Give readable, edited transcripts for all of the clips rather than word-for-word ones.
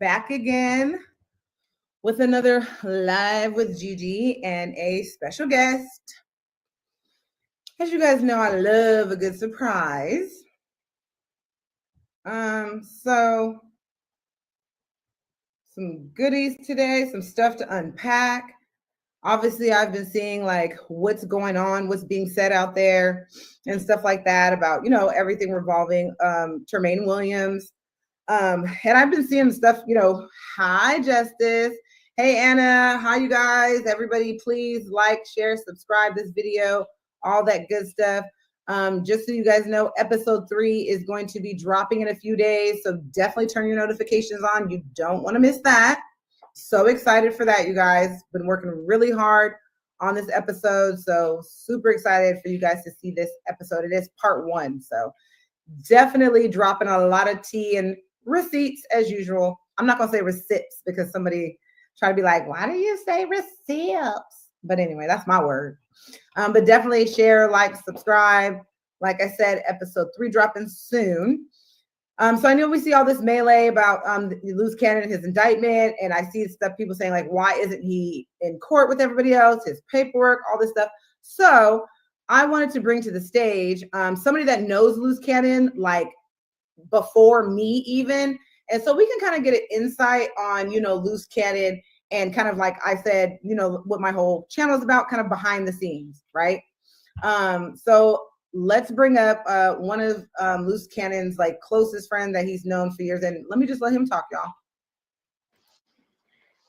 back again with another live with Gigi and a special guest. As you guys know, I love a good surprise. So some goodies today, some stuff to unpack. Obviously, I've been seeing like what's going on, what's being said out there and stuff like that about, everything revolving Tremaine Williams. And I've been seeing stuff, hi Justice. Hey Anna, how you guys? Everybody, please like, share, subscribe this video, all that good stuff. Just so you guys know, episode 3 is going to be dropping in a few days. So definitely turn your notifications on. You don't want to miss that. So excited for that, you guys. Been working really hard on this episode. So super excited for you guys to see this episode. It is part 1. So definitely dropping a lot of tea and receipts as usual. I'm not going to say receipts because somebody tried to be like, why do you say receipts? But anyway, that's my word. But definitely share, like, subscribe. Like I said, episode 3 dropping soon. So I know we see all this melee about Luce Cannon, his indictment, and I see stuff people saying like, why isn't he in court with everybody else? His paperwork, all this stuff. So I wanted to bring to the stage somebody that knows Luce Cannon like before me even, and so we can kind of get an insight on Luce Cannon and kind of like I said, what my whole channel is about, kind of behind the scenes, right? So let's bring up one of Luce Cannon's like closest friend that he's known for years, and let me just let him talk, y'all.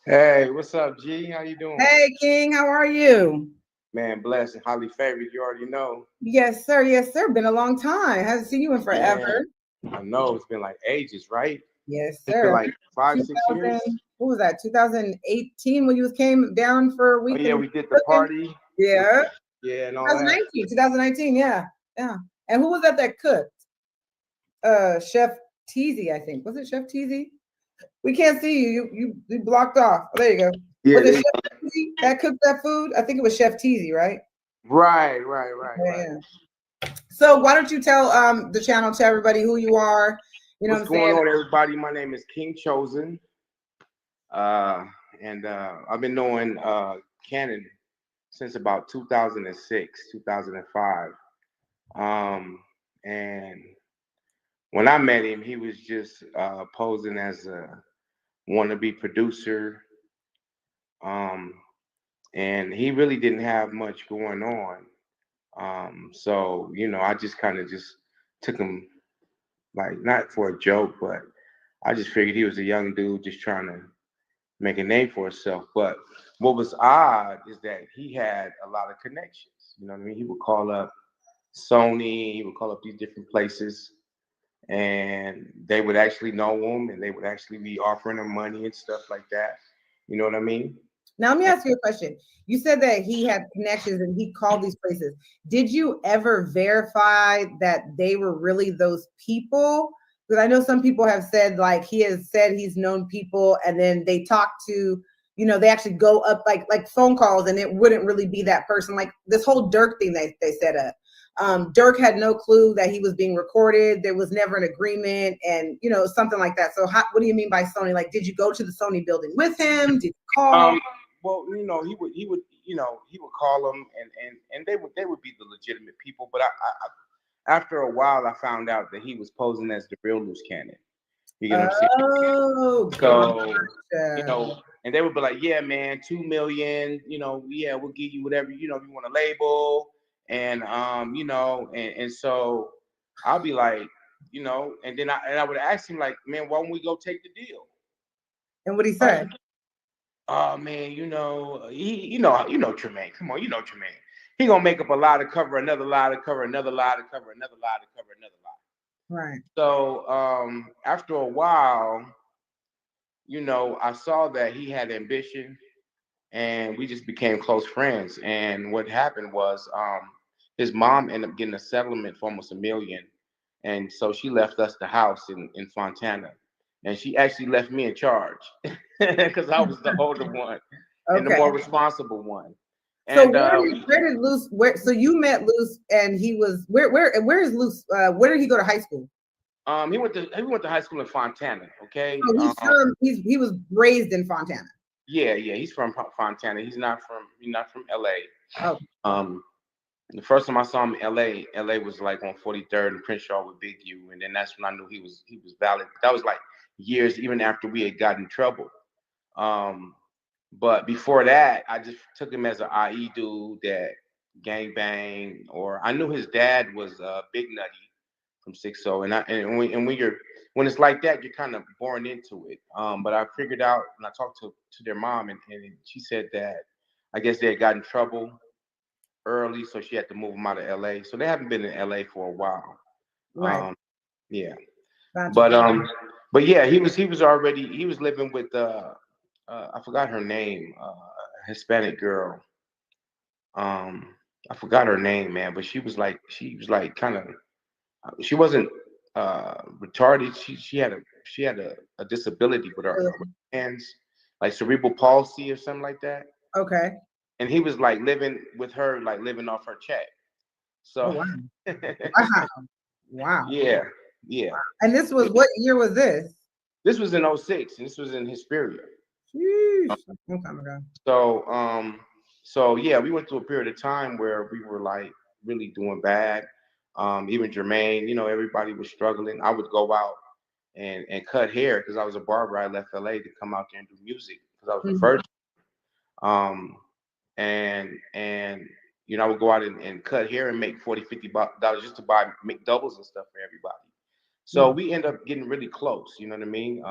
Hey, what's up, G? How you doing? Hey, King, how are you? Man, blessed and highly favored. You already know. Yes, sir. Yes, sir. Been a long time. Haven't seen you in forever. Man, I know it's been like ages, right? Yes, sir. It's been like 5-6 years. What was that? 2018 when you came down for a week. Oh yeah, we did the party. Yeah. Yeah, and all that. 2019. Yeah. And who was that cooked? Chef Teasy, I think. Was it Chef Teasy? We can't see you. You blocked off. Oh, there you go. Yeah, was it Chef Teasy that cooked that food? I think it was Chef Teasy, right? Right. Yeah. So why don't you tell the channel, to everybody who you are? What's going on, everybody? My name is King Chozen. And I've been knowing Cannon since about 2006, 2005. And when I met him, he was just posing as a wannabe producer. And he really didn't have much going on. So, I just kind of just took him, like, not for a joke, but I just figured he was a young dude just trying to make a name for himself. But what was odd is that he had a lot of connections. You know what I mean? He would call up Sony, he would call up these different places, and they would actually know him, and they would actually be offering him money and stuff like that. You know what I mean? Now, let me ask you a question. You said that he had connections and he called these places. Did you ever verify that they were really those people? Because I know some people have said, like, he has said he's known people and then they talk to, they actually go up like phone calls and it wouldn't really be that person. Like this whole Dirk thing they set up. Dirk had no clue that he was being recorded. There was never an agreement and, something like that. So what do you mean by Sony? Like, did you go to the Sony building with him? Did you call? Well, he would call them and they would be the legitimate people. But I after a while, I found out that he was posing as the real Luce Cannon. You get what I'm saying? So, and they would be like, yeah, man, 2 million, yeah, we'll give you whatever, you want a label. And, and so I'll be like, and then I would ask him like, man, why don't we go take the deal? And what he said? Oh man, Tremaine. Come on, Tremaine. He gonna make up a lie to cover another lie to cover another lie to cover another lie to cover another lie. Right. So after a while, I saw that he had ambition, and we just became close friends. And what happened was, his mom ended up getting a settlement for almost $1 million, and so she left us the house in Fontana. And she actually left me in charge because I was the older one and the more responsible one. So where did Luce? So you met Luce, and he was where is Luce? Where did he go to high school? He went to high school in Fontana. Okay. So he was raised in Fontana. Yeah, he's from Fontana. He's not from LA. Oh. The first time I saw him in LA was like on 43rd and Prince Shaw with Big U, and then that's when I knew he was valid. That was like years even after we had gotten in trouble. But before that, I just took him as an IE dude that gang bang, or I knew his dad was Big Nutty from 6-0, when it's like that, you're kind of born into it. But I figured out when I talked to their mom, and she said that I guess they had gotten in trouble early, so she had to move them out of LA. So they haven't been in LA for a while. Right. Yeah. Gotcha. But yeah, he was living with I forgot her name, Hispanic girl. I forgot her name, man, but she was like kind of, she wasn't retarded. She had a disability with her hands, like cerebral palsy or something like that. Okay. And he was like living with her, like living off her check. So wow. Wow. Yeah. Wow. And this was, what year was this? This was in 06, and this was in Hesperia. Jeez. Long time ago. So yeah, we went through a period of time where we were like really doing bad. Even Jermaine, everybody was struggling. I would go out and cut hair because I was a barber. I left LA to come out there and do music because I was the first. And I would go out and cut hair and make $40-$50 just to buy McDoubles and stuff for everybody. So we end up getting really close. You know what I mean?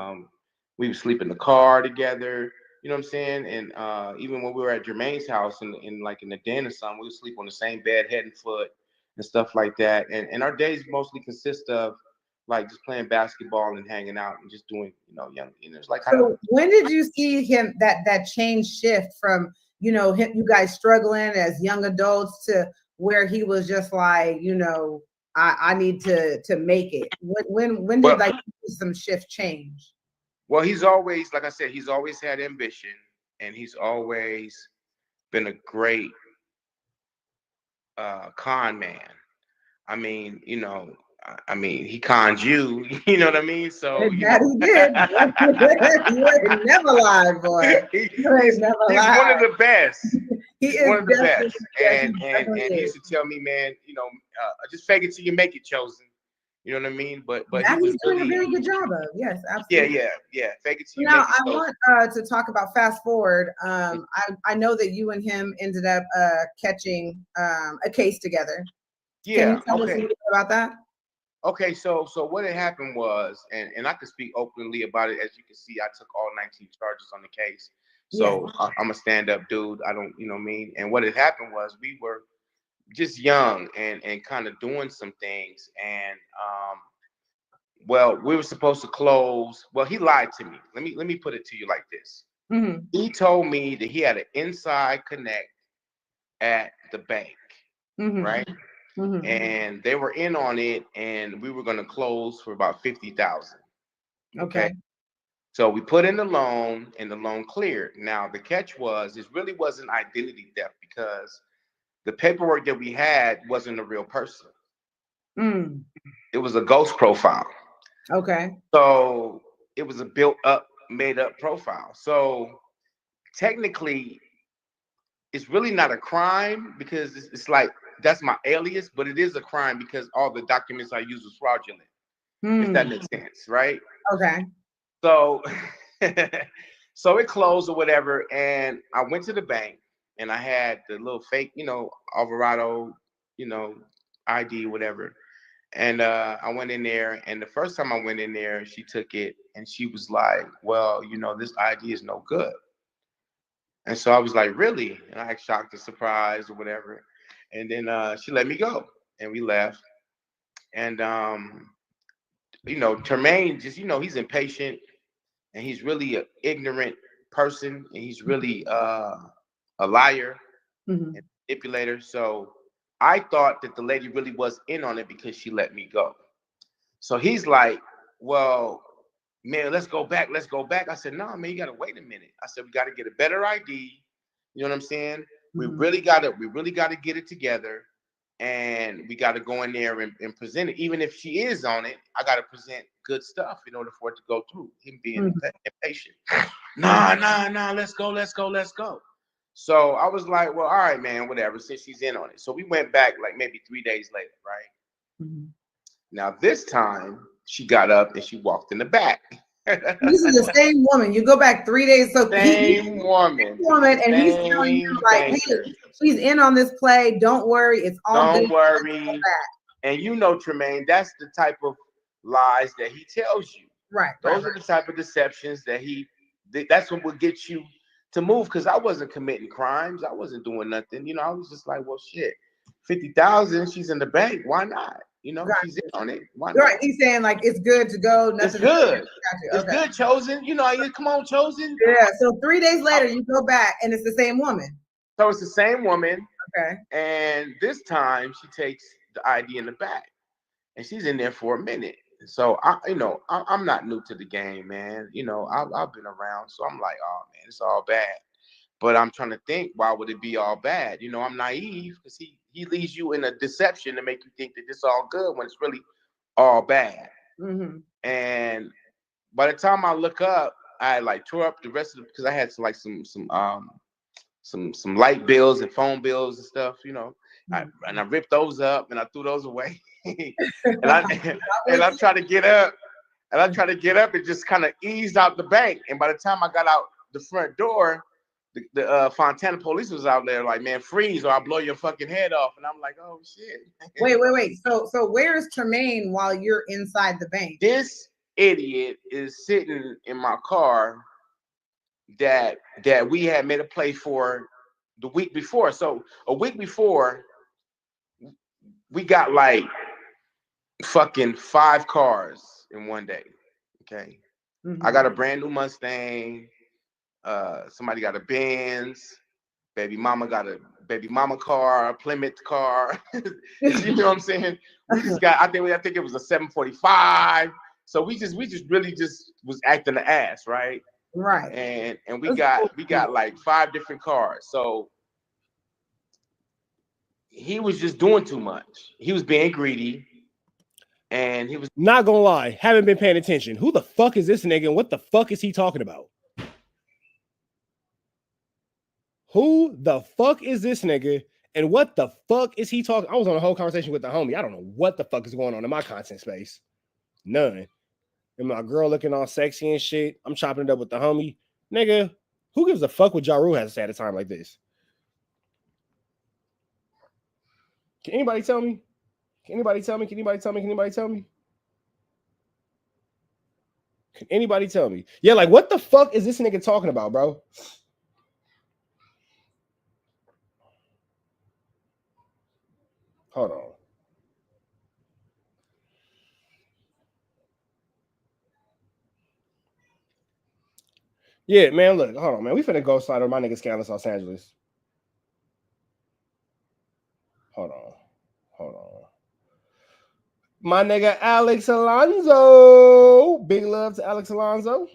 We would sleep in the car together. You know what I'm saying? And even when we were at Jermaine's house in the den or something, we would sleep on the same bed, head and foot, and stuff like that. And our days mostly consist of like just playing basketball and hanging out and just doing, it's like. So when did you see him that change shift from you guys struggling as young adults to where he was just like, I need to make it? When did like some shift change? Well, he's always, like I said, he's always had ambition, and he's always been a great con man. I mean, he conned you, you know what I mean? So that he did. You ain't never lied, boy. He's one of the best. He is one of the best. And he used to tell me, man, just fake it till you make it, Chozen. You know what I mean? But that he's doing a very good job of. Yes, absolutely. Yeah. Fake it till you now, make it. Now, I want to talk about fast forward. I know that you and him ended up catching a case together. Yeah. Can you tell us a little bit about that? Okay, so what had happened was, and I can speak openly about it. As you can see, I took all 19 charges on the case. So I'm a stand-up dude. I don't, you know what I mean? And what had happened was we were just young and kind of doing some things. And well, we were supposed to close. Well, he lied to me. Let me put it to you like this. He told me that he had an inside connect at the bank, right? And they were in on it, and we were going to close for about $50,000. Okay. So we put in the loan, and the loan cleared. Now the catch was, it really wasn't identity theft because the paperwork that we had wasn't a real person. It was a ghost profile. Okay. So it was a built up, made up profile. So technically, it's really not a crime because it's like, that's my alias, but it is a crime because all the documents I used was fraudulent. If that makes sense, right? Okay. So, so it closed or whatever, and I went to the bank, and I had the little fake, Alvarado, ID, whatever. And I went in there, and the first time I went in there, she took it, and she was like, "Well, this ID is no good." And so I was like, "Really?" And I act shocked and surprised or whatever. And then she let me go, and we left. And Tremaine just, he's impatient, and he's really an ignorant person, and he's really a liar and manipulator. So I thought that the lady really was in on it because she let me go. So he's like, "Well, man, let's go back. Let's go back." I said, "No, man, you gotta wait a minute." I said, "We gotta get a better ID. You know what I'm saying? We really gotta get it together. and we got to go in there and present it. Even if she is on it, I got to present good stuff in order for it to go through. Him being impatient. Nah, let's go. So I was like, well, all right, man, whatever, since she's in on it. So we went back like maybe 3 days later, right? Now this time she got up and she walked in the back. This is the same woman. You go back 3 days. So same woman, and he's telling you like, hey, she's in on this play. Don't worry, it's all good. Don't worry. And you know, Tremaine, that's the type of lies that he tells you. Right. Those are the type of deceptions that that's what will get you to move. Because I wasn't committing crimes. I wasn't doing nothing. You know, I was just like, well, shit, 50,000, she's in the bank. Why not? You know, she's in on it. Why not? Right. He's saying like it's good to go. It's good. It's good, Chozen. You know, come on, Chozen. Yeah. So 3 days later, you go back and it's the same woman. So it's the same woman. Okay. And this time she takes the ID in the back, and she's in there for a minute. So I'm not new to the game, man. You know, I've been around, so I'm like, oh man, it's all bad. But I'm trying to think, why would it be all bad? You know, I'm naive because he leads you in a deception to make you think that it's all good when it's really all bad. And by the time I look up, I like tore up the rest of it because I had like some light bills and phone bills and stuff, you know. And I ripped those up and I threw those away. and I tried to get up and just kind of eased out the bank. And by the time I got out the front door, the Fontana police was out there like, man, freeze or I'll blow your fucking head off. And I'm like, oh shit. Wait. So where's Tremaine while you're inside the bank? This idiot is sitting in my car that we had made a play for the week before. So a week before, we got like fucking 5 cars in one day. Okay. I got a brand new Mustang. Somebody got a Benz. Baby mama got a baby mama car, a Plymouth car. You know what I'm saying? We just got, I think it was a 745. So we just really just was acting the ass, right? Right. And we got like 5 different cars. So he was just doing too much. He was being greedy. And he was not gonna lie, haven't been paying attention. Who the fuck is this nigga and what the fuck is he talking about? Who the fuck is this nigga and what the fuck is he talking? I was on a whole conversation with the homie. I don't know what the fuck is going on in my content space. None. And my girl looking all sexy and shit. I'm chopping it up with the homie. Nigga, who gives a fuck what Ja Rule has to say at a time like this? Can anybody tell me? Can anybody tell me? Can anybody tell me? Can anybody tell me? Can anybody tell me? Yeah, like what the fuck is this nigga talking about, bro? Hold on. Yeah, man, look, hold on, man. We finna go slide on my nigga Scandalous Los Angeles. Hold on. My nigga Alex Alonso. Big love to Alex Alonso.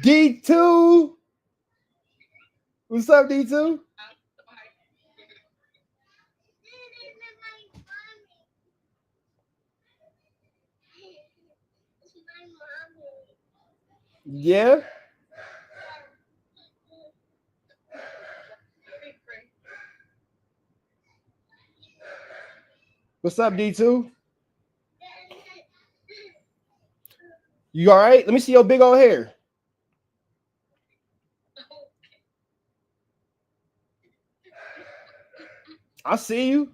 D2. What's up, D2? Yeah. What's up, D2? You all right? Let me see your big old hair. I see you.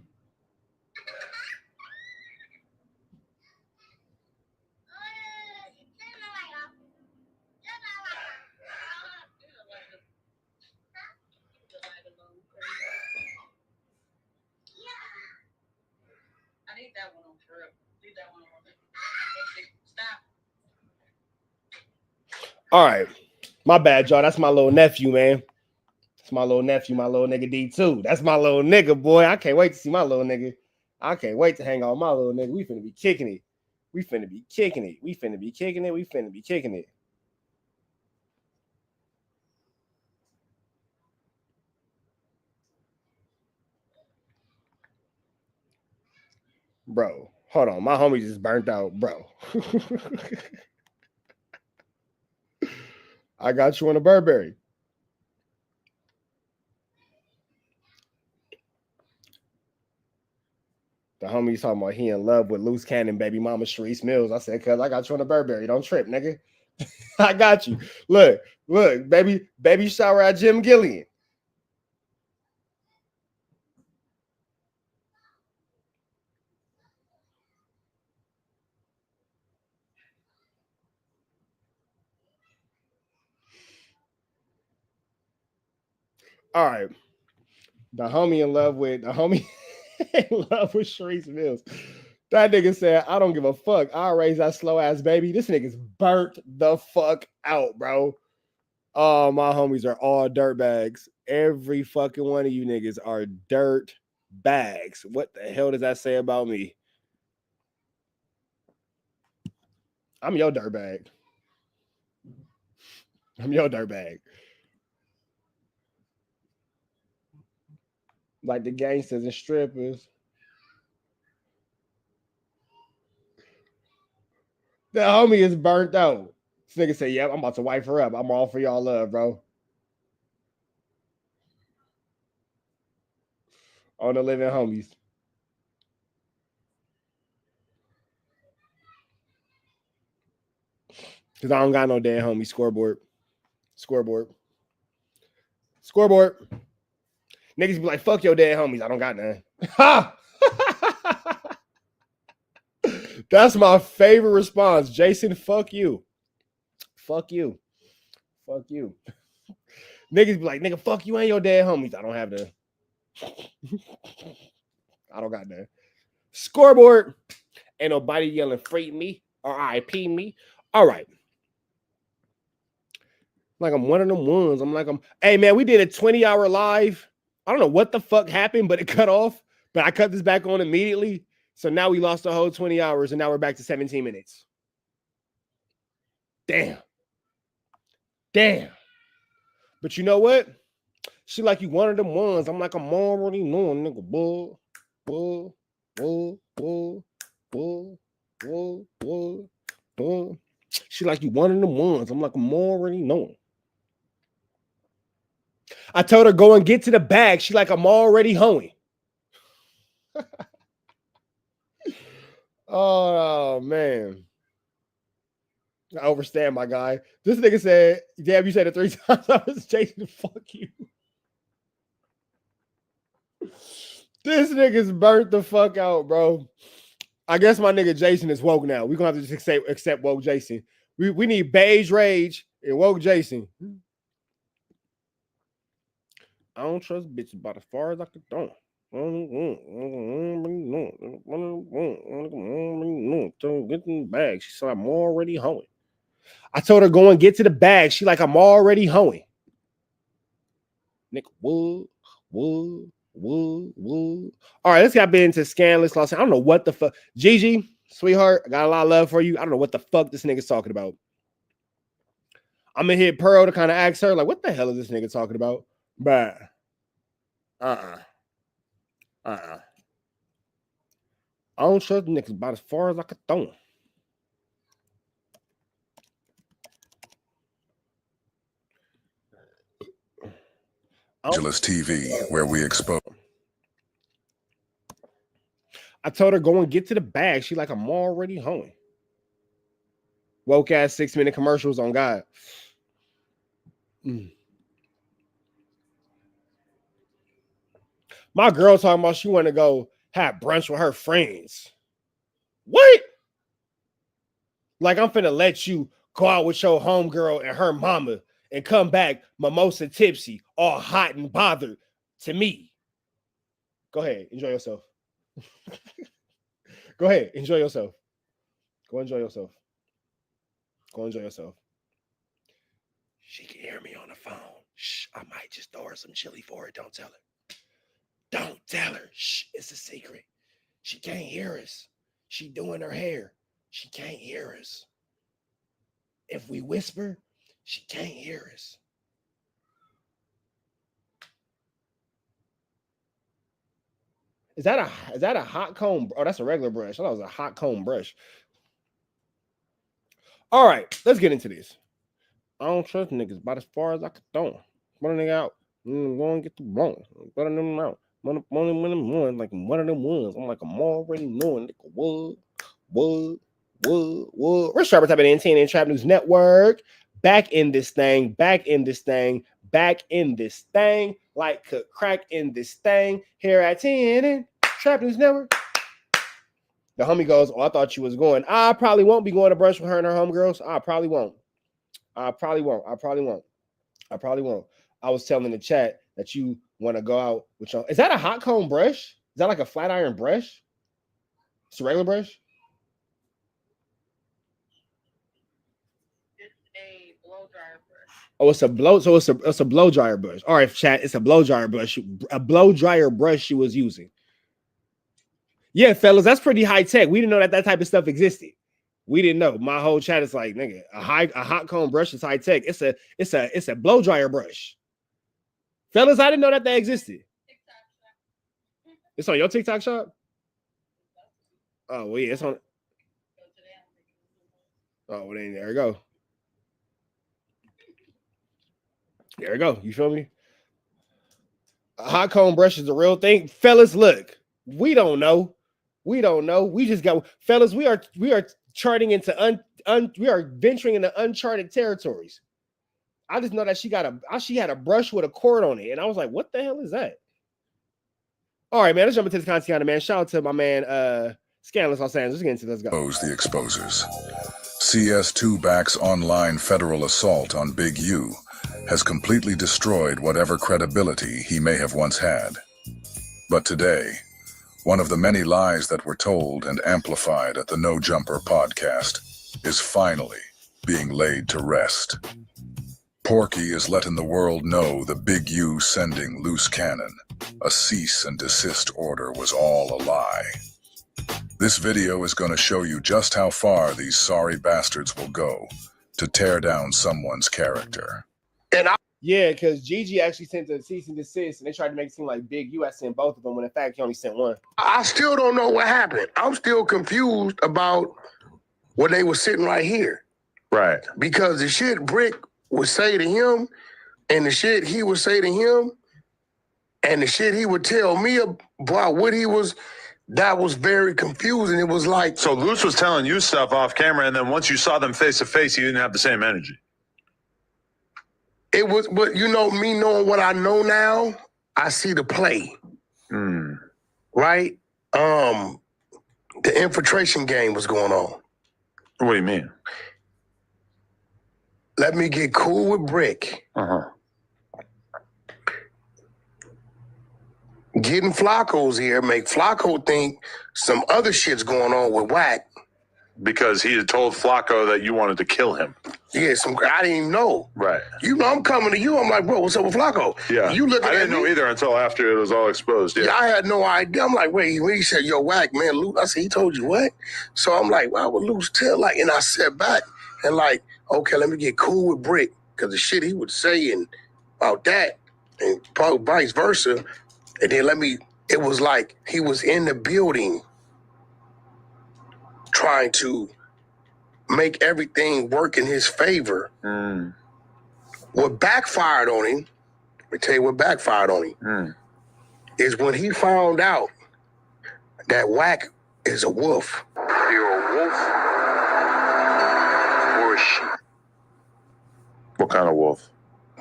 I need that one on for real. Leave that one on. Stop. All right. My bad, y'all. That's my little nephew, man. That's my little nephew, my little nigga D2. That's my little nigga, boy. I can't wait to see my little nigga. I can't wait to hang out with my little nigga. We finna be kicking it. We finna be kicking it. We finna be kicking it. We finna be kicking it. Bro, hold on. My homie just burnt out, bro. I got you on a Burberry. The homie's talking about he in love with Luce Cannon, baby mama Sharice Mills. I said, cuz I got you on a Burberry. Don't trip, nigga. I got you. Look, baby shower at Jim Gillian. All right. The homie in love with Sharice Mills. That nigga said, I don't give a fuck. I'll raise that slow ass baby. This nigga's burnt the fuck out, bro. Oh, my homies are all dirt bags. Every fucking one of you niggas are dirt bags. What the hell does that say about me? I'm your dirt bag. I'm your dirt bag. Like the gangsters and strippers. The homie is burnt out. This nigga say, yep, I'm about to wipe her up. I'm all for y'all love, bro. On the living homies. Because I don't got no damn homie. Scoreboard. Niggas be like, fuck your dead homies. I don't got none. Ha! That's my favorite response. Jason, fuck you. Fuck you. Fuck you. Niggas be like, nigga, fuck you and your dead homies. I don't have none. I don't got none. Scoreboard. Ain't nobody yelling free me or RIP me. All right. Like I'm one of them ones. Hey man, we did a 20-hour live. I don't know what the fuck happened, but it cut off. But I cut this back on immediately. So now we lost the whole 20 hours and now we're back to 17 minutes. Damn. But you know what? She like you one of them ones. I'm like, I'm already knowing, nigga. Bull. She like you one of them ones. I'm like, I'm already knowing. I told her, go and get to the bag. She like, I'm already hoeing. Oh, man. I overstand, my guy. This nigga said, damn, you said it 3 times. I was Jason, fuck you. This nigga's burnt the fuck out, bro. I guess my nigga Jason is woke now. We're going to have to just accept woke Jason. We need beige rage and woke Jason. I don't trust bitches about as far as I could throw. Get in the bag. She said, I'm already hoeing. I told her, go and get to the bag. She like, I'm already hoeing. Nick, woo. All right, let's get into scandalous loss. I don't know what the fuck. Gigi, sweetheart, I got a lot of love for you. I don't know what the fuck this nigga's talking about. I'm gonna hit Pearl to kind of ask her, like, what the hell is this nigga talking about? But I don't trust niggas about as far as I could throw them. Angeles TV, where we expose. I told her, go and get to the bag. She like, I'm already hoeing. Woke ass 6-minute commercials on God. My girl talking about she want to go have brunch with her friends. What? Like I'm finna let you go out with your homegirl and her mama and come back mimosa tipsy, all hot and bothered to me. Go ahead, enjoy yourself. Go ahead, enjoy yourself. Go enjoy yourself. Go enjoy yourself. She can hear me on the phone. Shh, I might just throw her some chili for her. Don't tell her. Don't tell her. Shh, it's a secret. She can't hear us. She doing her hair. she can't hear us. If we whisper, she can't hear us. Is that a hot comb? Oh, that's a regular brush. I thought it was a hot comb brush. All right, let's get into this. I don't trust niggas about as far as I can throw them. Put a nigga out. Go and get the wrong. Put them out. Like one of them ones. I'm like, I'm already knowing. Nigga, what? We're sharper type of 10 in Trap News Network. Back in this thing. Like could crack in this thing. Here at 10 in Trap News Network. The homie goes, oh, I thought you was going. I probably won't be going to brunch with her and her homegirls. I probably won't. I was telling the chat that you want to go out with your. Is that a hot comb brush? Is that like a flat iron brush? It's a regular brush? It's a blow dryer brush. Oh, it's a blow dryer brush. All right, chat, it's a blow dryer brush. A blow dryer brush she was using. Yeah, fellas, that's pretty high tech. We didn't know that type of stuff existed. We didn't know. My whole chat is like, nigga, a hot comb brush is high tech. It's a blow dryer brush. Fellas, I didn't know that existed. It's on your TikTok shop? Oh, well, yeah, it's on. Oh, well, then there we go. There we go. You feel me? A hot comb brush is a real thing. Fellas, look, we don't know. We just got, fellas, we are charting into we are venturing into uncharted territories. I just know that she had a brush with a cord on it, and I was like, what the hell is that? All right, man, let's jump into the content, man. Shout out to my man Scandalous Los Angeles. Let's get into this guy. The exposers. CS2 Back's online federal assault on Big U has completely destroyed whatever credibility he may have once had. But today, one of the many lies that were told and amplified at the No Jumper podcast is finally being laid to rest. Porky is letting the world know the Big U sending Luce Cannon a cease and desist order was all a lie. This video is going to show you just how far these sorry bastards will go to tear down someone's character. Yeah, because Gigi actually sent a cease and desist, and they tried to make it seem like Big U had sent both of them, when in fact he only sent one. I still don't know what happened. I'm still confused about when they were sitting right here. Right. Because the shit Brick would say to him, and the shit he would say to him, and the shit he would tell me about what he was, that was very confusing. It was like... So Luce was telling you stuff off camera, and then once you saw them face to face, you didn't have the same energy. It was, but you know, me knowing what I know now, I see the play. Right? The infiltration game was going on. What do you mean? Let me get cool with Brick. Getting Flacco's here make Flacco think some other shit's going on with Wack. Because he had told Flacco that you wanted to kill him. Yeah, I didn't even know. Right. You know, I'm coming to you. I'm like, bro, what's up with Flacco? Yeah. You looking I didn't know either until after it was all exposed. Yeah. I had no idea. I'm like, wait, when he said, yo, Wack, man, Luce, I said, he told you what? So I'm like, why would Luce tell? Like, and I sat back and like, okay, let me get cool with Brick. Because the shit he would say and about that, and probably vice versa. And then it was like he was in the building trying to make everything work in his favor. What backfired on him, let me tell you what backfired on him, is when he found out that Wack is a wolf. You're a wolf or a sheep? What kind of wolf?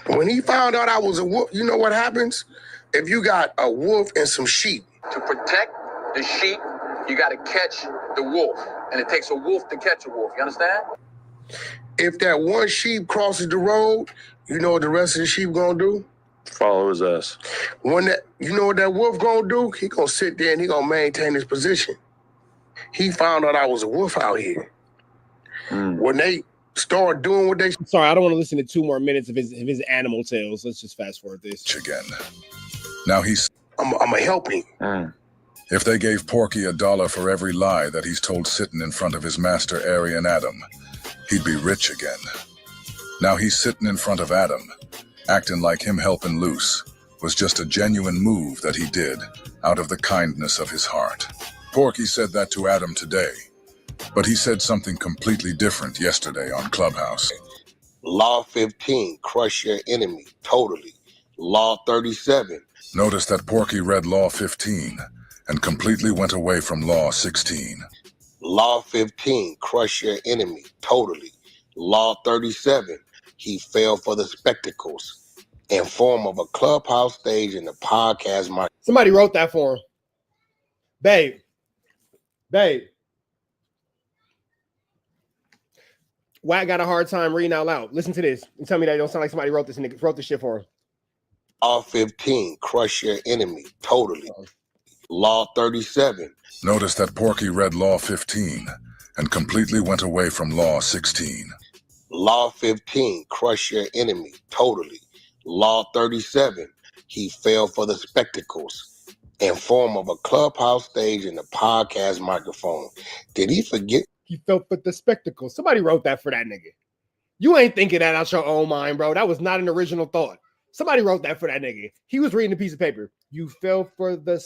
When he found out I was a wolf, you know what happens? If you got a wolf and some sheep. To protect the sheep, you got to catch the wolf. And it takes a wolf to catch a wolf. You understand? If that one sheep crosses the road, you know what the rest of the sheep gonna do? Follow his ass. You know what that wolf gonna do? He gonna sit there and he gonna maintain his position. He found out I was a wolf out here. When they start doing what they... Sorry, I don't want to listen to 2 more minutes of his animal tales. Let's just fast forward this. Again. Now he's... I'm gonna help him. If they gave Porky $1 for every lie that he's told sitting in front of his master Aryan Adam, he'd be rich again. Now he's sitting in front of Adam, acting like him helping Luce was just a genuine move that he did out of the kindness of his heart. Porky said that to Adam today, but he said something completely different yesterday on Clubhouse. Law 15, crush your enemy, totally. Law 37. Notice that Porky read Law 15 and completely went away from Law 16. Law 15, crush your enemy, totally. Law 37, he fell for the spectacles in form of a clubhouse stage in the podcast market. Somebody wrote that for him. Babe. Wack got a hard time reading out loud. Listen to this and tell me that it don't sound like somebody wrote this shit for him. Law 15, crush your enemy, totally. Law 37. Notice that Porky read Law 15 and completely went away from Law 16. Law 15, crush your enemy, totally. Law 37, he fell for the spectacles in form of a clubhouse stage in the podcast microphone. Did he forget? He fell for the spectacles. Somebody wrote that for that nigga. You ain't thinking that out your own mind, bro. That was not an original thought. Somebody wrote that for that nigga. He was reading a piece of paper. You fell for the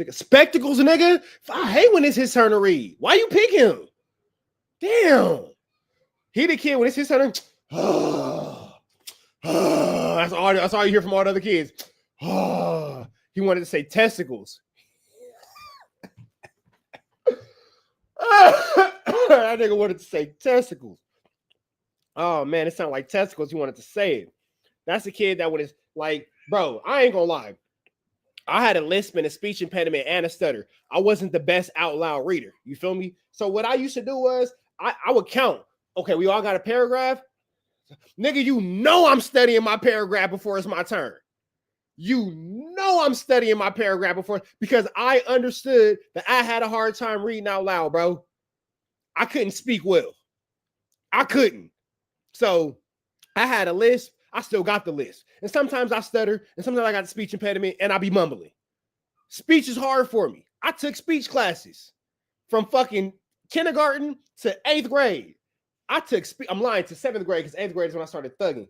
spectacles, nigga. I hate when it's his turn to read. Why you pick him? Damn. He the kid when it's his turn. That's all you hear from all the other kids. He wanted to say testicles. That nigga wanted to say testicles. Oh man, it sounded like testicles. He wanted to say it. That's the kid that when it's like, bro, I ain't gonna lie. I had a lisp and a speech impediment and a stutter. I wasn't the best out loud reader. You feel me? So what I used to do was I would count. Okay, we all got a paragraph. Nigga, you know I'm studying my paragraph before it's my turn. You know I'm studying my paragraph before because I understood that I had a hard time reading out loud, bro. I couldn't speak well. I couldn't. So I had a list. I still got the list. And sometimes I stutter, and sometimes I got a speech impediment, and I be mumbling. Speech is hard for me. I took speech classes from fucking kindergarten to 8th grade. I'm lying, to 7th grade, because 8th grade is when I started thugging.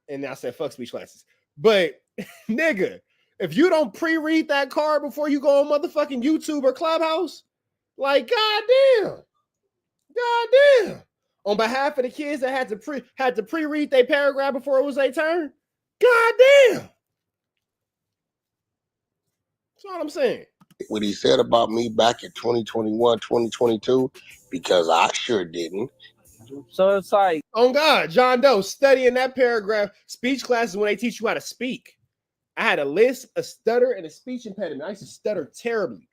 And I said, fuck speech classes. But, nigga, if you don't pre-read that card before you go on motherfucking YouTube or Clubhouse, like, goddamn. On behalf of the kids that had to pre-read their paragraph before it was their turn, goddamn. That's all I'm saying. What he said about me back in 2021, 2022, because I sure didn't. So it's like, oh God, John Doe, studying that paragraph. Speech classes when they teach you how to speak. I had a lisp, a stutter, and a speech impediment. I used to stutter terribly.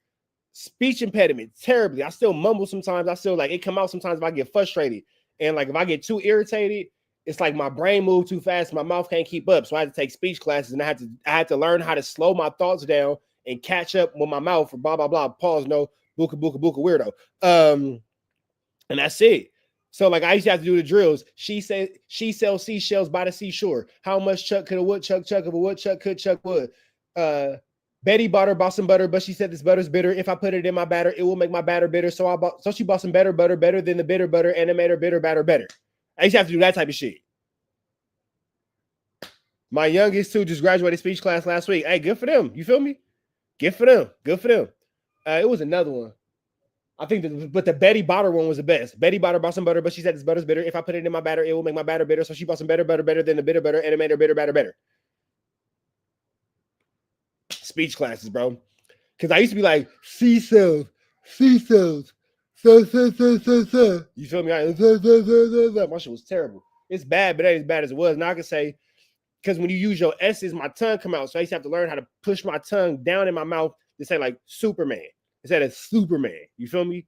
Speech impediment, terribly. I still mumble sometimes. I still like it come out sometimes if I get frustrated. And like if I get too irritated, it's like my brain moves too fast. My mouth can't keep up. So I had to take speech classes and I had to learn how to slow my thoughts down and catch up with my mouth for blah, blah, blah. Pause, no, booka, weirdo. And that's it. So like I used to have to do the drills. She said she sells seashells by the seashore. How much chuck could a woodchuck chuck if a woodchuck could chuck wood? Betty bought some butter, but she said this butter's bitter. If I put it in my batter, it will make my batter bitter. So she bought some better butter, better than the bitter butter, and it made her bitter batter better. I used to have to do that type of shit. My youngest too just graduated speech class last week. Hey, good for them. You feel me? Good for them. It was another one. I think but the Betty Botter one was the best. Betty Botter bought some butter, but she said this butter's bitter. If I put it in my batter, it will make my batter bitter. So she bought some better butter, better than the bitter butter, and it made her bitter batter better. Speech classes, bro. Because I used to be like, seesaws. You feel me? My shit was terrible. It's bad, but it ain't as bad as it was. Now I can say, because when you use your S's, my tongue come out. So I used to have to learn how to push my tongue down in my mouth to say like Superman instead of Superman. You feel me?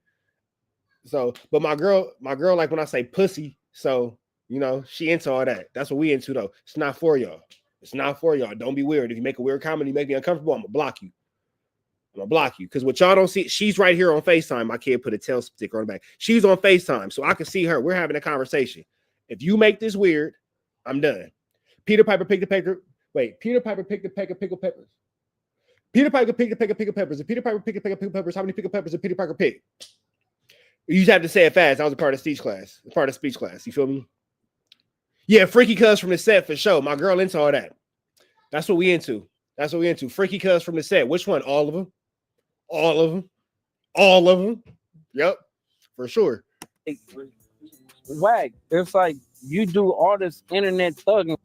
So, but my girl, like when I say pussy, so you know, she into all that. That's what we into though. It's not for y'all. It's not for y'all. Don't be weird. If you make a weird comment, you make me uncomfortable, I'm gonna block you. Because what y'all don't see, she's right here on FaceTime. My kid put a tail sticker on the back. She's on FaceTime, so I can see her. We're having a conversation. If you make this weird, I'm done. Peter Piper picked the paper. Wait, Peter Piper picked a peck of pickled peppers. Peter Piper picked a peck of pickled peppers. If Peter Piper picked a peck of pickled peppers, how many pickled peppers did Peter Piper pick? You just have to say it fast. That was a part of speech class. Part of speech class. You feel me? Yeah, freaky cuz from the set for sure. My girl into all that. That's what we into. That's what we into. Freaky cuz from the set. Which one? All of them. All of them. All of them. Yep, for sure. Wack, it's like you do all this internet thugging.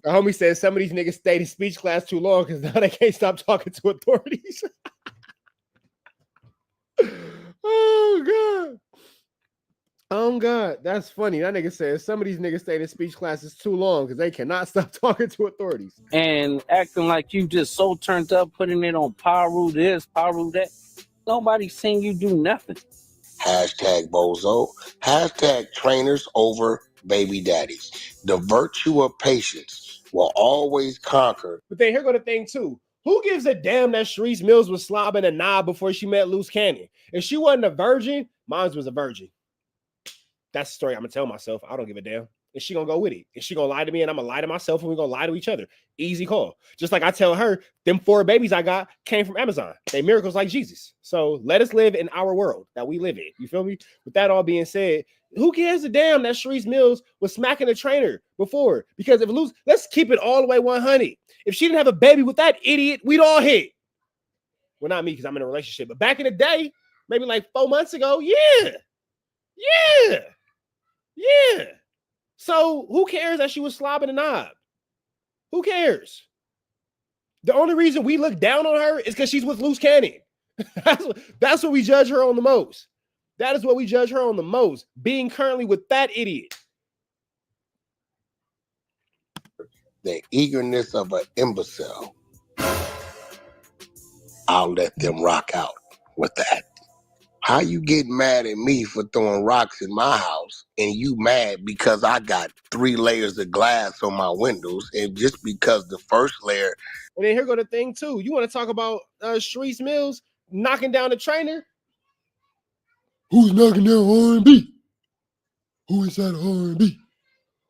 The homie says some of these niggas stayed in speech class too long because now they can't stop talking to authorities. Oh God. Oh God, that's funny. That nigga says some of these niggas stayed in speech classes too long because they cannot stop talking to authorities. And acting like you just so turned up, putting it on Paru this, Paru that. Nobody's saying you do nothing. Hashtag bozo. Hashtag trainers over baby daddies. The virtue of patience will always conquer. But then here go the thing too. Who gives a damn that Sharice Mills was slobbing a knob before she met Luce Cannon? If she wasn't a virgin, mine was a virgin. That's the story I'm gonna tell myself. I don't give a damn. And she gonna go with it. And she gonna lie to me, and I'm gonna lie to myself, and we're gonna lie to each other. Easy call. Just like I tell her, them 4 babies I got came from Amazon. They miracles like Jesus. So let us live in our world that we live in. You feel me? With that all being said, who cares a damn that Sharice Mills was smacking a trainer before? Because if Luce, let's keep it all the way 100. If she didn't have a baby with that idiot, we'd all hit. Well, not me, because I'm in a relationship. But back in the day, maybe like 4 months ago, yeah. So who cares that she was slobbing a knob? Who cares? The only reason we look down on her is because she's with Luce Cannon. That's what we judge her on the most. That is what we judge her on the most. Being currently with that idiot. The eagerness of an imbecile. I'll let them rock out with that. How you get mad at me for throwing rocks in my house and you mad because I got 3 layers of glass on my windows and just because the first layer. And then here go the thing too. You want to talk about Sharice Mills knocking down the trainer? Who's knocking down R&B? Who inside of R&B?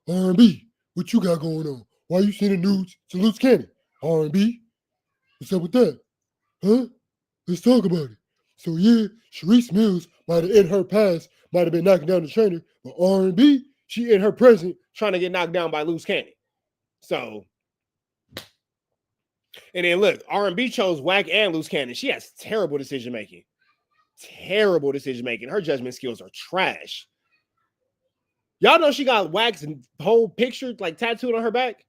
R&B, what you got going on? Why you sending nudes to Luce Cannon? R&B? What's up with that? Huh? Let's talk about it. So yeah, Sharice Mills might have in her past, might have been knocking down the trainer, but R&B, she in her present trying to get knocked down by Luce Cannon. So, and then look, R&B chose Wack and Luce Cannon. She has terrible decision making. Terrible decision making. Her judgment skills are trash. Y'all know she got Wack's whole picture like tattooed on her back.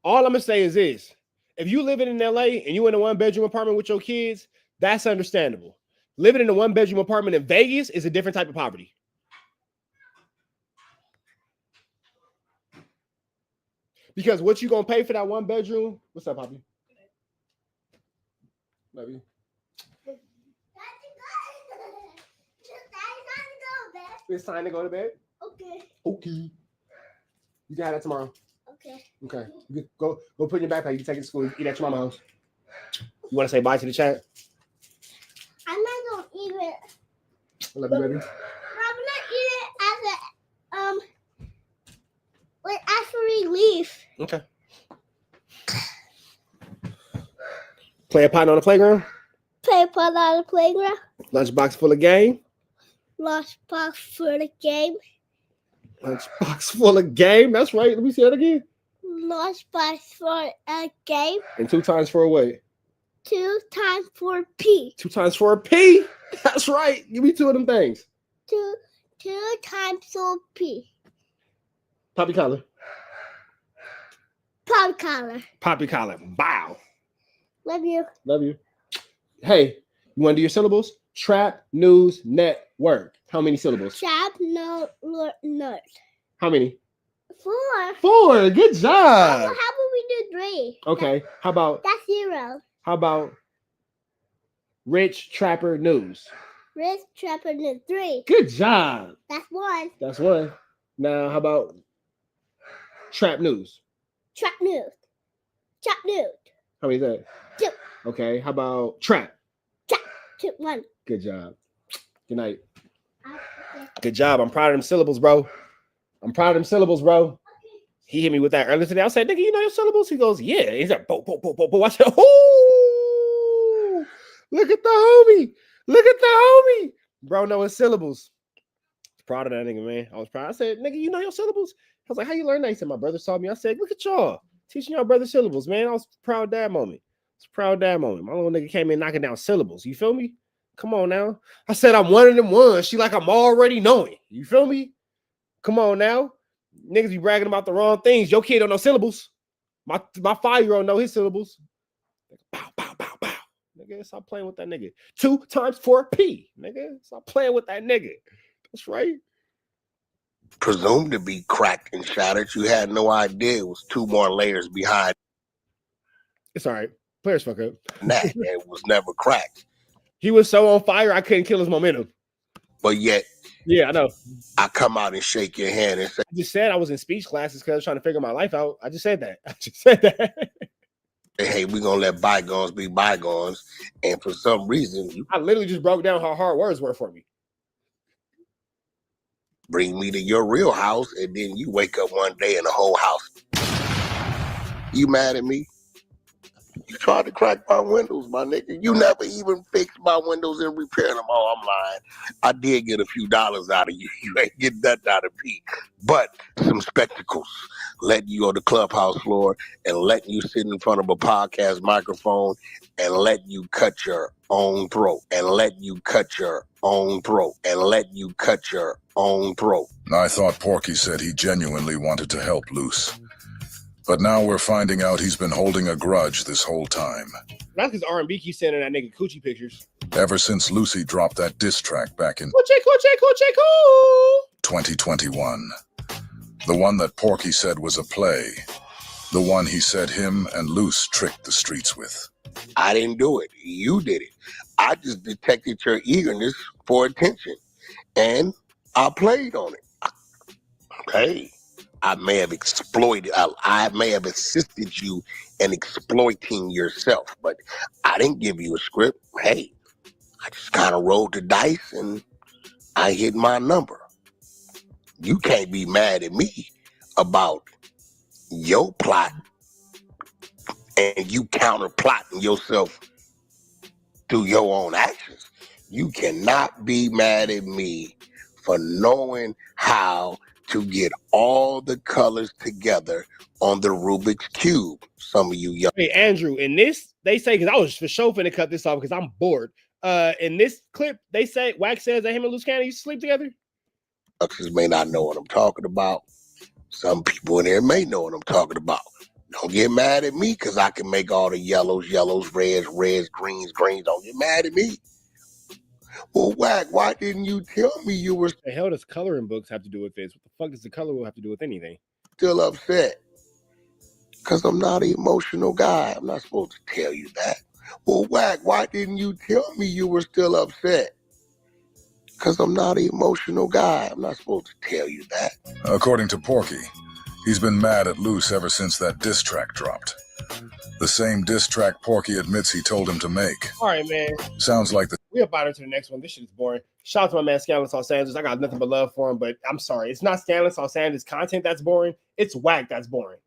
All I'm gonna say is this: if you living in LA and you in a 1-bedroom apartment with your kids, that's understandable. Living in a 1-bedroom apartment in Vegas is a different type of poverty. Because what you gonna pay for that 1-bedroom? What's up, Poppy? Love you. It's time to go to bed. Okay. You can have that tomorrow. Okay. You go put in your backpack. You can take it to school. Eat at your mama's house. You want to say bye to the chat? I'm not gonna eat it. I love you, baby. I'm gonna eat it after we leave. Okay. Play a pot on the playground. Play a part on the playground. Lunchbox full of game. Lunchbox for the game. Lunchbox full of game. That's right. Let me see that again. Lunchbox for a game. And 2 times for a what? 2 times for P. 2 times for a P. That's right. Give me 2 of them things. 2 times for P. Poppy collar. Pop collar. Poppy collar. Bow. Love you. Love you. Hey, you want to do your syllables? Trap News Network. How many syllables? Trap no. How many? 4. 4. Good job. How about we do 3? Okay. How about? That's 0. How about Rich Trapper News? Rich Trapper News 3. Good job. That's 1. That's 1. Now, how about Trap News? Trap News. Trap News. How many is that? 2. Okay. How about trap? 2, 1. Good job. Good night. Good job. I'm proud of them syllables, bro. I'm proud of them syllables, bro. He hit me with that earlier today. I said, nigga, you know your syllables? He goes, yeah. He's like, bo, bo, bo, bo, bo. I said, oh, look at the homie. Look at the homie. Bro, know his syllables. Proud of that nigga, man. I was proud. I said, nigga, you know your syllables? I was like, how you learn that? He said, my brother taught me. I said, look at y'all teaching y'all brother syllables, man. I was proud of that moment. My little nigga came in knocking down syllables. You feel me? Come on now. I said, I'm one of them ones. She like, I'm already knowing. You feel me? Come on now. Niggas be bragging about the wrong things. Your kid don't know syllables. My 5-year-old know his syllables. Bow, bow, bow, bow. Nigga, stop playing with that nigga. 2 times 4P. Nigga, stop playing with that nigga. That's right. Presumed to be cracked and shattered. You had no idea it was 2 more layers behind It's all right. Players fuck up. that. It was never cracked. He was so on fire, I couldn't kill his momentum. But yet, yeah, I know. I come out and shake your hand and say, I just said I was in speech classes because I was trying to figure my life out. I just said that. Hey, we're going to let bygones be bygones. And for some reason, you I literally just broke down how hard words were for me. bring me to your real house, and then you wake up one day and the whole house. You mad at me? You tried to crack my windows, my nigga. You never even fixed my windows and repaired them. Oh, I'm lying. I did get a few dollars out of you. You ain't getting nothing out of me. But some spectacles, letting you on the clubhouse floor and letting you sit in front of a podcast microphone and letting you cut your own throat and letting you cut your own throat and letting you cut your own throat. I thought Porky said he genuinely wanted to help Luce. But now we're finding out he's been holding a grudge this whole time. That's because R&B keeps sending that nigga coochie pictures. Ever since Lucy dropped that diss track back in 2021. The one that Porky said was a play. The one he said him and Luce tricked the streets with. I didn't do it. You did it. I just detected your eagerness for attention. And I played on it. Okay. I may have exploited, I may have assisted you in exploiting yourself, but I didn't give you a script. Hey, I just kind of rolled the dice and I hit my number. You can't be mad at me about your plot and you counter plotting yourself through your own actions. You cannot be mad at me for knowing how to get all the colors together on the Rubik's Cube. Some of you young. Hey, Andrew, in this, they say, because I was for sure finna cut this off because I'm bored. In this clip, they say, Wack says that him and Luce Cannon used to sleep together. Youngsters may not know what I'm talking about. Some people in there may know what I'm talking about. Don't get mad at me because I can make all the yellows, reds, greens. Don't get mad at me. Well, Wack, why didn't you tell me you were The hell does coloring books have to do with this? What the fuck does the color wheel have to do with anything? still upset? Because I'm not an emotional guy. I'm not supposed to tell you that. Well, Wack, why didn't you tell me you were still upset? Because I'm not an emotional guy. I'm not supposed to tell you that. According to Porky, he's been mad at Luce ever since that diss track dropped. The same diss track Porky admits he told him to make. All right, man. Sounds like the We about to the next one. This shit is boring. Shout out to my man Scandalous Los Angeles. I got nothing but love for him, but I'm sorry. It's not Scandalous Los Angeles content that's boring. It's Wack that's boring.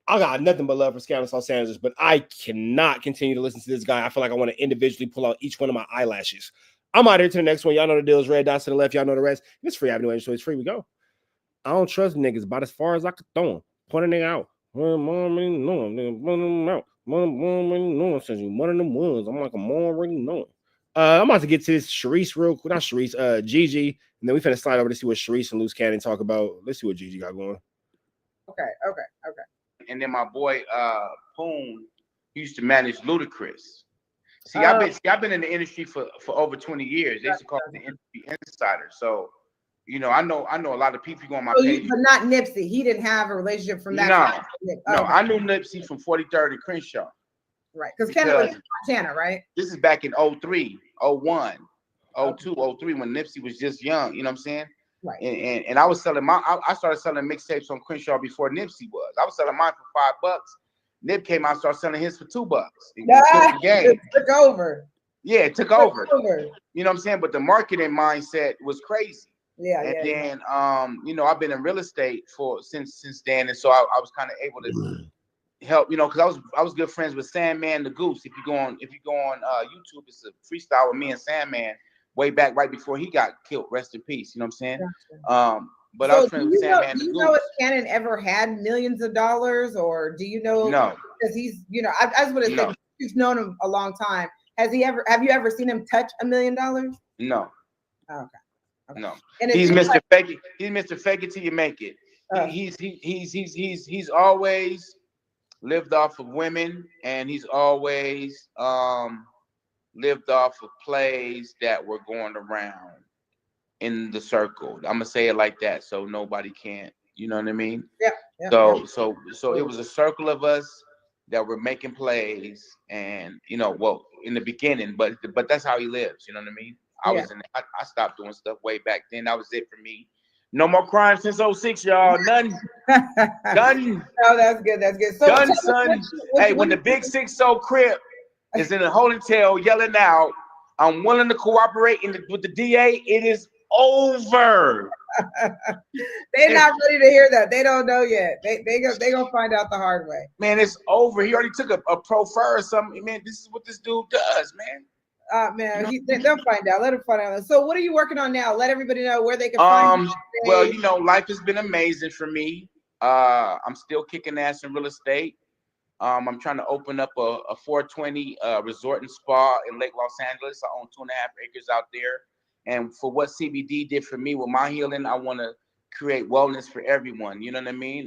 I got nothing but love for Scandalous Los Angeles, but I cannot continue to listen to this guy. I feel like I want to individually pull out each one of my eyelashes. I'm out here to the next one. Y'all know the deal is red dots to the left. Y'all know the rest. It's free avenue, so it's free. We go. I don't trust niggas about as far as I could throw them. Point a nigga out. I'm one of them ones. I'm like, I'm already knowing. I'm about to get to this Sharice real quick. Not Sharice, Gigi. And then we finna slide over to see what Sharice and Luce Cannon talk about. Let's see what Gigi got going. Okay. And then my boy Poon used to manage Ludacris. See, I've been in the industry for over 20 years. They used to call me the industry insider. So, you know, I know a lot of people go on my page. But not Nipsey. He didn't have a relationship from that. No, I knew Nipsey from 43rd and Crenshaw. Right, because Canada was Montana, right? This is back in 03, 01, 02, 03 when Nipsey was just young. You know what I'm saying? Right. And I was selling I started selling mixtapes on Crenshaw before Nipsey was. I was selling mine for $5. Nip came out and started selling his for $2. It Nah, killed the game. it took over. Yeah, it took over. You know what I'm saying? But the marketing mindset was crazy. Yeah, and yeah. then you know, I've been in real estate since then, and so I was kind of able to help, you know, because I was good friends with Sandman the Goose. If you go on YouTube, it's a freestyle with me and Sandman way back right before he got killed. Rest in peace. You know what I'm saying? Gotcha. But so I was friends with Sandman do the you Goose. know if Cannon ever had millions of dollars, or do you know? No. Because he's, you know, I just want to say, you've known him a long time. Have you ever seen him touch $1 million? No. Oh, okay. No. And He's Mr. Fake It. He's Mr. Fake It Till You Make It. He's always lived off of women, and he's always lived off of plays that were going around in the circle. I'm gonna say it like that, so nobody can't. You know what I mean? Yeah. So it was a circle of us that were making plays, and you know, well, in the beginning, but that's how he lives. You know what I mean? I stopped doing stuff way back then. That was it for me. No more crime since 06, y'all. None. Done. Oh, that's good. That's good. So, done, son. Hey, when the big 6-0 Crip is in a holding tail yelling out, I'm willing to cooperate with the DA, it is over. They're not ready to hear that. They don't know yet. They gonna find out the hard way. Man, it's over. He already took a proffer or something. Man, this is what this dude does, man. Man, they'll find out. Let them find out. So, what are you working on now? Let everybody know where they can find you. Well, you know, life has been amazing for me. I'm still kicking ass in real estate. I'm trying to open up a 420 resort and spa in Lake Los Angeles. I own 2.5 acres out there. And for what CBD did for me with my healing, I want to create wellness for everyone. You know what I mean?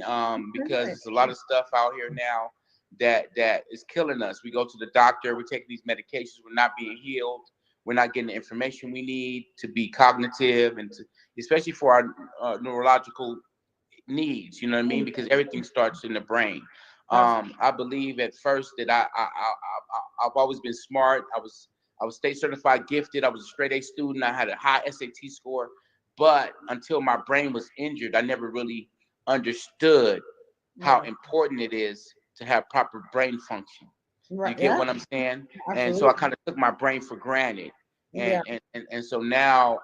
Because there's a lot of stuff out here now that is killing us. We go to the doctor, we're taking these medications, we're not being healed, we're not getting the information we need to be cognitive, and especially for our neurological needs. You know what I mean? Because everything starts in the brain. I believe at first that I've always been smart. I was state certified gifted. I was a straight A student. I had a high SAT score, but until my brain was injured, I never really understood how important it is to have proper brain function. You get what I'm saying? Absolutely. And so I kind of took my brain for granted. And so now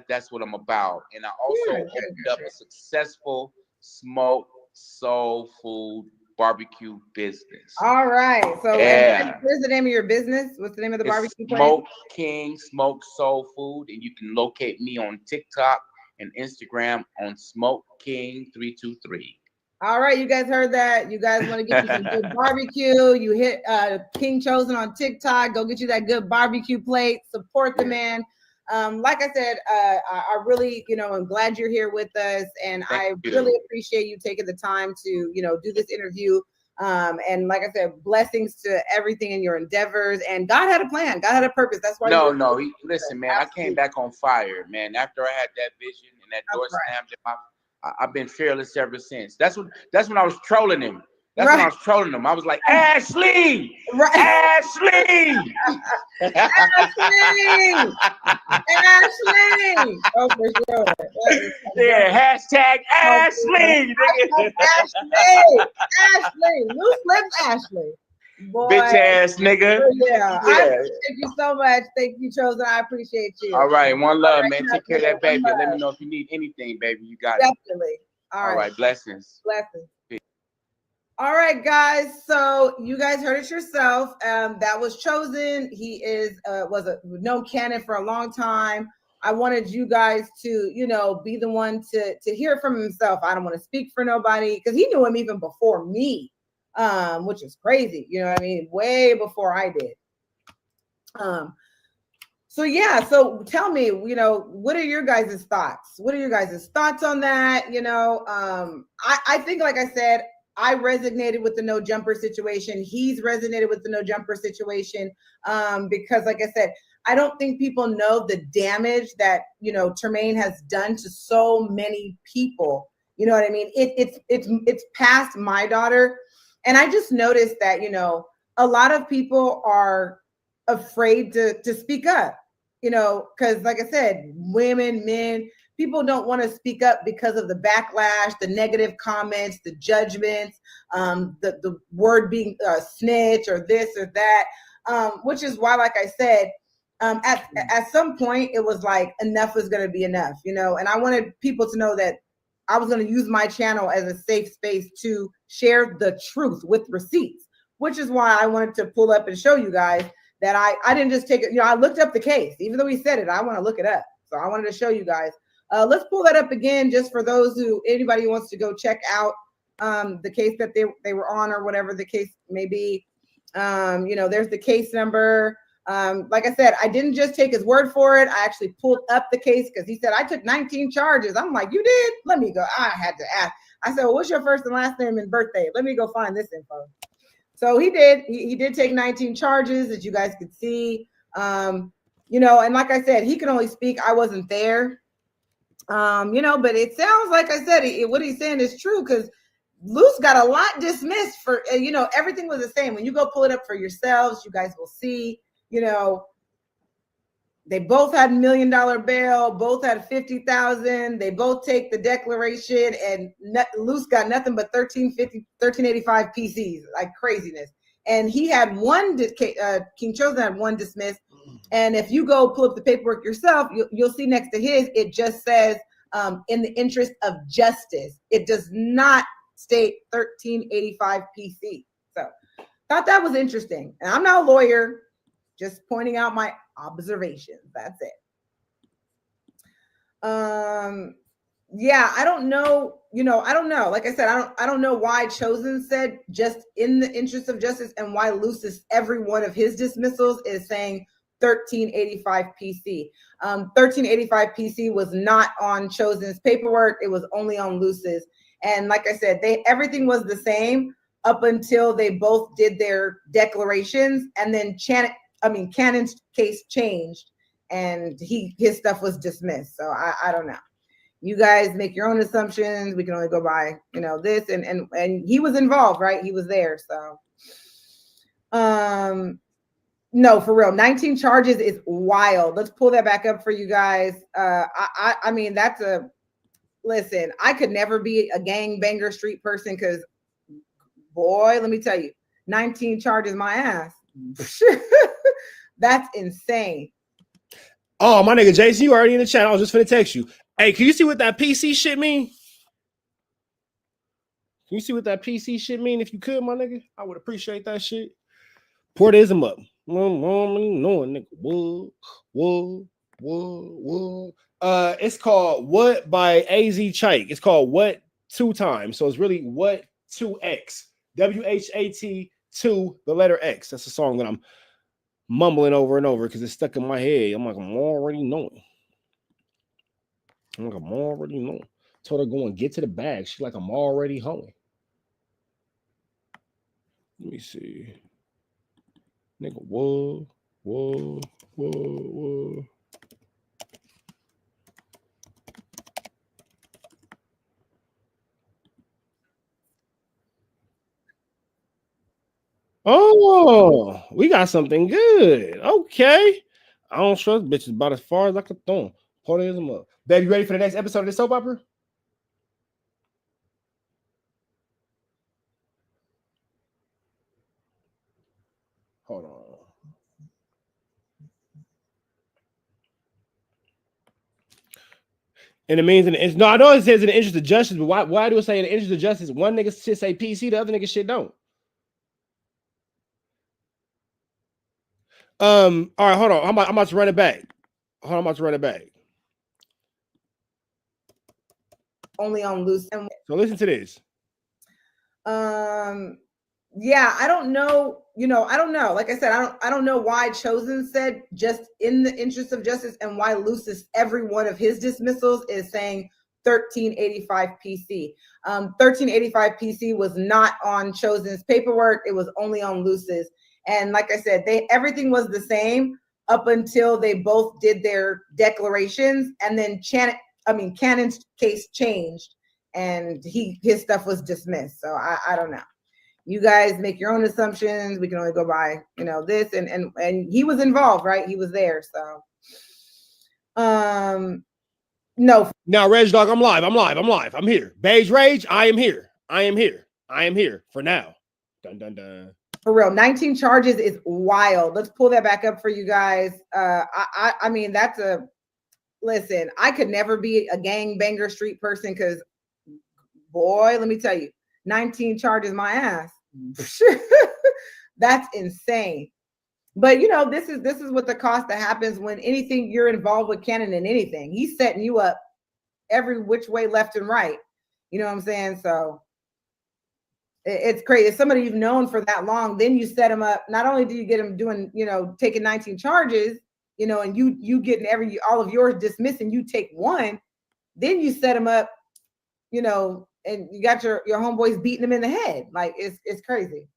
that's what I'm about. And I also opened up a successful smoked soul food barbecue business. All right. So where's the name of your business? What's the name of the barbecue place? Smoke King Smoked Soul Food. And you can locate me on TikTok and Instagram on Smoke King 323. All right, you guys heard that. You guys want to get you some good barbecue. You hit King Chozen on TikTok. Go get you that good barbecue plate. Support the man. Like I said, I really, you know, I'm glad you're here with us, and I really appreciate you taking the time to, you know, do this interview. And like I said, blessings to everything in your endeavors. And God had a plan. God had a purpose. That's why. Listen, man. I came back on fire, man. After I had that vision and that door slammed in my. I've been fearless ever since. That's when I was trolling him. When I was trolling him. I was like, Ashley! Ashley! Ashley! Oh, for sure. Yeah, hashtag Ashley! Ashley! Luce lives Ashley. Boy. Bitch ass nigga. Yeah. Thank you so much. Thank you, Chozen. I appreciate you. All right. One love, man. Take care of that baby. Let me know if you need anything, baby. You got it. Definitely. All right. Blessings. Blessings. Peace. All right, guys. So you guys heard it yourself. That was Chozen. He was known canon for a long time. I wanted you guys to, you know, be the one to hear from himself. I don't want to speak for nobody, because he knew him even before me. Which is crazy, you know what I mean? Way before I did. So tell me, you know, what are your guys' thoughts? What are your guys' thoughts on that? You know, I think, like I said, I resonated with the no jumper situation. He's resonated with the no jumper situation, because, like I said, I don't think people know the damage that, you know, Tremaine has done to so many people. You know what I mean? It's past my daughter. And I just noticed that, you know, a lot of people are afraid to speak up, you know, because, like I said, women, men, people don't want to speak up because of the backlash, the negative comments, the judgments, the word being snitch or this or that, which is why, like I said, at some point it was like enough was going to be enough, you know, and I wanted people to know that I was going to use my channel as a safe space to share the truth with receipts, which is why I wanted to pull up and show you guys that I didn't just take it. You know, I looked up the case, even though he said it, I want to look it up. So I wanted to show you guys. Let's pull that up again, just for those anybody who wants to go check out the case that they were on, or whatever the case may be. You know, there's the case number. Like I said, I didn't just take his word for it. I actually pulled up the case because he said I took 19 charges. I'm like, you did? Let me go. I had to ask. I said, well, what's your first and last name and birthday? Let me go find this info. So he did. He did take 19 charges, as you guys could see. You know, and like I said, he can only speak. I wasn't there. You know, but it sounds like I said, what he's saying is true, because Luce got a lot dismissed for, you know, everything was the same. When you go pull it up for yourselves, you guys will see, you know, they both had $1 million bail, both had 50,000. They both take the declaration, and Luce got nothing but 1385 PCs, like craziness. And he had one, King Chozen had one dismissed. And if you go pull up the paperwork yourself, you'll see next to his, it just says in the interest of justice. It does not state 1385 PC. So thought that was interesting. And I'm not a lawyer, just pointing out my observations. That's it. Yeah, I don't know. You know, I don't know. Like I said, I don't know why Chozen said just in the interest of justice, and why Luce's every one of his dismissals is saying 1385 PC. 1385 PC was not on Chozen's paperwork. It was only on Luce's. And like I said, everything was the same up until they both did their declarations, and then Cannon's case changed, and his stuff was dismissed. So I don't know. You guys make your own assumptions. We can only go by, you know, this, and he was involved, right? He was there. So no, for real, 19 charges is wild. Let's pull that back up for you guys. I mean, listen, I could never be a gangbanger street person, because boy, let me tell you, 19 charges my ass. That's insane. Oh, my nigga Jason, you already in the chat. I was just finna text you. Hey, can you see what that PC shit mean? Can you see what that PC shit mean? If you could, my nigga, I would appreciate that shit. Portism up. Nigga. Whoa. It's called What by AZ Chike. It's called What 2 times. So it's really What 2X. WHAT 2, the letter X. That's a song that I'm mumbling over and over because it's stuck in my head. I'm like, I'm already knowing. I'm already knowing. Told her go and get to the bag. She's like, I'm already home. Let me see. Nigga, whoa. Oh, we got something good. Okay. I don't trust bitches about as far as I could throw them. Portism up. Babe, you ready for the next episode of the soap opera? Hold on. And it means no, I know it says in the interest of justice, but why do it say in the interest of justice? One nigga shit say PC, the other nigga shit don't. All right, hold on. I'm about to run it back. I'm about to run it back. Only on Luce. So listen to this. Yeah, I don't know. You know, I don't know. Like I said, I don't know why Chozen said just in the interest of justice, and why Luce's every one of his dismissals is saying 1385 PC. 1385 PC was not on Chozen's paperwork. It was only on Luce's. And like I said, everything was the same up until they both did their declarations, and then Cannon's case changed, and his stuff was dismissed. So I don't know. You guys make your own assumptions. We can only go by, you know, this, and he was involved, right? He was there. So No, Now, Reg Dog, I'm live. I'm here. Beige Rage, I am here. I am here for now. Dun dun dun. for real. 19 charges is wild. Let's pull that back up for you guys. I mean, that's a listen. I could never be a gangbanger street person because, boy, let me tell you, 19 charges my ass. That's insane. But you know, this is what the cost that happens when anything you're involved with Cannon in anything. He's setting you up every which way, left and right. You know what I'm saying? So it's crazy. If somebody you've known for that long, then you set him up. Not only do you get him doing, you know, taking 19 charges, you know, and you getting all of yours dismissed and you take one, then you set him up, you know, and you got your homeboys beating him in the head. Like it's crazy.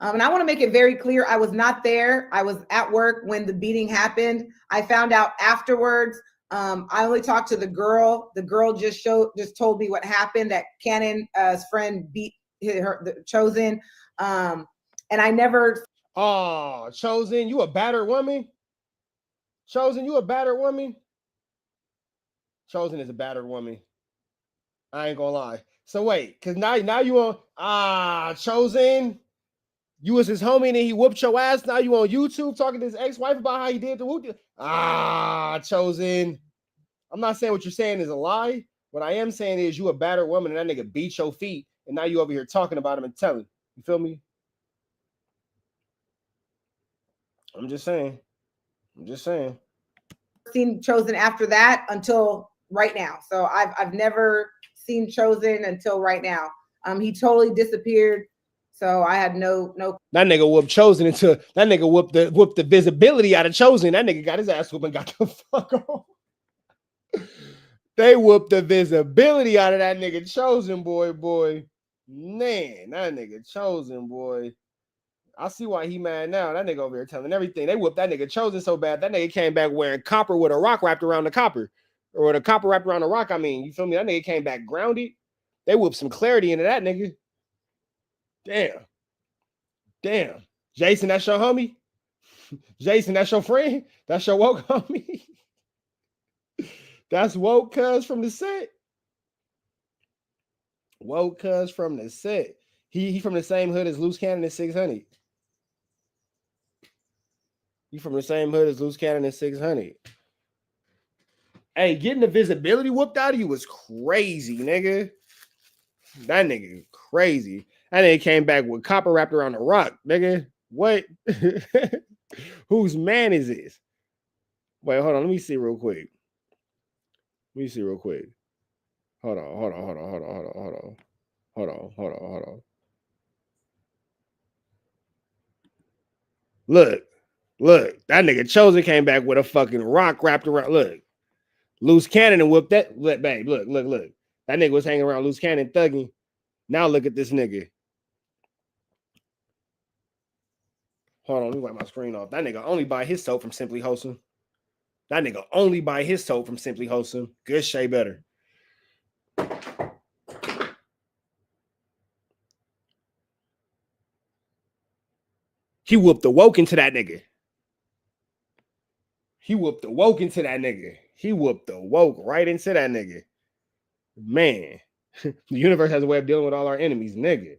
And I want to make it very clear, I was not there. I was at work when the beating happened. I found out afterwards. I only talked to the girl. The girl just told me what happened, that Cannon's friend beat the Chozen. And I never. Oh, Chozen, you a battered woman? Chozen, you a battered woman? Chozen is a battered woman. I ain't gonna lie. So wait, because now you on Chozen. You was his homie and then he whooped your ass. Now you on YouTube talking to his ex-wife about how he did the whoop. Chozen. I'm not saying what you're saying is a lie. What I am saying is you a battered woman and that nigga beat your feet and now you over here talking about him and telling. You feel me? I'm just saying. Seen Chozen after that until right now. So I've never seen Chozen until right now. He totally disappeared. So I had no. That nigga whooped Chozen until that nigga whooped the visibility out of Chozen. That nigga got his ass whooped and got the fuck off. They whooped the visibility out of that nigga Chozen, boy. Man, that nigga Chozen, boy. I see why he mad now. That nigga over here telling everything. They whooped that nigga Chozen so bad. That nigga came back wearing copper with a rock wrapped around the copper. Or with a copper wrapped around the rock, I mean. You feel me? That nigga came back grounded. They whooped some clarity into that nigga. Damn. Jason, that's your homie? Jason, that's your friend? That's your woke homie? That's woke cuz from the set. Woke cuz from the set. He from the same hood as Luce Cannon and 600. He from the same hood as Luce Cannon and 600. Hey, getting the visibility whooped out of you was crazy, nigga. That nigga crazy. That nigga came back with copper wrapped around the rock, nigga. What? Whose man is this? Wait, hold on. Let me see real quick. Hold on. Look. That nigga Chozen came back with a fucking rock wrapped around. Look. Luce Cannon and whooped that. Look, babe. Look. That nigga was hanging around Luce Cannon thugging. Now look at this nigga. Hold on, let me wipe my screen off. That nigga only buy his soap from Simply Wholesome. Good shea better. He whooped the woke into that nigga. He whooped the woke right into that nigga. Man, the universe has a way of dealing with all our enemies, nigga.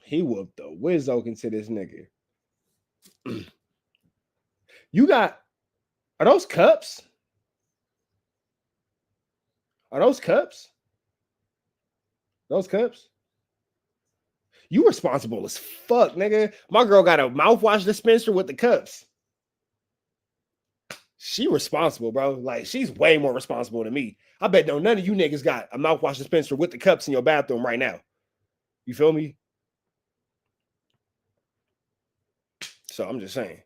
He whooped the whiz-oak into this nigga. Are those cups? Those cups? You responsible as fuck, nigga. My girl got a mouthwash dispenser with the cups. She responsible, bro. Like, she's way more responsible than me. I bet none of you niggas got a mouthwash dispenser with the cups in your bathroom right now. You feel me? So I'm just saying.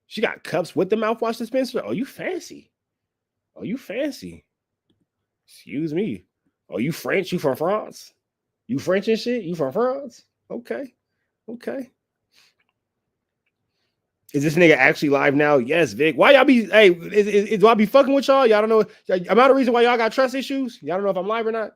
She got cups with the mouthwash dispenser. Oh, you fancy. Excuse me. Oh, you French? You from France? You French and shit? You from France? Okay. Is this nigga actually live now? Yes, Vic. Why y'all be, hey, do I be fucking with y'all? Y'all don't know. Am I the reason why y'all got trust issues? Y'all don't know if I'm live or not?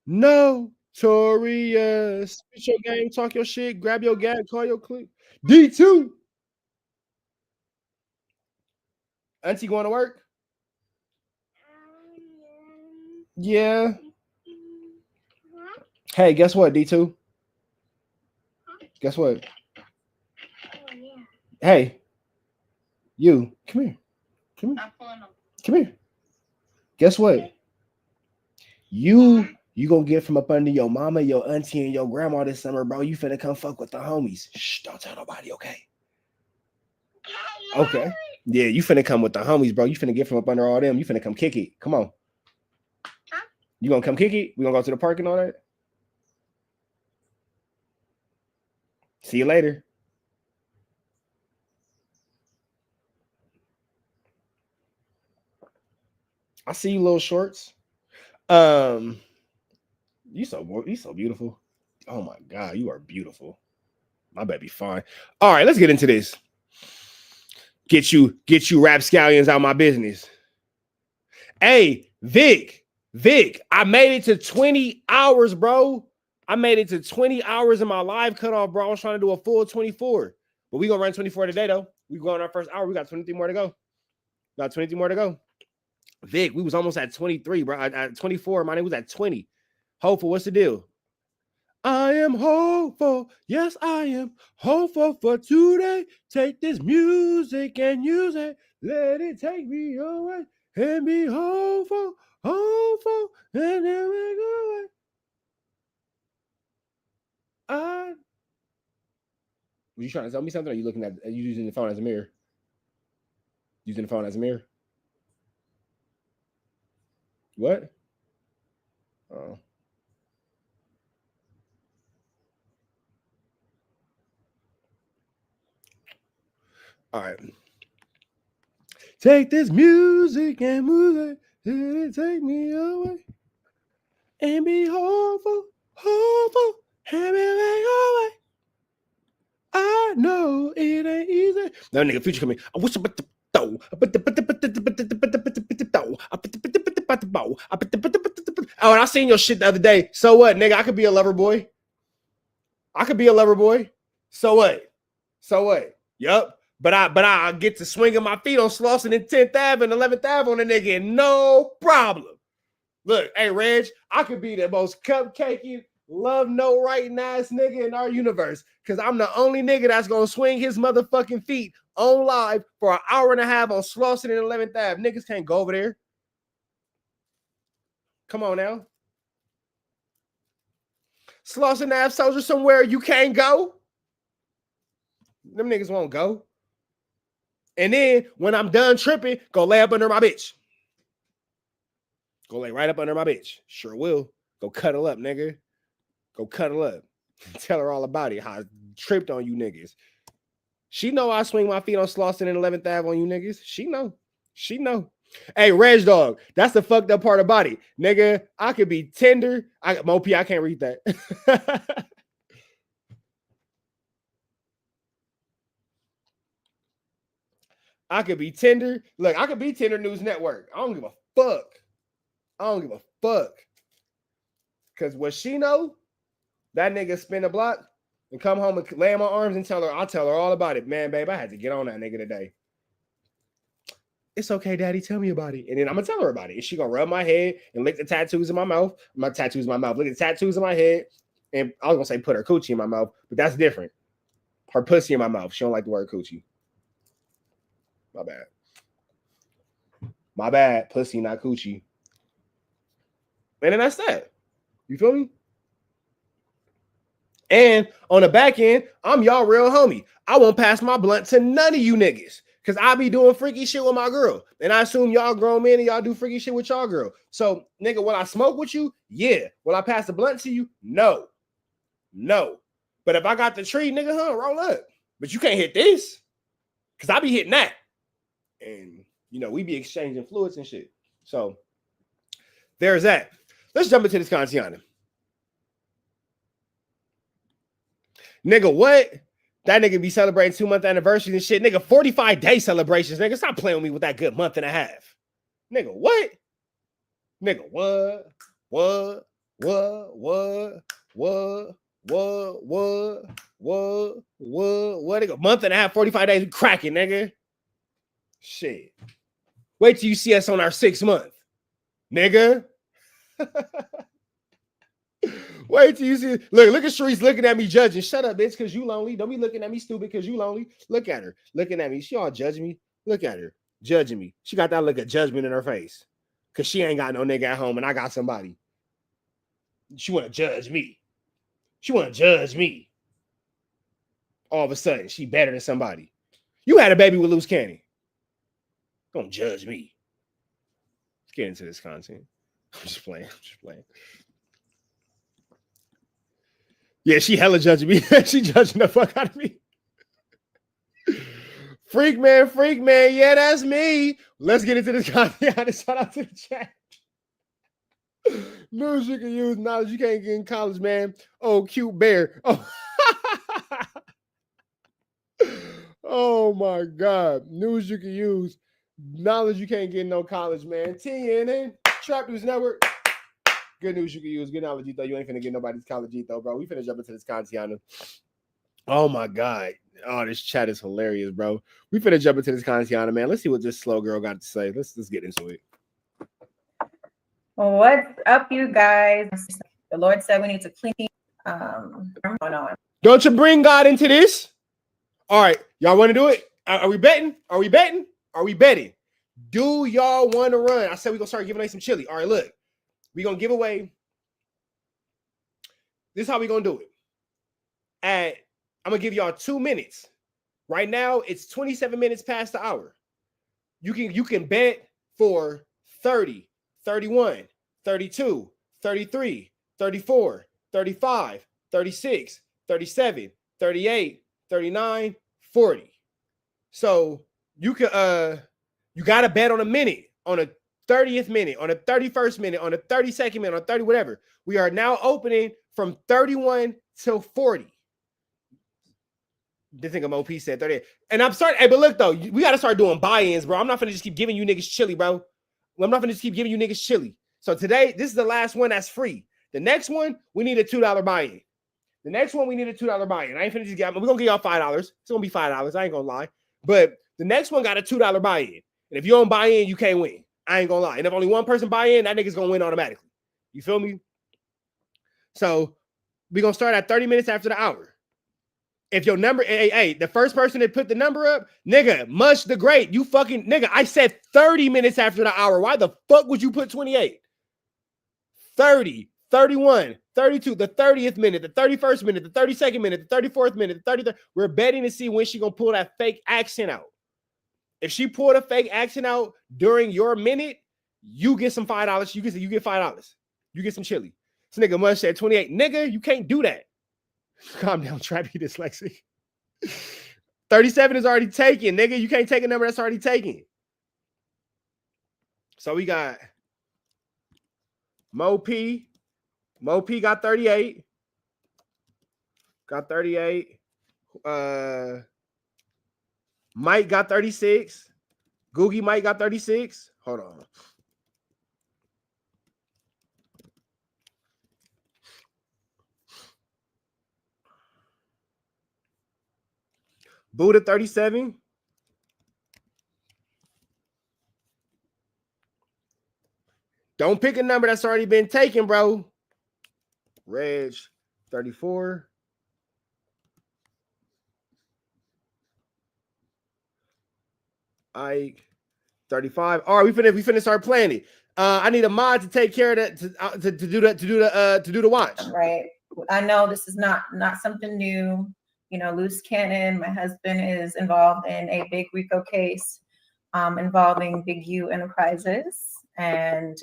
No. Victorious. Spit your game, talk your shit, grab your gap, call your click. D2. Auntie going to work? Yeah. Hey, guess what, D2? Guess what? Hey, you, come here. Come here. Come here. Guess what? You gonna get from up under your mama, your auntie, and your grandma this summer, bro. You finna come fuck with the homies. Shh, don't tell nobody, okay? Okay. Yeah, you finna come with the homies, bro. You finna get from up under all them. You finna come kick it. Come on. You gonna come kick it? We gonna go to the park and all that? See you later. I see you, little shorts. You so beautiful. Oh my God, you are beautiful. My baby fine. All right, let's get into this. Get you rapscallions out of my business. Hey, Vic, I made it to 20 hours, bro. I made it to 20 hours in my live cutoff, bro. I was trying to do a full 24. But we gonna run 24 today, though. We go on our first hour. We got 23 more to go. Got 23 more to go. Vic, we was almost at 23, bro. At 24, my name was at 20. Hopeful, what's the deal? I am hopeful. Yes, I am hopeful for today. Take this music and use it. Let it take me away and be hopeful, and then we go away. Were you trying to tell me something? Or are you looking at? Are you using the phone as a mirror? Using the phone as a mirror? What? Oh. All right. Take this music and move it. Let it take me away. And be hopeful, and be away. I know it ain't easy. That nigga Future coming. I wish about the oh, and I seen your shit the other day. So what, nigga? I could be a lover boy. So what? Yup. But I get to swinging my feet on Slauson and 10th Ave and 11th Ave on a nigga, and no problem. Look, hey, Reg, I could be the most cupcakey, love no writing ass nigga in our universe, because I'm the only nigga that's going to swing his motherfucking feet on live for an hour and a half on Slauson and 11th Ave. Niggas can't go over there. Come on now. Slauson Ave Soldier somewhere you can't go. Them niggas won't go. And then when I'm done tripping, go lay up under my bitch. Go lay right up under my bitch. Sure will. Go cuddle up, nigga. Go cuddle up. Tell her all about it. How I tripped on you niggas. She know I swing my feet on Slauson and 11th Ave on you niggas. She know. Hey, Reg Dog, that's the fucked up part about it. Nigga, I could be tender. Mopi, I can't read that. I could be tender. Look, I could be Tender News Network. I don't give a fuck. Because what she know, that nigga spin a block and come home and lay in my arms and I'll tell her all about it. Man, babe, I had to get on that nigga today. It's okay, daddy, tell me about it. And then I'm going to tell her about it. And she going to rub my head and lick the tattoos in my mouth. Look at the tattoos in my head. And I was going to say put her coochie in my mouth, but that's different. Her pussy in my mouth. She don't like the word coochie. My bad. Pussy, not coochie. And then that's that. You feel me? And on the back end, I'm y'all real homie. I won't pass my blunt to none of you niggas, because I be doing freaky shit with my girl. And I assume y'all grown men and y'all do freaky shit with y'all girl. So, nigga, will I smoke with you? Yeah. Will I pass the blunt to you? No. But if I got the tree, nigga, roll up. But you can't hit this, because I be hitting that. And, you know, we be exchanging fluids and shit. So, there's that. Let's jump into this content. Nigga, what? That nigga be celebrating 2-month anniversaries and shit. Nigga, 45-day celebrations. Nigga, stop playing with me with that good month and a half. Nigga, what? Nigga, what? What? Nigga, month and a half, 45 days, we cracking, nigga. Shit. Wait till you see us on our 6th month, nigga. Wait till you see. Look at Sharice looking at me judging. Shut up, bitch, because you lonely. Don't be looking at me stupid because you lonely. Look at her. Looking at me. She all judging me. Look at her. Judging me. She got that look of judgment in her face. Because she ain't got no nigga at home and I got somebody. She want to judge me. She want to judge me. All of a sudden, she better than somebody. You had a baby with Luce Cannon. Don't judge me. Let's get into this content. I'm just playing. Yeah, she hella judging me. She judging the fuck out of me. Freak man. Yeah, that's me. Let's get into this content. Shout out to the chat. News you can use, knowledge you can't get in college, man. Oh, cute bear. Oh, oh my God. News you can use, knowledge you can't get in no college, man. TNN, Trap News Network. Good news you can use. Good knowledge, though. You ain't finna get nobody's college, though, bro. We finna jump into this content. Oh my God. Oh, this chat is hilarious, bro. We finna jump into this content, man. Let's see what this slow girl got to say. Let's get into it. What's up, you guys? The Lord said we need to clean. What's going on? Don't you bring God into this? All right, y'all want to do it? Are we betting? Are we betting? Do y'all want to run? I said we're gonna start giving away some chili. All right, look, we're gonna give away. This is how we're gonna do it. I'm gonna give y'all 2 minutes. Right now, it's 27 minutes past the hour. You can bet for 30. 31, 32, 33, 34, 35, 36, 37, 38, 39, 40. So you can you got to bet on a minute, on a 30th minute, on a 31st minute, on a 32nd minute, on 30, whatever. We are now opening from 31 till 40. This thing of OP said 38. And I'm sorry, hey, but look though, we got to start doing buy-ins, bro. I'm not gonna just keep giving you niggas chili, bro. I'm not going to just keep giving you niggas chili. So today, this is the last one that's free. The next one, we need a $2 buy-in. I ain't finna just get, we're going to give y'all $5. It's going to be $5. I ain't going to lie. But the next one got a $2 buy-in. And if you don't buy in, you can't win. I ain't going to lie. And if only one person buy in, that nigga's going to win automatically. You feel me? So we're going to start at 30 minutes after the hour. If your number, hey, the first person that put the number up, nigga, Mush the Great, you fucking, nigga, I said 30 minutes after the hour. Why the fuck would you put 28? 30, 31, 32, the 30th minute, the 31st minute, the 32nd minute, the 34th minute, the 33rd. We're betting to see when she gonna pull that fake accent out. If she pulled a fake accent out during your minute, you get some $5. You get $5. You get some chili. This nigga Mush said 28. Nigga, you can't do that. Calm down, Trappy dyslexic. 37 is already taken, nigga. You can't take a number that's already taken. So we got Mo P. Mo P got 38. Got 38. Mike got 36. Googie Mike got 36. Hold on. Buddha 37. Don't pick a number that's already been taken, bro. Reg 34. Ike 35. All right, we finna start playing it. I need a mod to take care of that to do the watch. Right. I know this is not something new. You know, Luce Cannon, my husband, is involved in a big RICO case involving Big U Enterprises. And,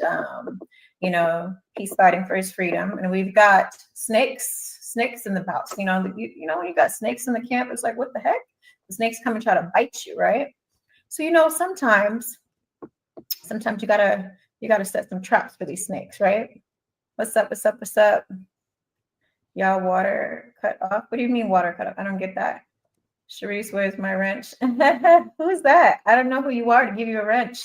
you know, he's fighting for his freedom. And we've got snakes in the house. You know, when you got snakes in the camp, it's like, what the heck? The snakes come and try to bite you, right? So, you know, sometimes you gotta set some traps for these snakes, right? What's up? Y'all water cut off? What do you mean water cut off? I don't get that. Sharice, where's my wrench? Who's that? I don't know who you are to give you a wrench.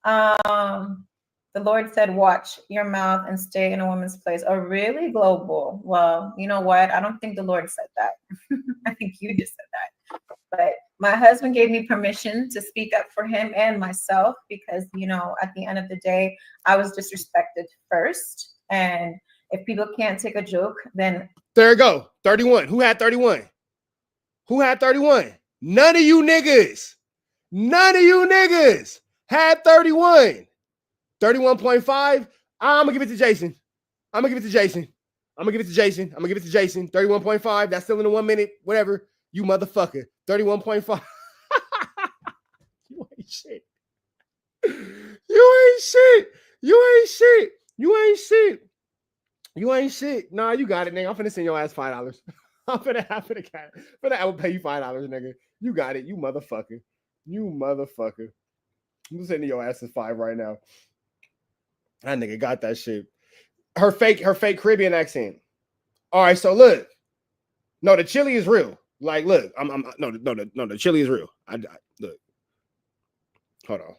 The The Lord said, watch your mouth and stay in a woman's place. Oh, really? Global. Well, you know what? I don't think the Lord said that. I think you just said that. But my husband gave me permission to speak up for him and myself because, you know, at the end of the day, I was disrespected first. And if people can't take a joke, then. There you go. 31. Who had 31? Who had 31? None of you niggas. None of you niggas had 31. 31.5. I'm gonna give it to Jason. I'm gonna give it to Jason. I'm gonna give it to Jason. I'm gonna give it to Jason. 31.5. That's still in the 1 minute. Whatever. You motherfucker. 31.5. You ain't shit. You ain't shit. You ain't shit. You ain't shit. You ain't shit. Nah, you got it, nigga. I'm finna send your ass $5. I'm finna I will pay you $5, nigga. You got it. You motherfucker. You motherfucker. I'm sending your ass to 5 right now. That nigga got that shit. Her fake Caribbean accent. All right, so look. No, the chili is real. Like, look, the chili is real. I look. Hold on.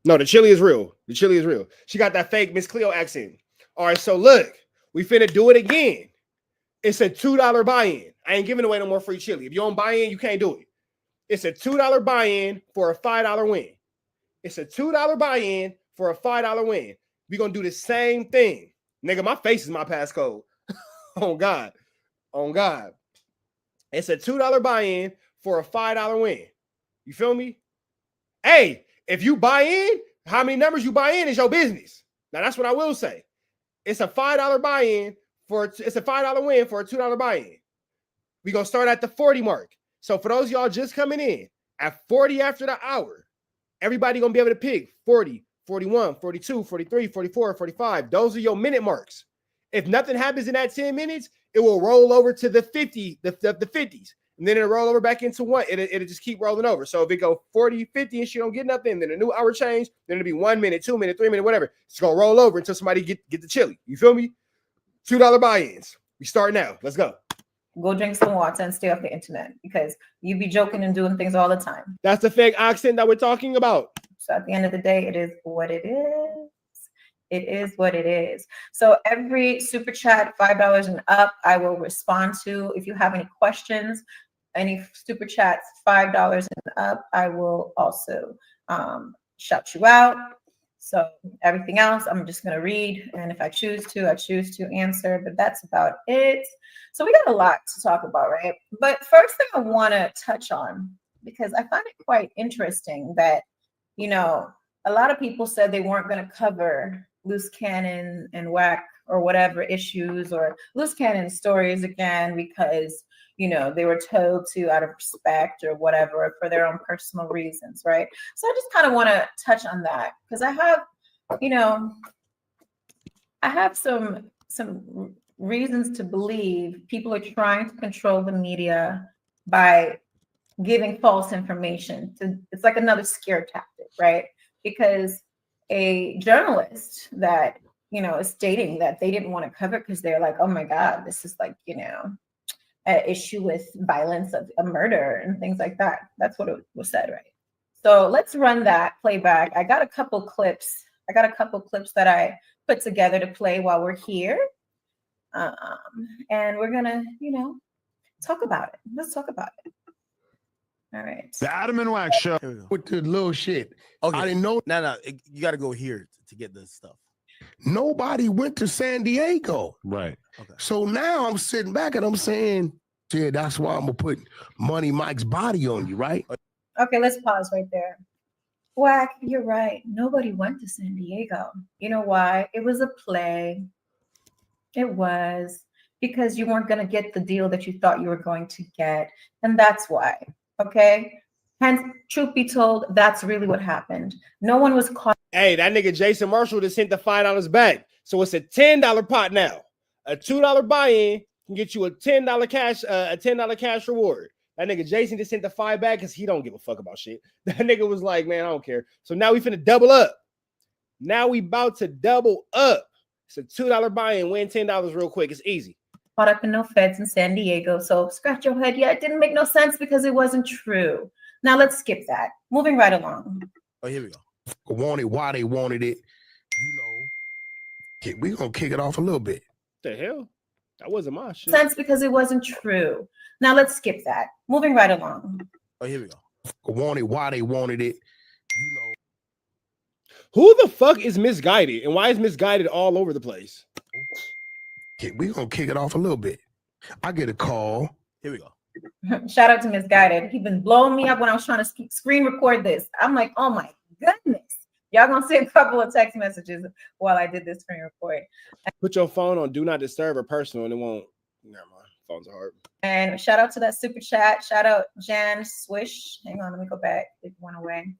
No, the chili is real. The chili is real. She got that fake Miss Cleo accent. All right, so look, we finna do it again. It's a $2 buy-in. I ain't giving away no more free chili. If you don't buy in, you can't do it. It's a $2 buy-in for a $5 win. It's a $2 buy-in for a $5 win. We're gonna do the same thing. Nigga, my face is my passcode. Oh God. Oh God. It's a $2 buy-in for a $5 win. You feel me? Hey, if you buy in, how many numbers you buy in is your business. Now that's what I will say. It's a $5 buy-in it's a $5 win for a $2 buy-in. We're gonna start at the 40 mark. So for those y'all just coming in at 40 after the hour, everybody gonna be able to pick 40, 41, 42, 43, 44, 45. Those are your minute marks. If nothing happens in that 10 minutes, it will roll over to the 50, the 50s. And then it'll roll over back into one. It'll just keep rolling over. So if it go 40, 50 and she don't get nothing, then a new hour change, then it'll be 1 minute, 2 minute, 3 minute, whatever. It's gonna roll over until somebody get the chili. You feel me? $2 buy-ins. We start now. Let's go. Go drink some water and stay off the internet because you be joking and doing things all the time. That's the fake accent that we're talking about. So at the end of the day, it is what it is. It is what it is. So every super chat, $5 and up, I will respond to. If you have any questions, any super chats, $5 and up, I will also shout you out. So everything else, I'm just going to read. And if I choose to answer. But that's about it. So we got a lot to talk about, right? But first thing I want to touch on, because I find it quite interesting that, you know, a lot of people said they weren't going to cover Luce Cannon and Wack or whatever issues or Luce Cannon stories again because, you know, they were told to out of respect or whatever for their own personal reasons, right? So I just kind of want to touch on that because I have, you know, I have some reasons to believe people are trying to control the media by giving false information. It's like another scare tactic, right? Because a journalist that, you know, is stating that they didn't want to cover because they're like, oh my God, this is like, you know, an issue with violence of a murder and things like that. That's what it was said, right? So let's run that playback. I got a couple clips that I put together to play while we're here. And we're gonna, you know, talk about it. Let's talk about it. All right. The Adam and Wack show with the little shit. Okay. I didn't know. No, you got to go here to get this stuff. Nobody went to San Diego. Right. Okay. So now I'm sitting back and I'm saying, yeah, that's why I'm gonna put Money Mike's body on you, right? Okay, let's pause right there. Wack, you're right. Nobody went to San Diego. You know why? It was a play. It was because you weren't going to get the deal that you thought you were going to get. And that's why. Okay. Hence, truth be told, that's really what happened. No one was caught. Hey, that nigga Jason Marshall just sent the $5 back. So it's a $10 pot now. A $2 buy-in can get you a $10 cash reward. That nigga Jason just sent the $5 back because he don't give a fuck about shit. That nigga was like, man, I don't care. So now we finna double up. Now we about to double up. It's a $2 buy-in, win $10 real quick. It's easy. Caught up in no feds in San Diego. So scratch your head. Yeah, it didn't make no sense because it wasn't true. Now let's skip that. Moving right along. Oh, here we go. Wanted why they wanted it. We're gonna kick it off a little bit. The hell? That wasn't my shit. Sense because it wasn't true. Now let's skip that. Moving right along. Oh, here we go. Wanted why they wanted it. Who the fuck is Misguided? And why is Misguided all over the place? We're gonna kick it off a little bit. I get a call. Here we go. Shout out to Misguided. He's been blowing me up when I was trying to screen record this. I'm like, oh my goodness. Y'all gonna see a couple of text messages while I did this screen record. Put your phone on Do Not Disturb or Personal and it won't. Never mind. Phones are hard. And shout out to that super chat. Shout out Jan Swish. Hang on, let me go back. It went away.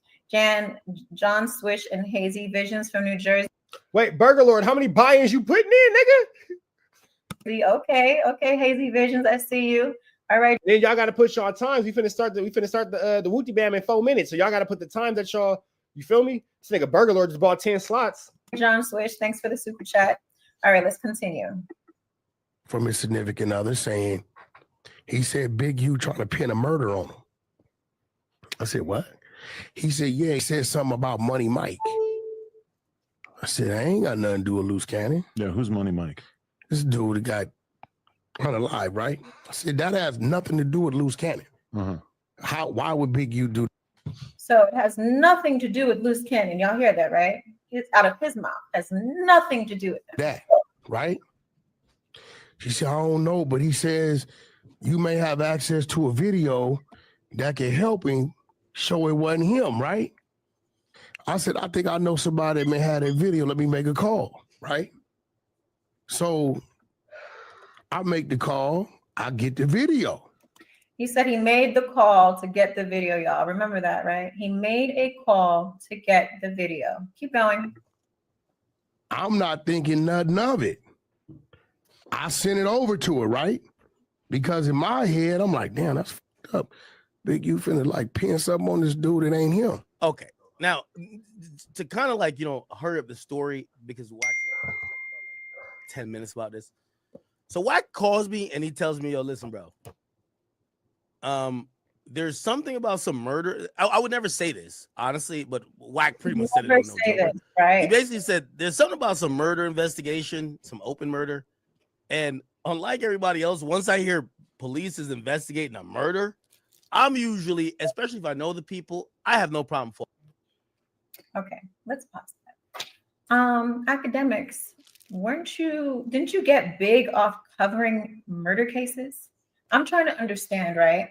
John Swish and Hazy Visions from New Jersey. Wait, Burger Lord, how many buy-ins you putting in, nigga? Okay, Hazy Visions, I see you. All right. Then y'all got to put y'all times. We finna start the Wooty Bam in 4 minutes. So y'all got to put the time that y'all. You feel me? This nigga Burger Lord just bought 10 slots. John Swish, thanks for the super chat. All right, let's continue. From his significant other saying, he said, Big U trying to pin a murder on him. I said, what? He said, yeah, he said something about Money Mike. I said, I ain't got nothing to do with Luce Cannon. Yeah, who's Money Mike? This dude that got unalive, right? I said, that has nothing to do with Luce Cannon. Why would Big U do that? So it has nothing to do with Luce Cannon. Y'all hear that, right? It's out of his mouth. It has nothing to do with that, right? She said, I don't know, but he says you may have access to a video that can help him show it wasn't him, right? I said, I think I know somebody that may have that video. Let me make a call, right? So I make the call. I get the video. He said he made the call to get the video, y'all. Remember that, right? He made a call to get the video. Keep going. I'm not thinking nothing of it. I sent it over to her, right? Because in my head, I'm like, damn, that's fucked up. Big U finna like pin something on this dude that ain't him. Okay. Now, to kind of like, hurry up the story because Wack like 10 minutes about this. So Wack calls me and he tells me, yo, listen, bro. There's something about some murder. I would never say this, honestly, but Wack pretty much said it. On no joke. Right? He basically said there's something about some murder investigation, some open murder. And unlike everybody else, once I hear police is investigating a murder, I'm usually, especially if I know the people, I have no problem for. Okay, let's pause that. Academics, didn't you get big off covering murder cases? I'm trying to understand, right?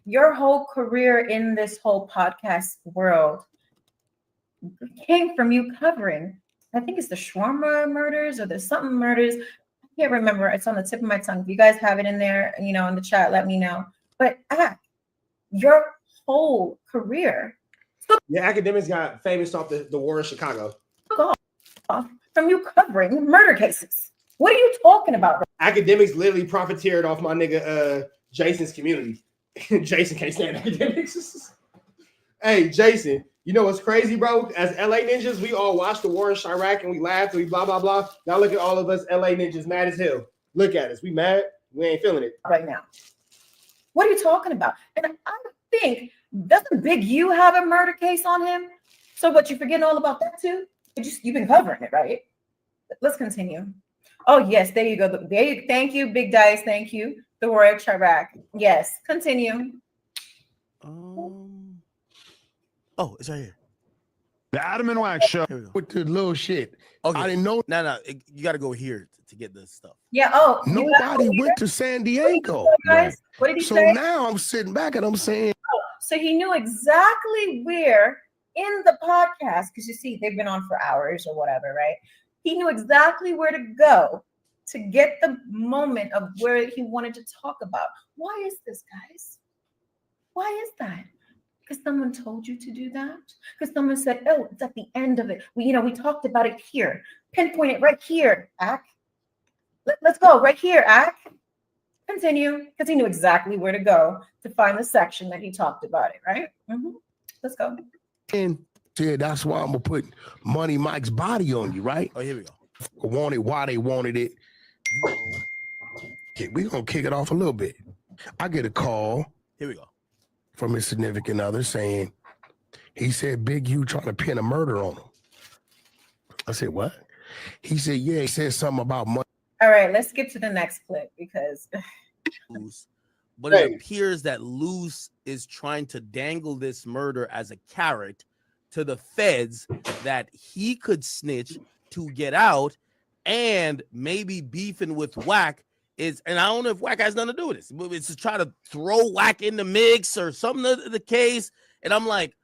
Your whole career in this whole podcast world came from you covering, I think it's the shawarma murders or the something murders. I can't remember. It's on the tip of my tongue. If you guys have it in there, in the chat, let me know. But your whole career. Yeah, academics got famous off the war in Chicago. From you covering murder cases. What are you talking about? Academics literally profiteered off my nigga Jason's community. Jason can't stand academics. Hey, Jason, you know what's crazy, bro? As LA ninjas, we all watched the war in Chirac and we laughed and we blah, blah, blah. Now look at all of us LA ninjas mad as hell. Look at us. We mad. We ain't feeling it. Right now. What are you talking about? And I think, doesn't Big U have a murder case on him? So what, you forgetting all about that too? You've been covering it, right? Let's continue. Oh, yes, there you go. Thank you, Big Dice. Thank you. The Royal Chirac. Yes, continue. Oh, it's right here. The Adam and Wack show. With the little shit. Okay. I didn't know. No, you got to go here to get this stuff. Yeah. Nobody went to San Diego. Guys, what did he say? So now I'm sitting back and I'm saying. So he knew exactly where in the podcast, because you see, they've been on for hours or whatever, right? He knew exactly where to go to get the moment of where he wanted to talk about. Why is this, guys? Why is that? Because someone told you to do that? Because someone said, oh, it's at the end of it. We talked about it here. Pinpoint it right here, Ack. Let's go right here, Ack. Continue, because he knew exactly where to go to find the section that he talked about it, right? Let's go. And said, that's why I'm going to put Money Mike's body on you, right? Oh, here we go. Wanted why they wanted it. We're going to kick it off a little bit. I get a call. Here we go. from his significant other saying, he said Big U trying to pin a murder on him. I said, what? He said, yeah, he said something about money. All right, let's get to the next clip because but it appears that Luce is trying to dangle this murder as a carrot to the feds that he could snitch to get out, and maybe beefing with Wack is, and I don't know if Wack has nothing to do with this, but it's to try to throw Wack in the mix or something of the case. And I'm like,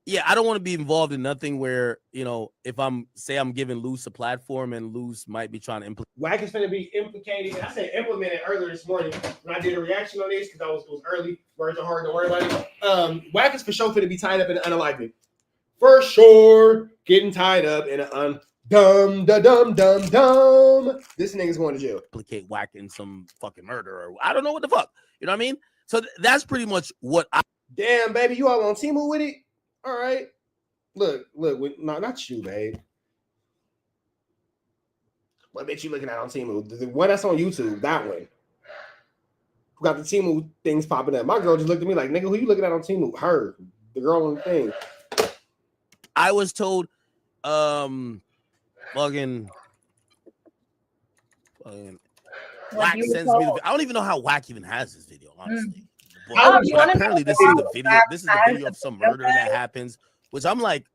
yeah, I don't want to be involved in nothing where, you know, if I'm giving Luce a platform and Luce might be trying to implement. Wack is going to be implicated. I said implemented earlier this morning when I did a reaction on this because it was early. Words are hard, don't worry about it. Wack is for sure going to be tied up in an unalignment. For sure, getting tied up in an dumb. This nigga's going to jail. Implicate Wack in some fucking murder or I don't know what the fuck. You know what I mean? So that's pretty much what I. Damn, baby, you all on Temu with it? All right. Look, no, not you, babe. What bitch you looking at on Temu? The one that's on YouTube, that one. Who got the Temu things popping up. My girl just looked at me like, nigga, who you looking at on Temu? Her. The girl on the thing. I was told, Wack sends me the, I don't even know how Wack even has this video, honestly. But apparently this is the video. This is the video of some murder that happens, which I'm like,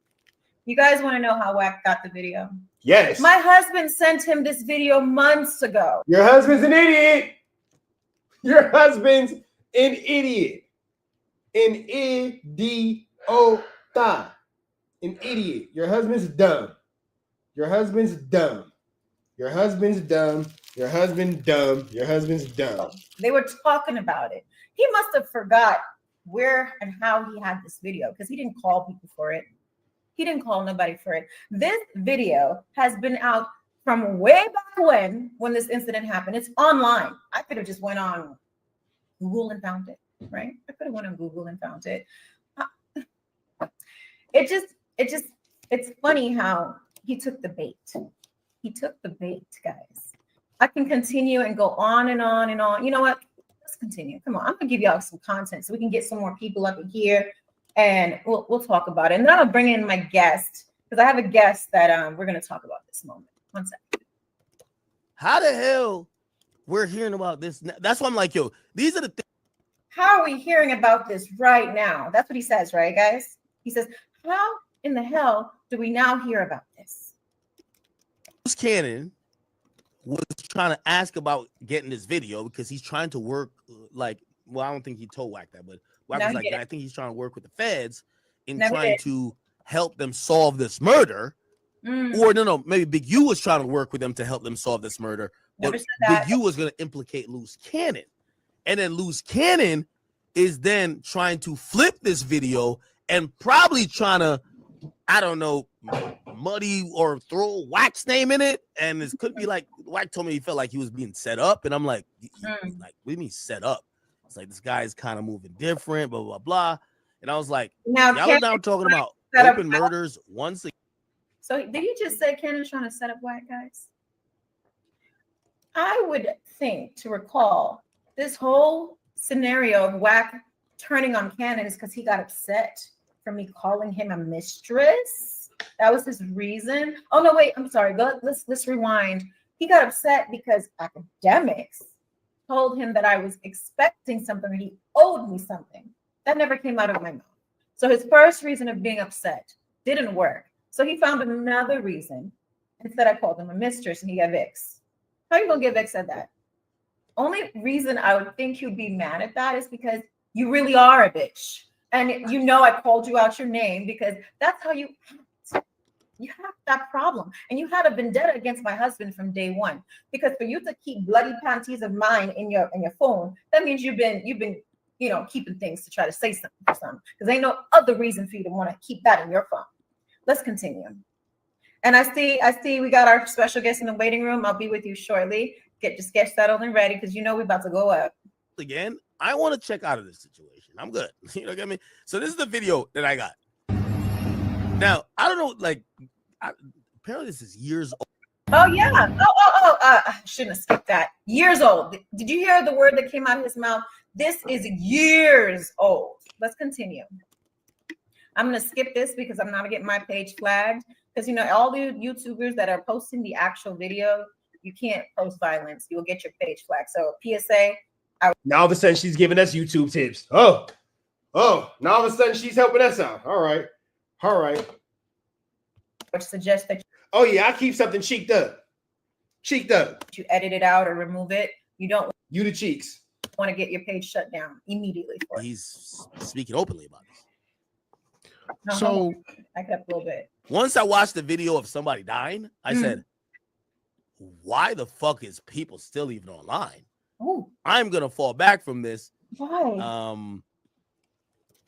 you guys want to know how Wack got the video? Yes. My husband sent him this video months ago. Your husband's an idiot. Your husband's an idiot. An idiota. An idiot. Your husband's dumb. Your husband's dumb. Your husband's dumb. Your husband's dumb. Your husband's dumb. They were talking about it. He must have forgot where and how he had this video because he didn't call people for it. He didn't call nobody for it. This video has been out from way back when this incident happened. It's online. I could have just went on Google and found it, right? I could have went on Google and found it. It's funny how he took the bait. He took the bait, guys. I can continue and go on and on and on. You know what? Let's continue. Come on, I'm gonna give y'all some content so we can get some more people up in here, and we'll talk about it. And then I'm gonna bring in my guest because I have a guest that we're gonna talk about this moment. One second. How the hell we're hearing about this? That's why I'm like, yo, these are the things. How are we hearing about this right now? That's what he says, right, guys? He says, how in the hell do we now hear about this? Luce Cannon was trying to ask about getting this video because he's trying to work I don't think he told Wack that, but Wack was like, I think he's trying to work with the feds in trying to help them solve this murder. Or no, maybe Big U was trying to work with them to help them solve this murder. But Big U was going to implicate Luce Cannon. And then Luce Cannon is then trying to flip this video and probably trying to, I don't know, muddy or throw Wack's name in it. And this could be like, Wack told me he felt like he was being set up. And I'm like, like, what do you mean set up? It's like, this guy's kind of moving different, blah, blah, blah. And I was like, y'all are now talking about open murders once again. So did he just say Cannon's trying to set up Wack, guys? I would think to recall this whole scenario of Wack turning on Cannon is because he got upset for me calling him a mistress. That was his reason. Oh no, wait, I'm sorry. Let's rewind. He got upset because academics told him that I was expecting something or he owed me something. That never came out of my mouth. So his first reason of being upset didn't work. So he found another reason. Instead, I called him a mistress and he got vexed. How are you gonna get vexed at that? Only reason I would think you'd be mad at that is because you really are a bitch. And you know I called you out your name because that's how you act. You have that problem. And you had a vendetta against my husband from day one. Because for you to keep bloody panties of mine in your phone, that means you've been keeping things to try to say something for something. Because ain't no other reason for you to want to keep that in your phone. Let's continue. And I see we got our special guest in the waiting room. I'll be with you shortly. Just get settled and ready because we're about to go up. Again, I want to check out of this situation. I'm good. You know what I mean? So this is the video that I got. Now, I don't know, apparently this is years old. Oh, yeah. I shouldn't have skipped that. Years old. Did you hear the word that came out of his mouth? This is years old. Let's continue. I'm gonna skip this because I'm not gonna get my page flagged. Because you know, all the YouTubers that are posting the actual video, you can't post violence. You'll get your page flagged. So PSA. Now all of a sudden she's giving us YouTube tips. Oh, now all of a sudden she's helping us out. All right. I would suggest that Oh yeah, I keep something cheeked up. Cheeked up. you edit it out or remove it. You don't You the cheeks. want to get your page shut down immediately for it. He's speaking openly about this. No, So- hold on. Back up a little bit. Once I watched the video of somebody dying, I said, why the fuck is people still even online? Oh, I'm gonna fall back from this. why?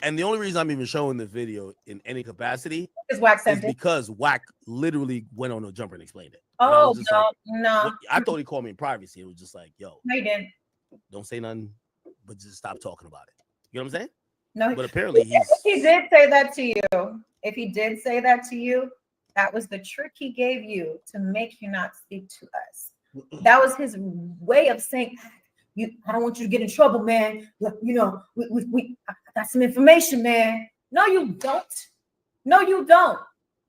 And the only reason I'm even showing this video in any capacity Is Wack is sent it? because Wack literally went on a jumper and explained it. And I Oh was just no, like, no, what- I thought he called me in privacy. It was just like, yo, no, he didn't. don't say nothing, but just stop talking about it. You know what I'm saying? No, But apparently if he did say that to you, if he did say that to you, that was the trick he gave you to make you not speak to us. That was his way of saying, I don't want you to get in trouble, man. You know, I got some information, man. No, you don't. No, you don't.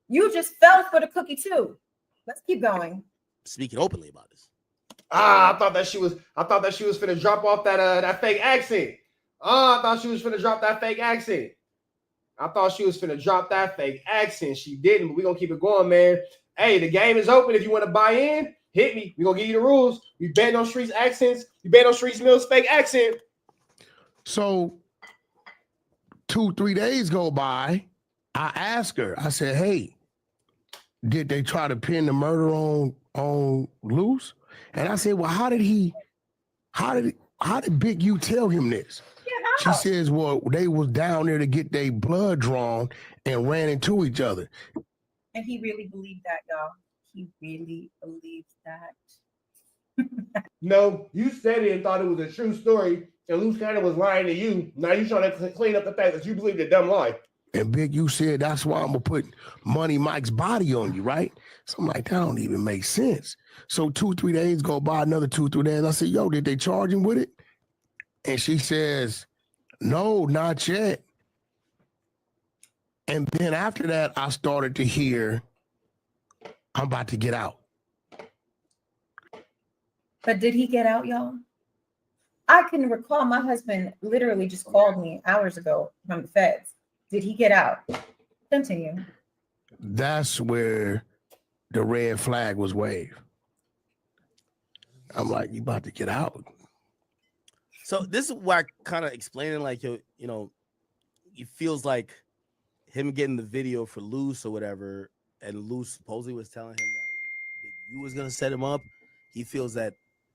You just fell for the cookie too. Let's keep going. speaking openly about this. I thought that she was finna drop off that fake accent. I thought she was finna drop that fake accent. She didn't, but we're gonna keep it going, man. Hey, the game is open. If you want to buy in, hit me. We're gonna give you the rules. We bet on Streets accents. We bet on Streets Mills fake accent. So 2-3 days go by. I asked her, I said, hey, did they try to pin the murder on Luce? And I said, well, how did Big U tell him this? She says, well, they was down there to get their blood drawn and ran into each other. And he really believed that, y'all. He really believed that. No, you said it and thought it was a true story, and Luce kind of was lying to you. Now you're trying to clean up the fact that you believed a dumb lie. And Big U said, that's why I'm gonna put Money Mike's body on you, right? So I'm like, that don't even make sense. So 2-3 days go by, another 2-3 days. I said, yo, did they charge him with it? And she says, no, not yet. And then after that, I started to hear, I'm about to get out. But did he get out, y'all? I can recall my husband literally just called me hours ago from the feds. Did he get out? Continue. That's where the red flag was waved. I'm like, you about to get out. So this is why I kind of explaining, like, you know, it feels like him getting the video for Luce or whatever, and Luce supposedly was telling him that you was gonna set him up. He feels that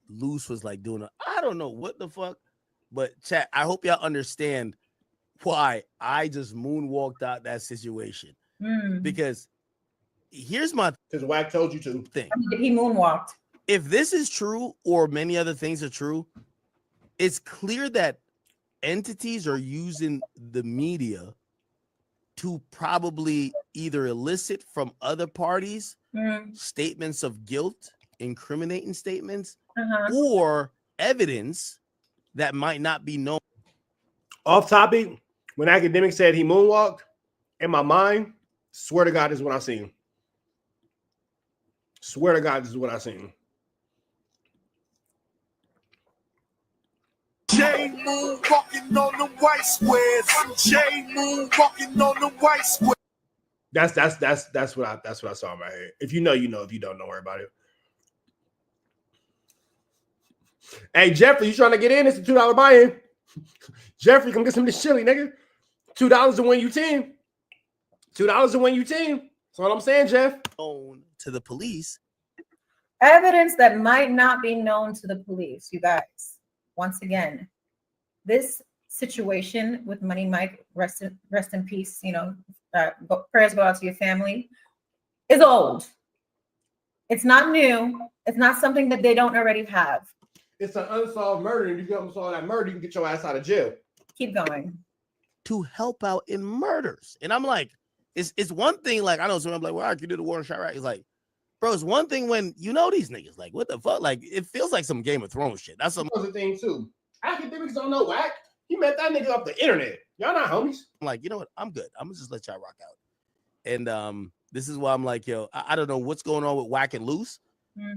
Luce was like doing I don't know what the fuck, but chat, I hope y'all understand why I just moonwalked out that situation. Because here's my because Wack told you to thing. He moonwalked. If this is true or many other things are true, it's clear that entities are using the media to probably either elicit from other parties statements of guilt, incriminating statements, or evidence that might not be known. Off topic, when Academic said he moonwalked, in my mind, swear to God, this is what I seen. Swear to God, this is what I seen. J Moon walking on the white squares. J Moon walking on the white squares. That's what I saw in my head. If you know, you know. If you don't worry about it. Hey Jeffrey, you trying to get in? It's a $2 buy-in. Jeffrey, come get some of this chili, nigga. $2 to win you 10. $2 to win you 10. That's all I'm saying, Jeff. To the police. Evidence that might not be known to the police, you guys. Once again, this situation with Money Mike, rest in peace, you know, prayers go out to your family, is old. It's not new. It's not something that they don't already have. It's an unsolved murder, and if you don't solve that murder, you can get your ass out of jail. Keep going. To help out in murders. And I'm like, it's one thing, like, I know someone like, well, I can do the war and shot, right? It's like, bro, it's one thing when you know these niggas. Like, what the fuck? Like, it feels like some Game of Thrones shit. That's some other thing too. Academics don't know Wack. He met that nigga off the internet. Y'all not homies. I'm like, you know what? I'm good. I'm gonna just let y'all rock out. And this is why I'm like, yo, I don't know what's going on with Wack and Luce,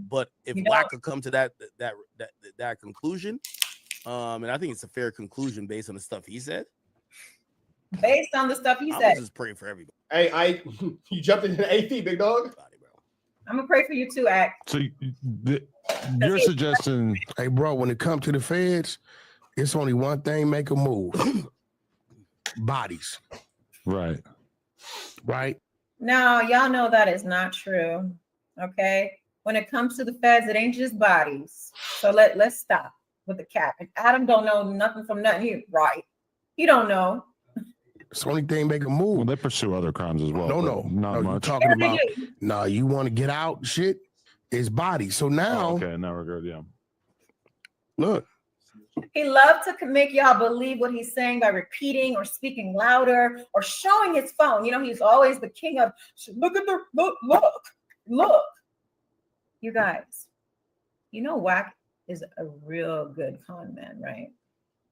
but if Wack could come to that conclusion, and I think it's a fair conclusion based on the stuff he said. Based on the stuff he I'm said. just praying for everybody. Hey, you jumped into the 8 feet, big dog. I'm gonna pray for you too, Act. So you're suggesting, hey, bro, when it comes to the feds, it's only one thing make a move: bodies. Right. Right. No, y'all know that is not true. Okay. When it comes to the feds, it ain't just bodies. So let's stop with the cap. And Adam don't know nothing from nothing. He right. He don't know. It's the only thing make a move. Well, they pursue other crimes as well. No, not much. You're talking about no. You want to get out? Shit, it's bodies. So now, okay, now we're good. Yeah. Look. He loved to make y'all believe what he's saying by repeating or speaking louder or showing his phone. You know, he's always the king of look at the look. You guys, you know, Wack is a real good con man, right?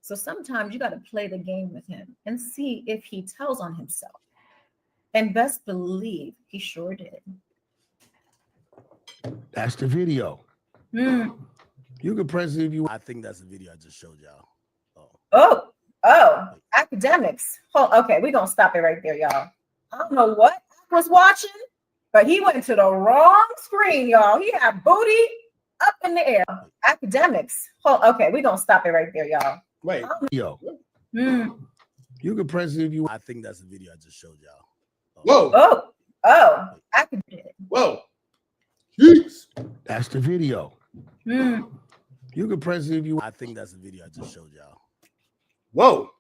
So sometimes you got to play the game with him and see if he tells on himself. And best believe he sure did. That's the video. You can press it if you. I think that's the video I just showed y'all. Oh, academics. Okay, we're gonna stop it right there, y'all. I don't know what I was watching, but he went to the wrong screen, y'all. He had booty up in the air. Academics. Okay, we're gonna stop it right there, y'all. Wait, yo. You can press it if you. I think that's the video I just showed y'all. Oh, academics. Whoa. That's the video. You can press it if you. I think that's the video I just showed y'all. Whoa.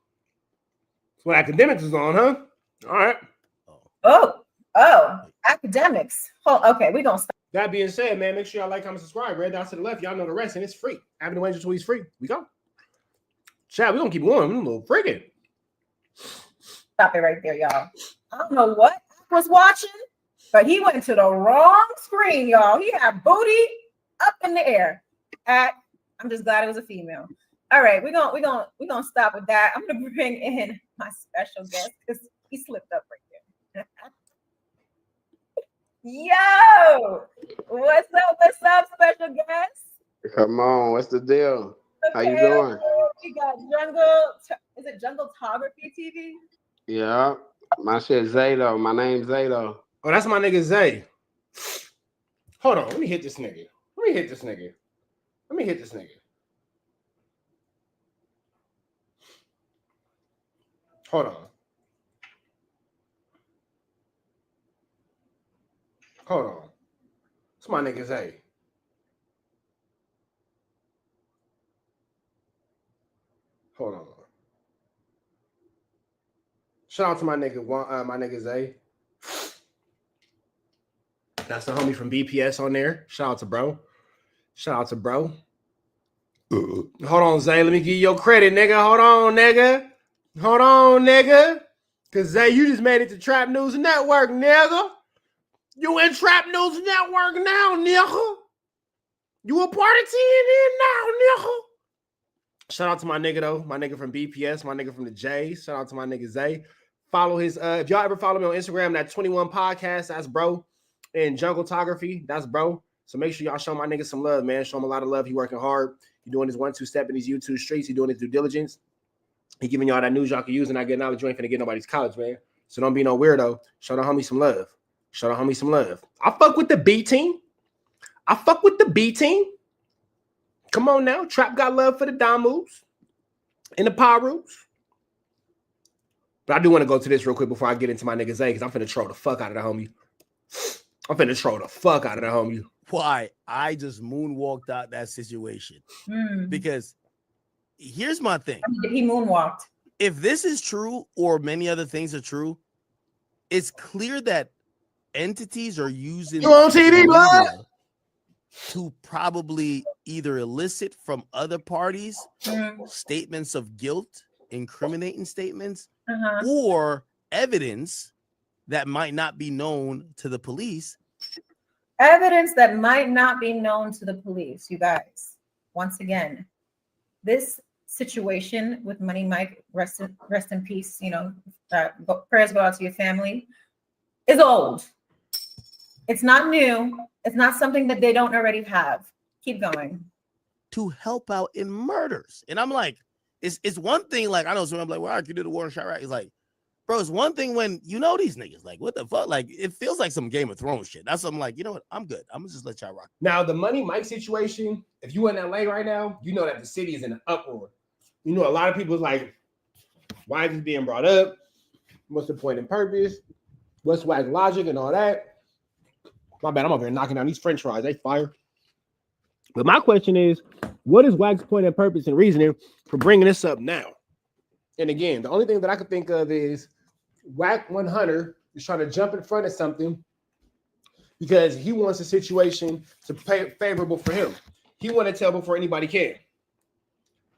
That's what academics is on, huh? All right. Oh, academics. Okay, we're gonna stop. That being said, man, make sure y'all like, comment, subscribe. Red dots to the left. Y'all know the rest, and it's free. Avenue Angel Tweets free. We go. Chat, we're gonna keep going. We're a little friggin'. Stop it right there, y'all. I don't know what I was watching, but he went to the wrong screen, y'all. He had booty up in the air. I'm just glad it was a female. All right, we're gonna stop with that. I'm gonna bring in my special guest because he slipped up right there. Yo, what's up, special guest? Come on, what's the deal? How you doing? We got Jungle. Is it Jungletography TV? Yeah, my shit Zato. My name's Zato. Oh, that's my nigga Zay. Hold on, let me hit this nigga. Hold on. It's my nigga Zay. Hold on. Shout out to my nigga Zay. That's the homie from BPS on there. Shout out to bro. Hold on, Zay. Let me give you your credit, nigga. Hold on, nigga. Cause Zay, you just made it to Trap News Network, nigga. You in Trap News Network now, nigga. You a part of TNN now, nigga. Shout out to my nigga though, my nigga from BPS, my nigga from the J. Shout out to my nigga Zay. Follow his if y'all ever follow me on Instagram, that 21 podcast, that's bro. And Jungletography, that's bro. So make sure y'all show my nigga some love, man. Show him a lot of love. He working hard. He doing his 1-2 step in these YouTube streets. He doing his due diligence. He giving y'all that news y'all can use and not get knowledge. You ain't finna get nobody's college, man. So don't be no weirdo. Show the homie some love. I fuck with the B team. Come on now. Trap got love for the Dom moves and the power rules. But I do want to go to this real quick before I get into my nigga Zay, because I'm finna troll the fuck out of the homie. Why? I just moonwalked out that situation. Because here's my thing. He moonwalked. If this is true or many other things are true, it's clear that entities are using you on TV, blood? To probably either elicit from other parties statements of guilt, incriminating statements, or evidence that might not be known to the police. Evidence that might not be known to the police, you guys. Once again, this situation with Money Mike, rest in peace, you know, prayers go out to your family, is old. It's not new. It's not something that they don't already have. Keep going. To help out in murders. And I'm like, it's one thing, like, I know someone like, well, I could do the warrant shot, right? It's like, bro, it's one thing when you know these niggas, like, what the fuck? Like, it feels like some Game of Thrones shit. That's what I'm like, you know what? I'm good. I'm gonna just let y'all rock. Now, the Money Mike situation, if you in LA right now, you know that the city is in an uproar. You know, a lot of people is like, why is this being brought up? What's the point and purpose? What's Wack logic and all that? My bad, I'm over here knocking down these French fries. They fire. But my question is, what is Wack's point and purpose and reasoning for bringing this up now? And again, the only thing that I could think of is Wack 100 is trying to jump in front of something because he wants a situation to pay favorable for him. He want to tell before anybody can.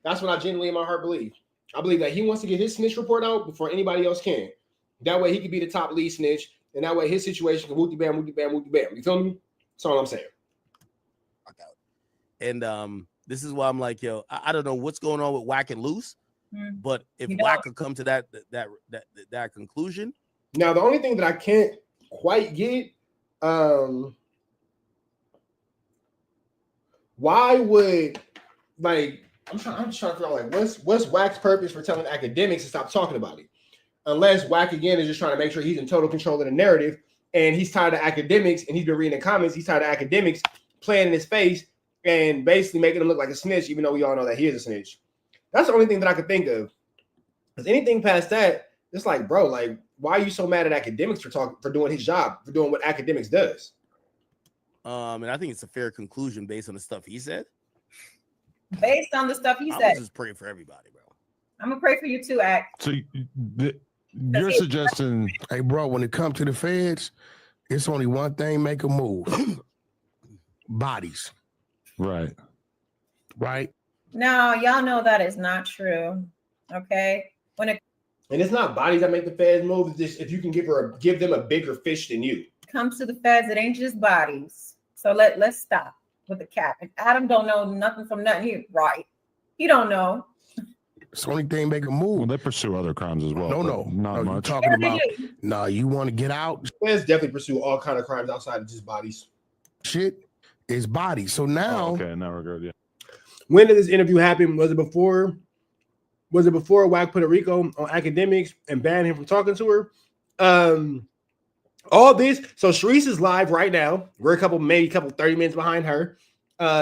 That's what I genuinely in my heart believe. I believe that he wants to get his snitch report out before anybody else can. That way he could be the top lead snitch, and that way his situation can whoopty bam, whoopty bam, whoopty bam. You feel me? That's all I'm saying. And this is why I'm like, yo, I don't know what's going on with Wack and Luce, but if Wack could come to that conclusion. Now, the only thing that I can't quite get, why would, like, I'm just trying to figure out, like, what's Wack's purpose for telling academics to stop talking about it? Unless Wack, again, is just trying to make sure he's in total control of the narrative, and he's tired of academics, and he's been reading the comments, he's tired of academics playing in his face and basically making him look like a snitch, even though we all know that he is a snitch. That's the only thing that I could think of. Because anything past that, it's like, bro, like, why are you so mad at academics for doing his job, for doing what academics does? And I think it's a fair conclusion based on the stuff he said. Based on the stuff he said. I'm just praying for everybody, bro. I'm gonna pray for you too, Act. So you're suggesting, hey, bro, when it comes to the feds, it's only one thing make a move: bodies. Right. Right. No, y'all know that is not true. Okay. And it's not bodies that make the feds move. It's just if you can give them a bigger fish than you. Comes to the feds, it ain't just bodies. So let's stop with the cap. And Adam don't know nothing from nothing. He right. He don't know. It's the only thing make a move. Well, they pursue other crimes as well. No, not much. You're talking about, no, you want to get out. Feds definitely pursue all kind of crimes outside of just bodies. Shit is bodies. So now, okay, now we're good. Yeah. When did this interview happen? Was it before Wack put a RICO on academics and banned him from talking to her? All this. So Sharice is live right now. We're maybe a couple 30 minutes behind her.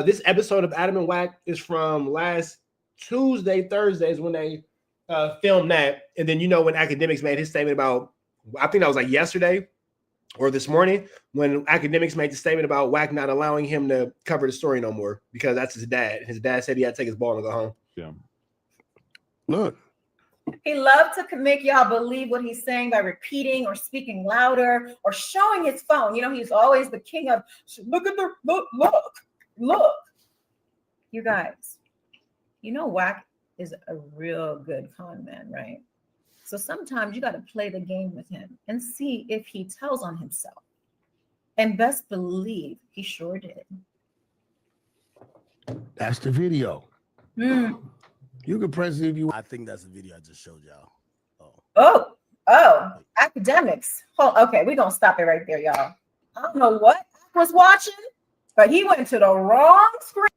This episode of Adam and Wack is from last Thursday is when they filmed that. And then, you know, when academics made his statement about, I think that was like yesterday or this morning, when academics made the statement about Wack not allowing him to cover the story no more because that's his dad. His dad said he had to take his ball and go home. Yeah. Look. He loved to make y'all believe what he's saying by repeating or speaking louder or showing his phone. You know, he's always the king of look at the look. You guys, you know, Wack is a real good con man, right? So sometimes you got to play the game with him and see if he tells on himself. And best believe he sure did. That's the video. You can press it if you. I think that's the video I just showed y'all. Oh, academics. Okay, we're gonna stop it right there, y'all. I don't know what I was watching, but he went to the wrong screen.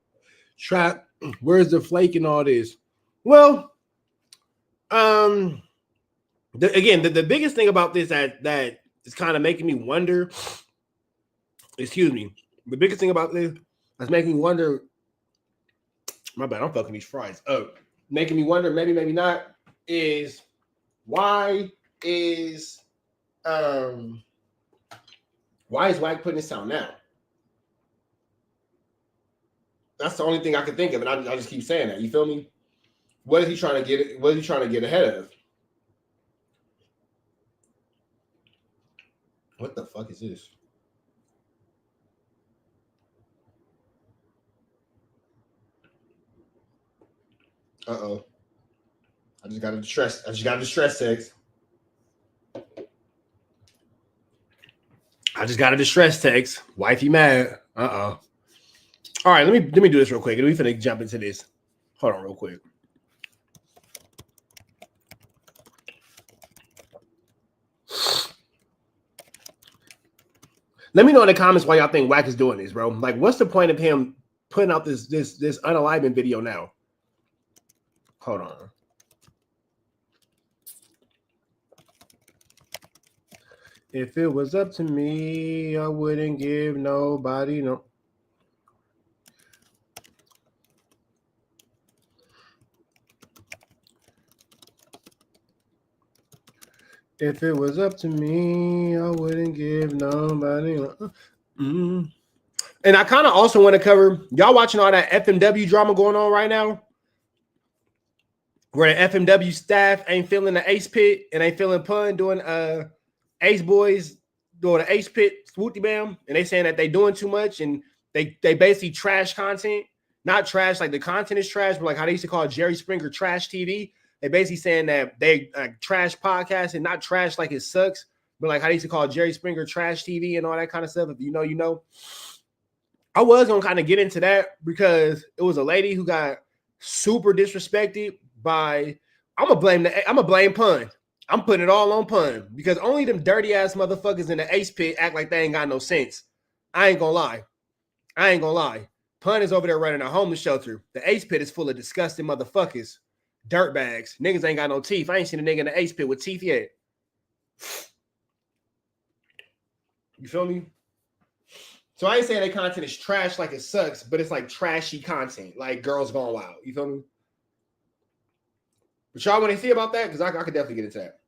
Trap, where's the flake and all this? Well, the biggest thing about this that is kind of making me wonder. Excuse me. The biggest thing about this that's making me wonder. My bad, I'm fucking these fries up. Making me wonder, maybe not, is why is Wack putting this out now? That's the only thing I can think of, and I just keep saying that. You feel me? What is he trying to get? What is he trying to get ahead of? What the fuck is this? Uh-oh. I just got a distress text. Wifey mad. Uh-oh. All right, let me do this real quick. And we finna jump into this. Hold on real quick. Let me know in the comments why y'all think Wack is doing this, bro. Like, what's the point of him putting out this unalignment video now? Hold on. If it was up to me, I wouldn't give nobody no. If it was up to me, I wouldn't give nobody no. And I kind of also want to cover, y'all watching all that FMW drama going on right now? Where the FMW staff ain't feeling the Ace Pit and ain't feeling Pun doing Ace Boys doing the Ace Pit swooty bam, and they saying that they doing too much and they basically trash content. Not trash like the content is trash, but like how they used to call Jerry Springer trash TV. They basically saying that they trash podcast and not trash like it sucks, but like how they used to call Jerry Springer trash TV and all that kind of stuff. If you know, you know. I was gonna kind of get into that because it was a lady who got super disrespected by. I'm gonna blame Pun. I'm putting it all on Pun because only them dirty ass motherfuckers in the Ace Pit act like they ain't got no sense. I ain't gonna lie. Pun is over there running a homeless shelter. The Ace Pit is full of disgusting motherfuckers, dirtbags. Niggas ain't got no teeth. I ain't seen a nigga in the Ace Pit with teeth yet. You feel me? So I ain't saying that content is trash like it sucks, but it's like trashy content, like Girls Gone Wild. You feel me? But y'all want to see about that? Because I could definitely get into that.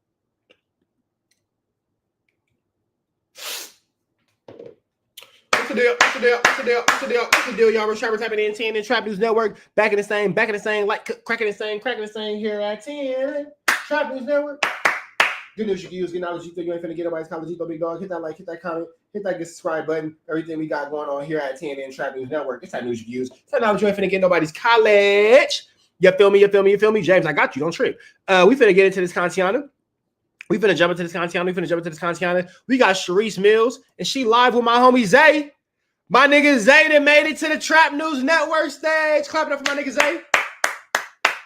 What's the deal? Y'all? Trappers happening in 10 and Trap News Network. Back in the same, like cracking the same here at 10. Trap News Network. Good news you can use. Good knowledge you think you ain't finna get nobody's college. Big dog. Hit that like, hit that comment, hit that subscribe button. Everything we got going on here at 10 and Trap News Network. It's that news you can use. It's that knowledge you ain't finna get nobody's college. You feel me? James, I got you. Don't trip. We finna get into this Kantiana. We finna jump into this Kantiana. We got Sharice Mills, and she live with my homie Zay. My nigga Zay that made it to the Trap News Network stage. Clap it up for my nigga Zay.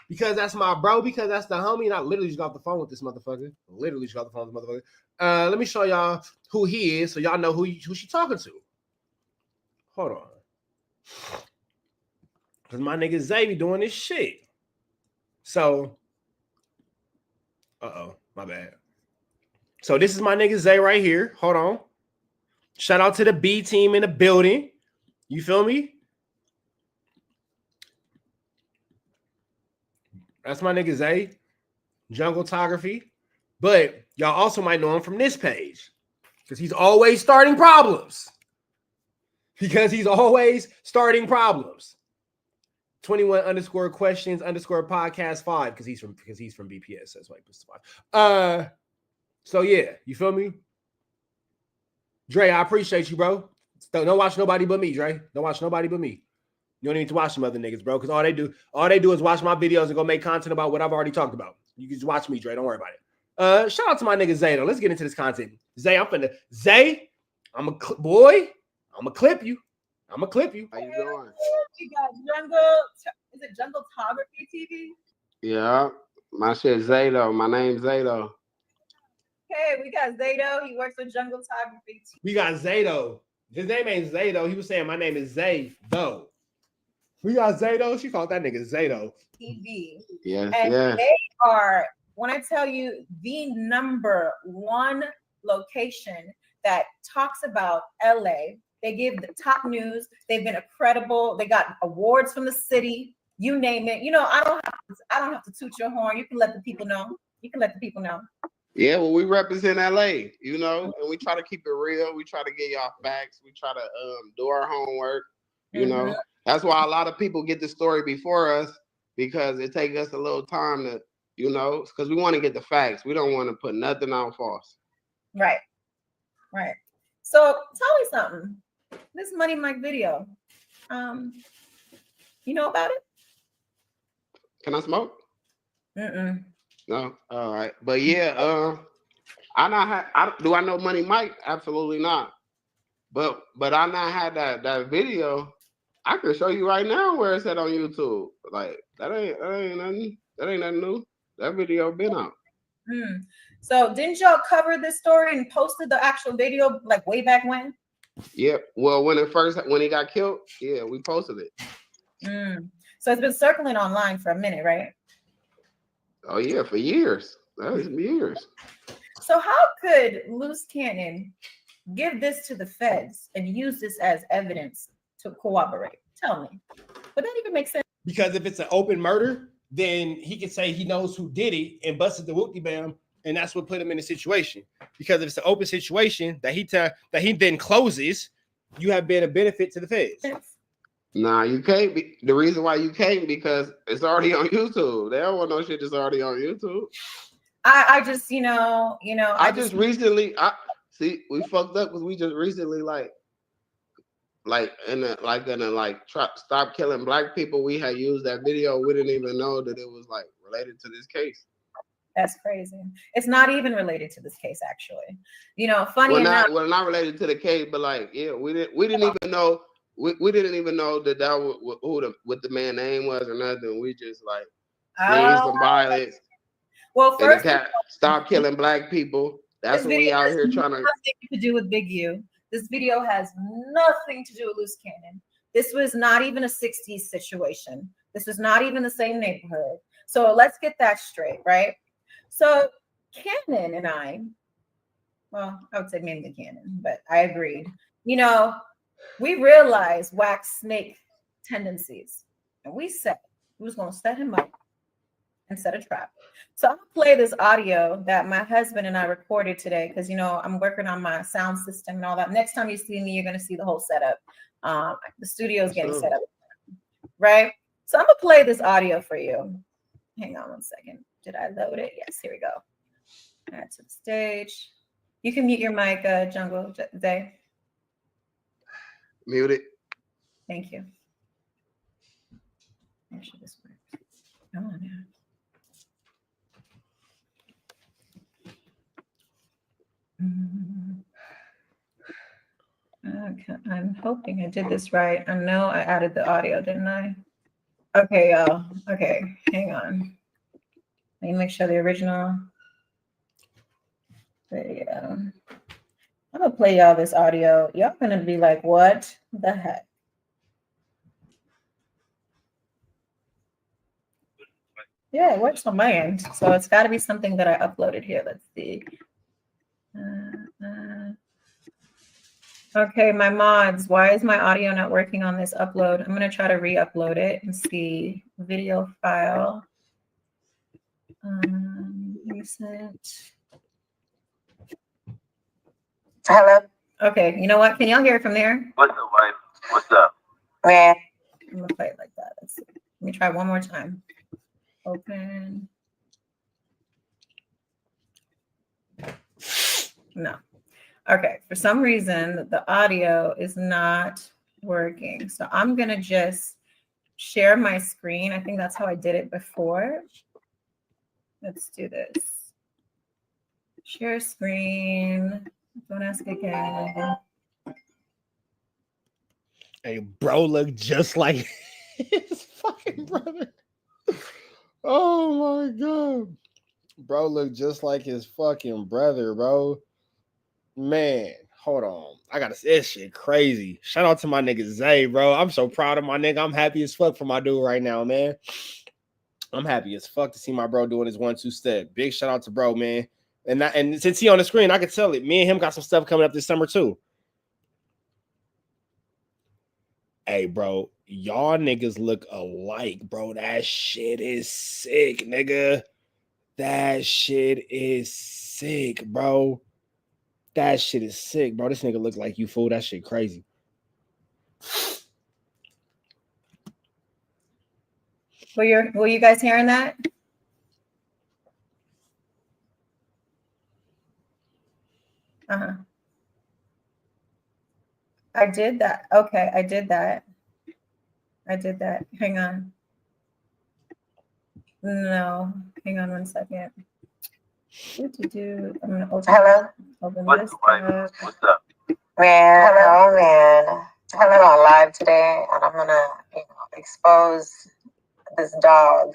Because that's my bro, because that's the homie, and I literally just got off the phone with this motherfucker. Let me show y'all who he is so y'all know who she talking to. Hold on. Because my nigga Zay be doing this shit. So, my bad. So this is my nigga Zay right here. Hold on. Shout out to the B team in the building. You feel me? That's my nigga Zay. Jungletography. But y'all also might know him from this page. Because he's always starting problems. 21_questions_podcast 5 because he's from BPS. That's why he puts 5. So yeah, you feel me? Dre, I appreciate you, bro. Don't watch nobody but me, Dre. Don't watch nobody but me. You don't need to watch some other niggas, bro, because all they do is watch my videos and go make content about what I've already talked about. You can just watch me, Dre. Don't worry about it. Shout out to my nigga Zay, though. Let's get into this content. Zay, I'm a clip you. How you doing? You got is it Jungletography TV? Yeah. My shit Zato. My name's Zato. Okay, we got Zato. He works with Jungletography TV. We got Zato. His name ain't Zato. He was saying my name is Zay, though. We got Zato. She called that nigga Zato. TV. Yes, and yes. They are, when I tell you, the number one location that talks about LA. They give the top news. They've been credible. They got awards from the city. You name it. You know, I don't have to toot your horn. You can let the people know. Yeah, well, we represent LA, you know, and we try to keep it real. We try to get y'all facts. We try to do our homework. You know, that's why a lot of people get the story before us because it takes us a little time to, you know, because we want to get the facts. We don't want to put nothing out false. Right. So tell me something. This Money Mike video, you know about it? Can I smoke? No. All right, but yeah, do I know Money Mike? Absolutely not. But I not had that video. I can show you right now where it's at on YouTube. Like that ain't nothing new. That video been out. So didn't y'all cover this story and posted the actual video like way back when? Yeah. Well, when he got killed, yeah, we posted it. So it's been circling online for a minute, right? Oh yeah, for years. That was years. So how could Luce Cannon give this to the feds and use this as evidence to corroborate? Tell me. Would that even make sense? Because if it's an open murder, then he can say he knows who did it and busted the whoopty bam, and that's what put him in the situation. Because if it's an open situation that he then closes, you have been a benefit to the feds. Nah, you can't be. The reason why you can't because it's already on YouTube. They don't want no shit that's already on YouTube. I just, I just recently, see, we fucked up because we just recently stop killing black people. We had used that video. We didn't even know that it was like related to this case. That's crazy. It's not even related to this case, actually. Funny enough. Not related to the case, but like, yeah, we didn't even know. We didn't even know that was what the man's name was or nothing. We just like need some violence. Well, first, stop killing black people. That's what we out here trying to. Nothing to do with Big U. This video has nothing to do with Luce Cannon. This was not even a 60s situation. This was not even the same neighborhood. So let's get that straight, right? So Cannon and I would say mainly Cannon, but I agreed. We realized Wack's snake tendencies, and we said we was going to set him up and set a trap. So I'm going to play this audio that my husband and I recorded today because, I'm working on my sound system and all that. Next time you see me, you're going to see the whole setup. The studio is getting set up, right? So I'm going to play this audio for you. Hang on one second. Did I load it? Yes, here we go. Add to the stage. You can mute your mic, Jungle Day. Mute it. Thank you. Make sure this works. Come on now. Okay, I'm hoping I did this right. I know I added the audio, didn't I? Okay, y'all. Okay, hang on. Let me make sure the original video. I'm gonna play y'all this audio. Y'all gonna be like, what the heck? Yeah, it works on my end. So it's got to be something that I uploaded here. Let's see. Okay, my mods, why is my audio not working on this upload? I'm going to try to re-upload it and see video file. Recent. Hello. Okay, you know what? Can y'all hear it from there? What's up, wife? What's up? Yeah. I'm going to play it like that. Let's see. Let me try one more time. Open. No. Okay, for some reason, the audio is not working. So I'm going to just share my screen. I think that's how I did it before. Let's do this. Share screen. Don't ask again. Hey, bro, look just like his fucking brother. Oh my God. Bro, look just like his fucking brother, bro. Man, hold on. I gotta say this shit crazy. Shout out to my nigga Zay, bro. I'm so proud of my nigga. I'm happy as fuck for my dude right now, man. I'm happy as fuck to see my bro doing his 1-2 step. Big shout out to bro, man. And since he on the screen, I can tell it. Me and him got some stuff coming up this summer too. Hey, bro, y'all niggas look alike, bro. That shit is sick, nigga. That shit is sick, bro. That shit is sick, bro. This nigga look like you, fool. That shit crazy. Were you guys hearing that? Uh-huh. I did that. Okay, I did that. Hang on. No, hang on one second. I'm gonna open. Hello. Open this up. What's up? Man, hello, man. I'm on live today, and I'm gonna, expose this dog.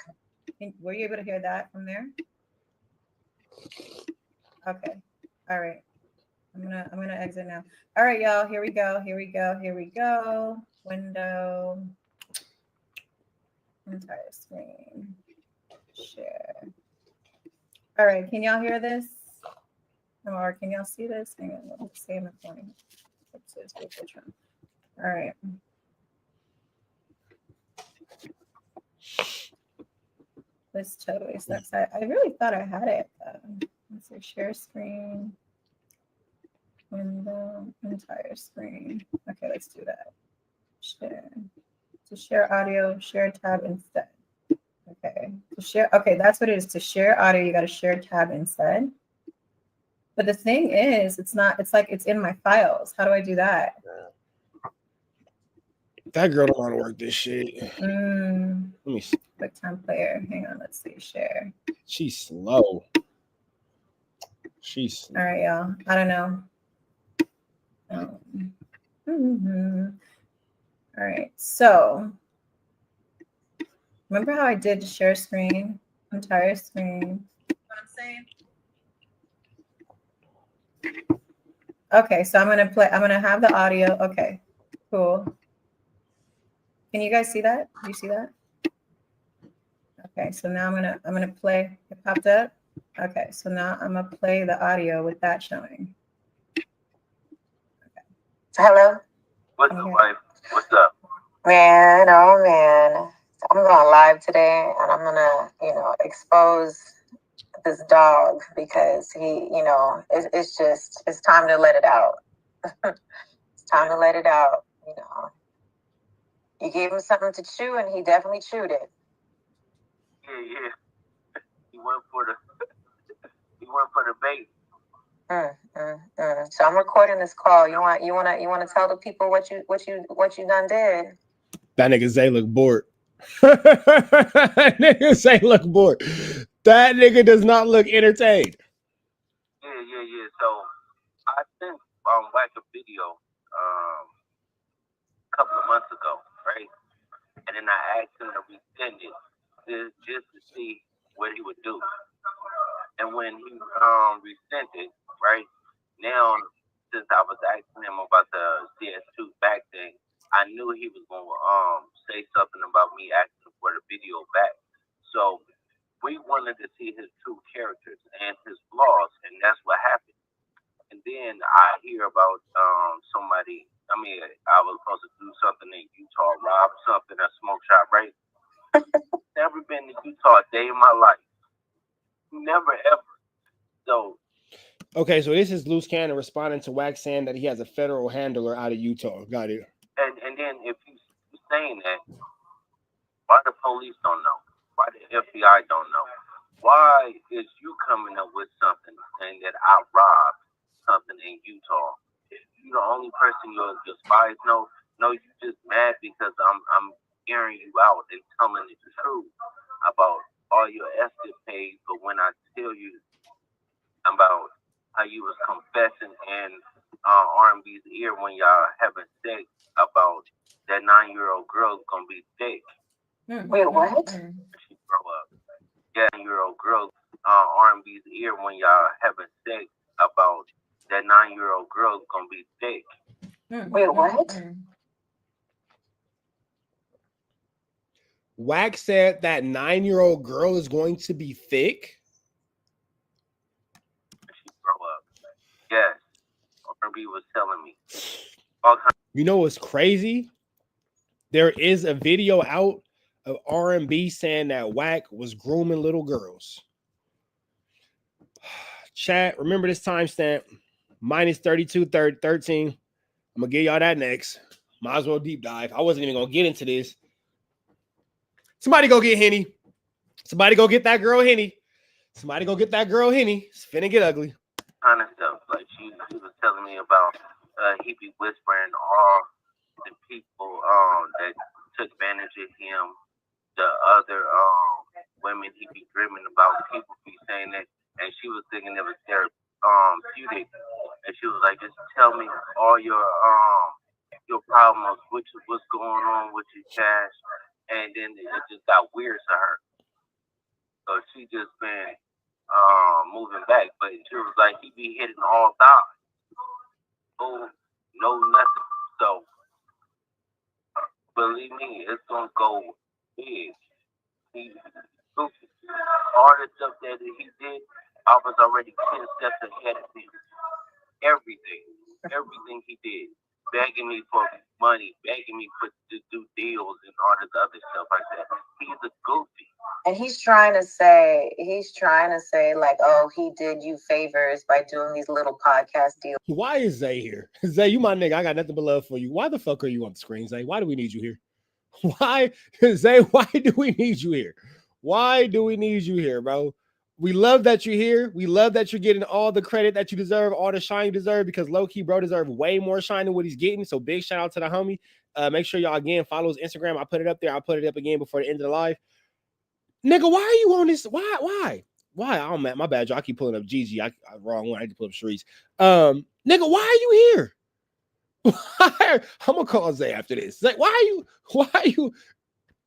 Were you able to hear that from there? Okay. All right. I'm gonna exit now. All right, y'all. Here we go. Here we go. Here we go. Window. Entire screen. Share. All right. Can y'all hear this? Or can y'all see this? Hang on. Let's see in the corner. All right. This totally sucks. I really thought I had it. Let's see. Share screen. Window. Entire screen. Okay, let's do that. Share. To share audio, share tab instead. Okay. To share. Okay, that's what it is. To share audio, you got to share tab instead. But the thing is, it's not. It's like it's in my files. How do I do that? That girl don't want to work this shit. Let me see. QuickTime player. Hang on. Let's see. Share. She's slow. She's slow. All right, y'all. I don't know. All right. So remember how I did share screen, entire screen? What I'm saying? Okay, so I'm gonna have the audio. Okay, cool. Can you guys see that? Do you see that? Okay, so now I'm gonna play. It popped up. Okay, so now I'm gonna play the audio with that showing. Okay. Hello. What's up, wife? What's up? Man, oh man. I'm going live today and I'm gonna, expose this dog because he, it's time to let it out. It's time to let it out, You gave him something to chew and he definitely chewed it. Yeah. He went for the bait. So I'm recording this call. You want to tell the people what you done did? That nigga Zay look bored. That nigga Zay look bored. That nigga does not look entertained. Yeah. So I sent Wack a video a couple of months ago, right? And then I asked him to resend it just to see what he would do. And when he resent it, right, now since I was asking him about the CS2 back thing, I knew he was going to say something about me asking for the video back. So we wanted to see his true characters and his flaws, and that's what happened. And then I hear about somebody. I mean, I was supposed to do something in Utah, rob something, a smoke shop, right? Never been to Utah a day in my life. Never ever. So. Okay, so this is Luce Cannon responding to Wack saying that he has a federal handler out of Utah. Got it. And then if you saying that, why the police don't know? Why the FBI don't know? Why is you coming up with something saying that I robbed something in Utah? You the only person your spies know. No, you just mad because I'm hearing you out and telling the truth about all your escapades. But when I tell you about how you was confessing in R&B's ear when y'all having sex about that 9-year-old girl's gonna be thick. Wait, what? She grow up. Yeah, 9-year-old girl R&B's ear when y'all having sex about that 9-year-old girl's gonna be thick. Wait, what? Wack said that 9-year-old girl is going to be thick. She grow up. Yes, R&B was telling me. You know what's crazy? There is a video out of R&B saying that Wack was grooming little girls. Chat, remember this timestamp, minus 32:13. I'm gonna give y'all that next. Might as well deep dive. I wasn't even gonna get into this. Somebody go get Henny. Somebody go get that girl Henny. Somebody go get that girl Henny. It's finna get ugly. Kind of stuff. Like she was telling me about he be whispering all the people that took advantage of him, the other women he be dreaming about. People be saying that, and she was thinking it was therapeutic. And she was like, just tell me all your problems, what's going on with your cash. And then it just got weird to her. So she just been moving back. But she was like, he be hitting all thighs. no nothing. So believe me, it's gonna go big. He goofy. All the stuff that he did, I was already 10 steps ahead of him. Everything he did, begging me for money, begging me to do deals and all this other stuff like that. He's a goofy. And he's trying to say, like, oh, he did you favors by doing these little podcast deals. Why is Zay here? Zay, you my nigga. I got nothing but love for you. Why the fuck are you on the screen, Zay? Why do we need you here? Why, Zay, why do we need you here? Why do we need you here, bro? We love that you're here. We love that you're getting all the credit that you deserve, all the shine you deserve, because low-key, bro, deserve way more shine than what he's getting. So big shout out to the homie. Make sure y'all, again, follow his Instagram. I put it up there. I'll put it up again before the end of the live. Nigga, why are you on this? Why? Oh, man, my bad, y'all. I keep pulling up Gigi. I wrong one. I need to pull up Sharice. Nigga, why are you here? I'm gonna call Zay after this. Zay, why are you?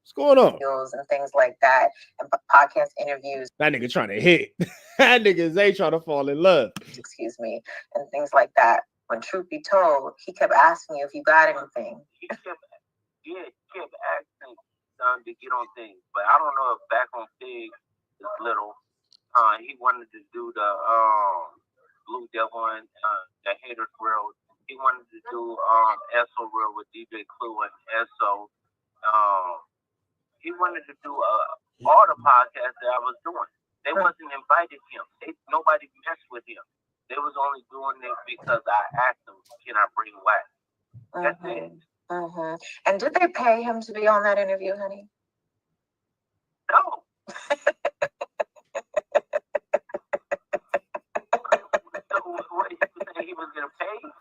What's going on? And things like that, and podcast interviews. That nigga trying to hit. That nigga Zay trying to fall in love. Excuse me, and things like that. When truth be told, he kept asking you if you got anything. He kept asking to get on things, but I don't know if back on Fig is little. He wanted to do the Blue Devil and the Haters World. He wanted to do SO World with DJ Clue and SO. He wanted to do all the podcasts that I was doing. They wasn't invited him. Nobody messed with him. They was only doing it because I asked them, can I bring Wack? That's it. Mm-hmm. And did they pay him to be on that interview, honey? No. What, you saying he was getting paid?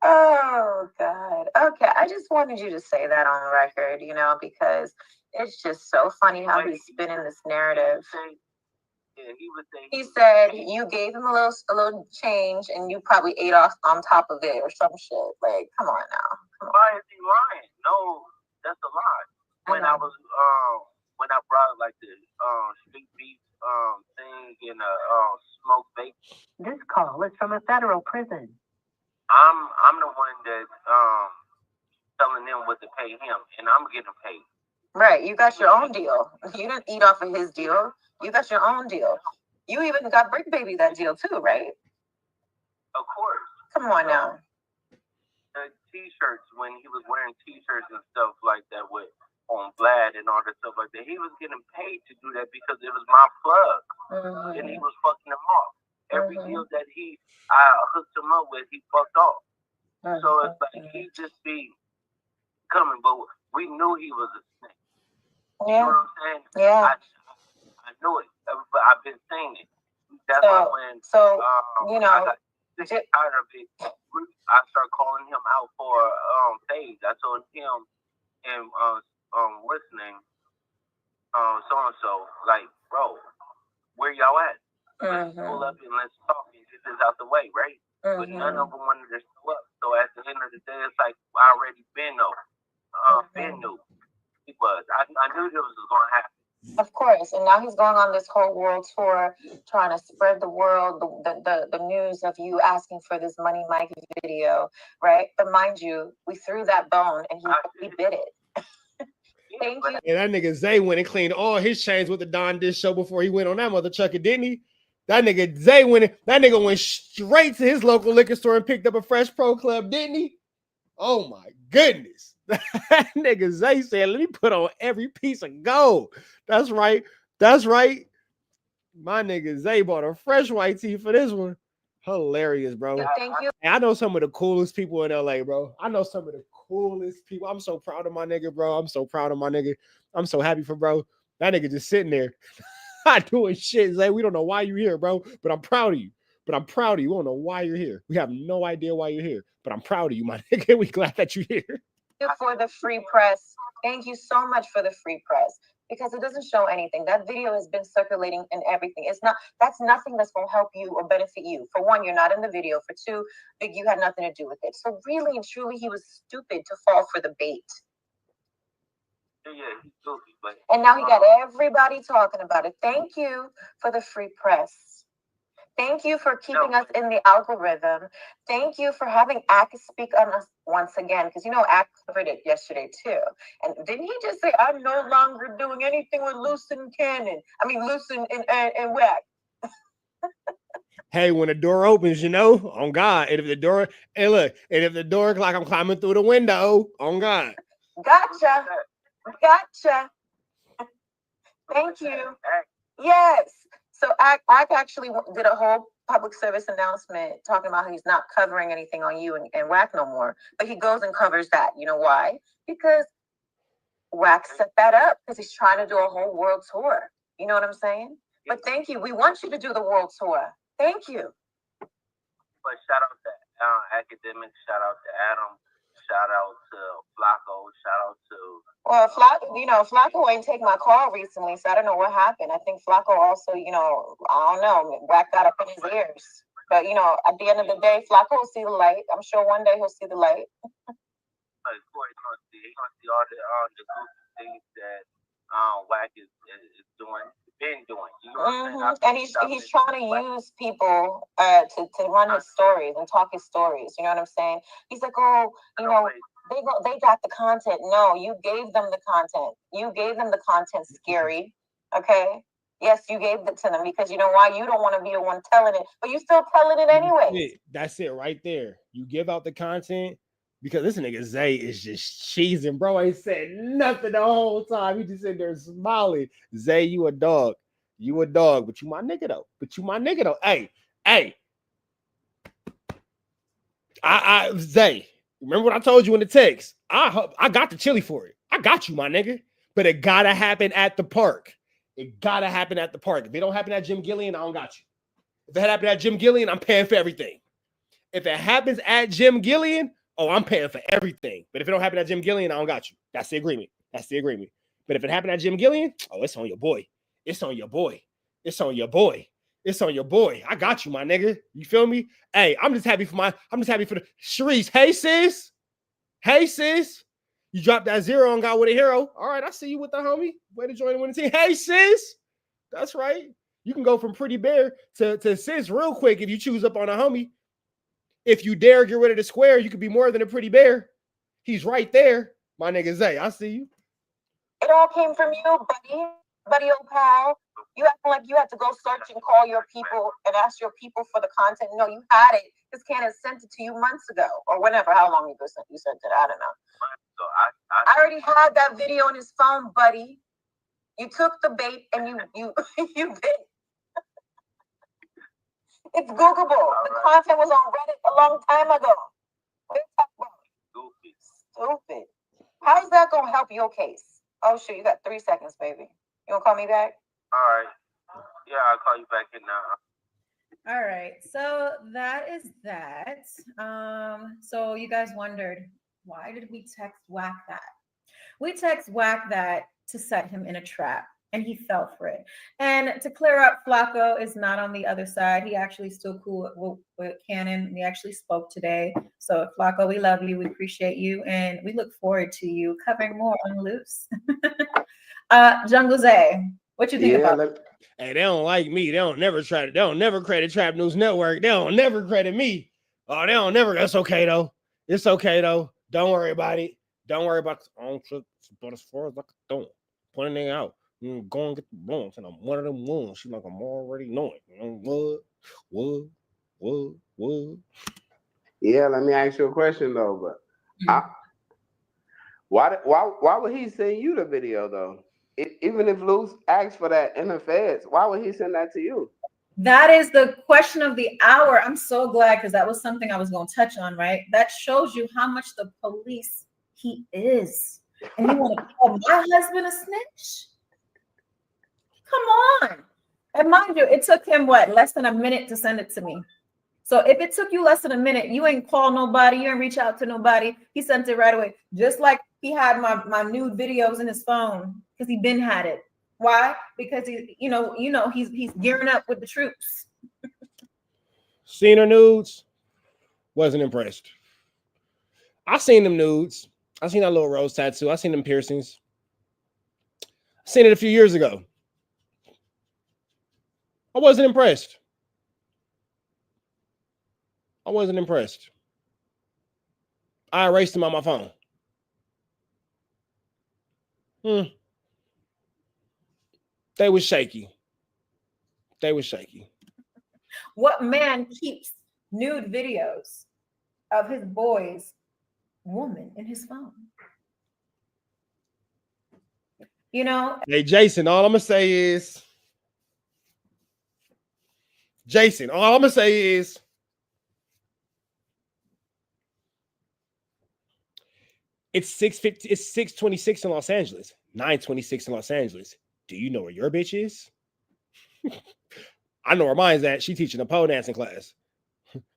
Oh, God. Okay, I just wanted you to say that on the record, you know, because it's just so funny how he's spinning this narrative. He said you gave him a little change and you probably ate off on top of it or some shit. Like, come on now. Why is he lying? No, that's a lie. When I was when I brought like the street beef thing in a smoke vape. This call is from a federal prison. I'm the one that telling them what to pay him, and I'm getting paid. Right, you got your own deal. You didn't eat off of his deal. You got your own deal. You even got Brick Baby that deal too, right? Of course. Come on now. The T-shirts, when he was wearing T-shirts and stuff like that with on Vlad and all that stuff like that, he was getting paid to do that because it was my plug, and he was fucking him off. Every deal that I hooked him up with, he fucked off. So it's like he just be coming, but we knew he was a snake. Yeah. You know what I'm saying? Yeah. I knew it, but I've been saying it. That's why when you know, I got sick tired of it, I started calling him out for phase. I told him and what's his name, so and so, like, bro, where y'all at? Let's pull up and let's talk and get this out the way, right? But none of them wanted to show up. So at the end of the day, it's like I already been knew he was. I knew this was going to happen. Of course, and now he's going on this whole world tour, trying to spread the world, the news of you asking for this Money Mike video, right? But mind you, we threw that bone and he bit it. Thank you. And that nigga Zay went and cleaned all his chains with the Don Dish show before he went on that mother chucker, didn't he? That nigga Zay went straight to his local liquor store and picked up a Fresh Pro Club, didn't he? Oh my goodness. That nigga Zay said, let me put on every piece of gold. That's right. That's right. My nigga Zay bought a fresh white tee for this one. Hilarious, bro. Thank you. And I know some of the coolest people in LA, bro. I know some of the coolest people. I'm so proud of my nigga, bro. I'm so proud of my nigga. I'm so happy for bro. That nigga just sitting there not doing shit. Zay, we don't know why you're here, bro, but I'm proud of you. We don't know why you're here. We have no idea why you're here, but I'm proud of you, my nigga. We glad that you're here. For the free press. Thank you so much for the free press, because it doesn't show anything. That video has been circulating and everything. That's nothing that's going to help you or benefit you. For one, you're not in the video. For two, Big U had nothing to do with it. So really and truly, he was stupid to fall for the bait. Yeah, he's goofy, but and now he got everybody talking about it. Thank you for the free press. Thank you for keeping us in the algorithm. Thank you for having Ack speak on us once again, because you know Ack covered it yesterday too. And didn't he just say, I'm no longer doing anything with Luce and Cannon? I mean, Luce and Wack. Hey, when the door opens, you know, on God. And if the door, hey, look, and if the door like I'm climbing through the window, on God. Gotcha. Thank you. Yes. So I actually did a whole public service announcement talking about how he's not covering anything on you and Wack no more. But he goes and covers that. You know why? Because Wack set that up because he's trying to do a whole world tour. You know what I'm saying? But thank you. We want you to do the world tour. Thank you. But shout out to Academics, shout out to Adam, shout out to Flacco, shout out to Flacco ain't take my call recently, so I don't know what happened. I think Flacco also, I don't know, Wack got up in his ears. But at the end of the day, Flacco will see the light. I'm sure one day he'll see the light. Of course, he's gonna see all the goofy things that Wack is doing, been doing. You know what I'm saying? And he's trying to use people to run his stories and talk his stories. You know what I'm saying? He's like, they got the content. No, you gave them the content. You gave them the content, Scary. Okay? Yes, you gave it to them because you know why? You don't want to be the one telling it, but you still telling it anyway. That's it right there. You give out the content because this nigga Zay is just cheesing, bro. Ain't said nothing the whole time. He just sitting there smiling. Zay, you a dog. You a dog, but you my nigga though. Hey. Zay, remember what I told you in the text? I got the chili for it. I got you, my nigga. But it gotta happen at the park. It gotta happen at the park. If it don't happen at Jim Gillian, I don't got you. If it happened at Jim Gillian, I'm paying for everything. If it happens at Jim Gillian, I'm paying for everything. But if it don't happen at Jim Gillian, I don't got you. That's the agreement. But if it happened at Jim Gillian, it's on your boy. It's on your boy. I got you, my nigga. You feel me? Hey, I'm just happy for the Sharice. Hey, sis. You dropped that 0 and got with a hero. All right, I see you with the homie. Way to join the winning team. Hey, sis. That's right. You can go from Pretty Bear to sis real quick if you choose up on a homie. If you dare get rid of the square, you could be more than a Pretty Bear. He's right there. My nigga Zay, I see you. It all came from you, buddy, old pal. You acting like you had to go search and call your people and ask your people for the content. No, you had it. This Cannon sent it to you months ago or whenever. How long ago you sent it? I don't know. So I already had that video on his phone, buddy. You took the bait and you bit. It's Googleable. The content was on Reddit a long time ago. What are you talking about? Stupid. How's that gonna help your case? Oh shoot, you got 3 seconds, baby. You wanna call me back? All right. Yeah, I'll call you back in now. All right. So that is that. So you guys wondered, why did we text Wack that? We text Wack that to set him in a trap. And he fell for it. And to clear up, Flacco is not on the other side. He actually still cool with Cannon. We actually spoke today. So Flacco, we love you. We appreciate you. And we look forward to you covering more on Luce. Jungle Zay, what you think about it? Hey, they don't like me. They don't never credit Trap News Network. They don't never credit me. Oh, they don't never. That's okay, though. It's okay, though. Don't worry about it. Don't worry about it. But as far as I can throw it, put a nigga out. Go and get the blunt, and I'm one of them ones. She's like, I'm already knowing. What? Yeah, let me ask you a question though. But why would he send you the video though? Even if Luce asked for that in the feds, why would he send that to you? That is the question of the hour. I'm so glad because that was something I was going to touch on. Right, that shows you how much the police he is, and you want to call my husband a snitch? Come on. And mind you, it took him less than a minute to send it to me. So if it took you less than a minute, you ain't call nobody, you ain't reach out to nobody. He sent it right away. Just like he had my nude videos in his phone because he been had it. Why? Because he's gearing up with the troops. Seen her nudes, wasn't impressed. I seen them nudes. I seen that little rose tattoo. I seen them piercings. I seen it a few years ago. I wasn't impressed. I wasn't impressed. I erased them on my phone. They was shaky. They was shaky. What man keeps nude videos of his boy's woman in his phone? You know? Hey, Jason, all I'm going to say is, it's 6:50, it's 6:26 in Los Angeles, 9:26 in Los Angeles. Do you know where your bitch is? I know where mine's at. She teaching a pole dancing class.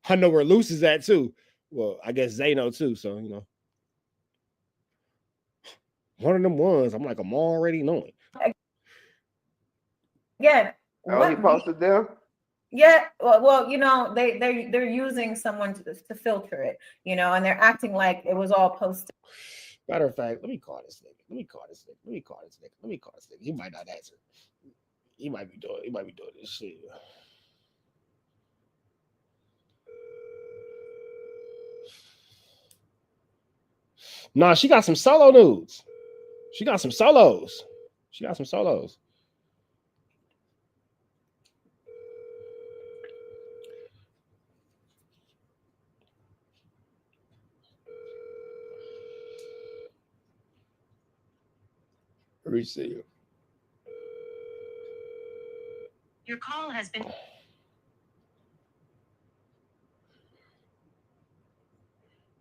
I know where Luce is at too. Well, I guess Zay know too, so you know. One of them ones. I'm like, I'm already knowing. Again, Oh, he posted them? Yeah, well, you know, they're using someone to filter it, you know, and they're acting like it was all posted. Matter of fact, let me call this nigga. He might not answer. He might be doing this shit. Nah, she got some solo nudes. She got some solos. Let me see. Your call has been.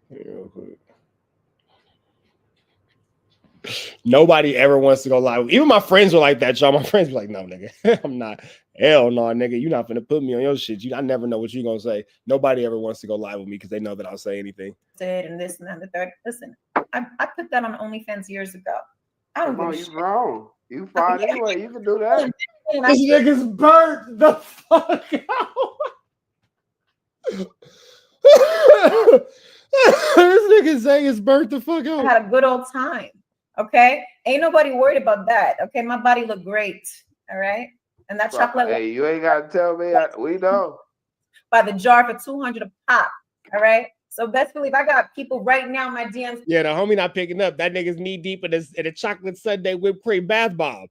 Real quick. Nobody ever wants to go live. Even my friends were like that, y'all. My friends were like, no, nigga, I'm not. Hell no, nigga. You're not gonna put me on your shit. I never know what you're gonna say. Nobody ever wants to go live with me because they know that I'll say anything. And this and that, the third. Listen, I put that on OnlyFans years ago. I don't Come on, give a you shit. wrong. You fine anyway. You can do that. This nigga's burnt the fuck out. This nigga saying it's burnt the fuck out. I had a good old time. Okay, ain't nobody worried about that. Okay, my body looked great. All right, and that chocolate. Hey, you ain't gotta tell me. We know. By the jar for $200 a pop. All right. So best believe I got people right now in my DMs. Yeah, the homie not picking up. That nigga's knee deep in a chocolate sundae whipped cream bath bomb.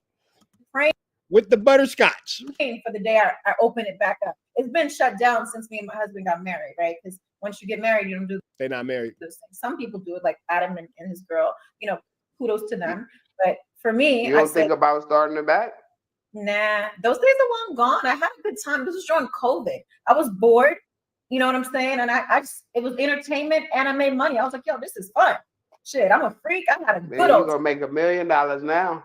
Praying with the butterscotch. For the day I open it back up. It's been shut down since me and my husband got married, right? Because once you get married, you don't do. They're not married. Those things. Some people do it, like Adam and his girl. You know, kudos to them. But for me, you don't think about starting it back? Nah, those days are long gone. I had a good time. This was during COVID. I was bored. You know what I'm saying? And it was entertainment and I made money. I was like, yo, this is fun. Shit, I'm a freak. I had a good old. You're gonna make $1 million now.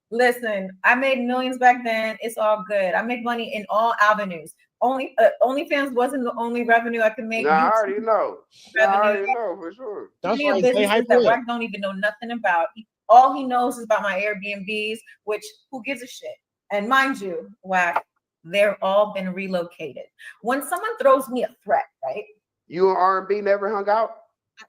Listen, I made millions back then. It's all good. I make money in all avenues. OnlyFans wasn't the only revenue I could make. No, I already know. I already know for sure. That's why businesses that Wack don't even know nothing about. All he knows is about my Airbnbs, which who gives a shit? And mind you, Wack, they're all been relocated. When someone throws me a threat, right? You and R&B never hung out?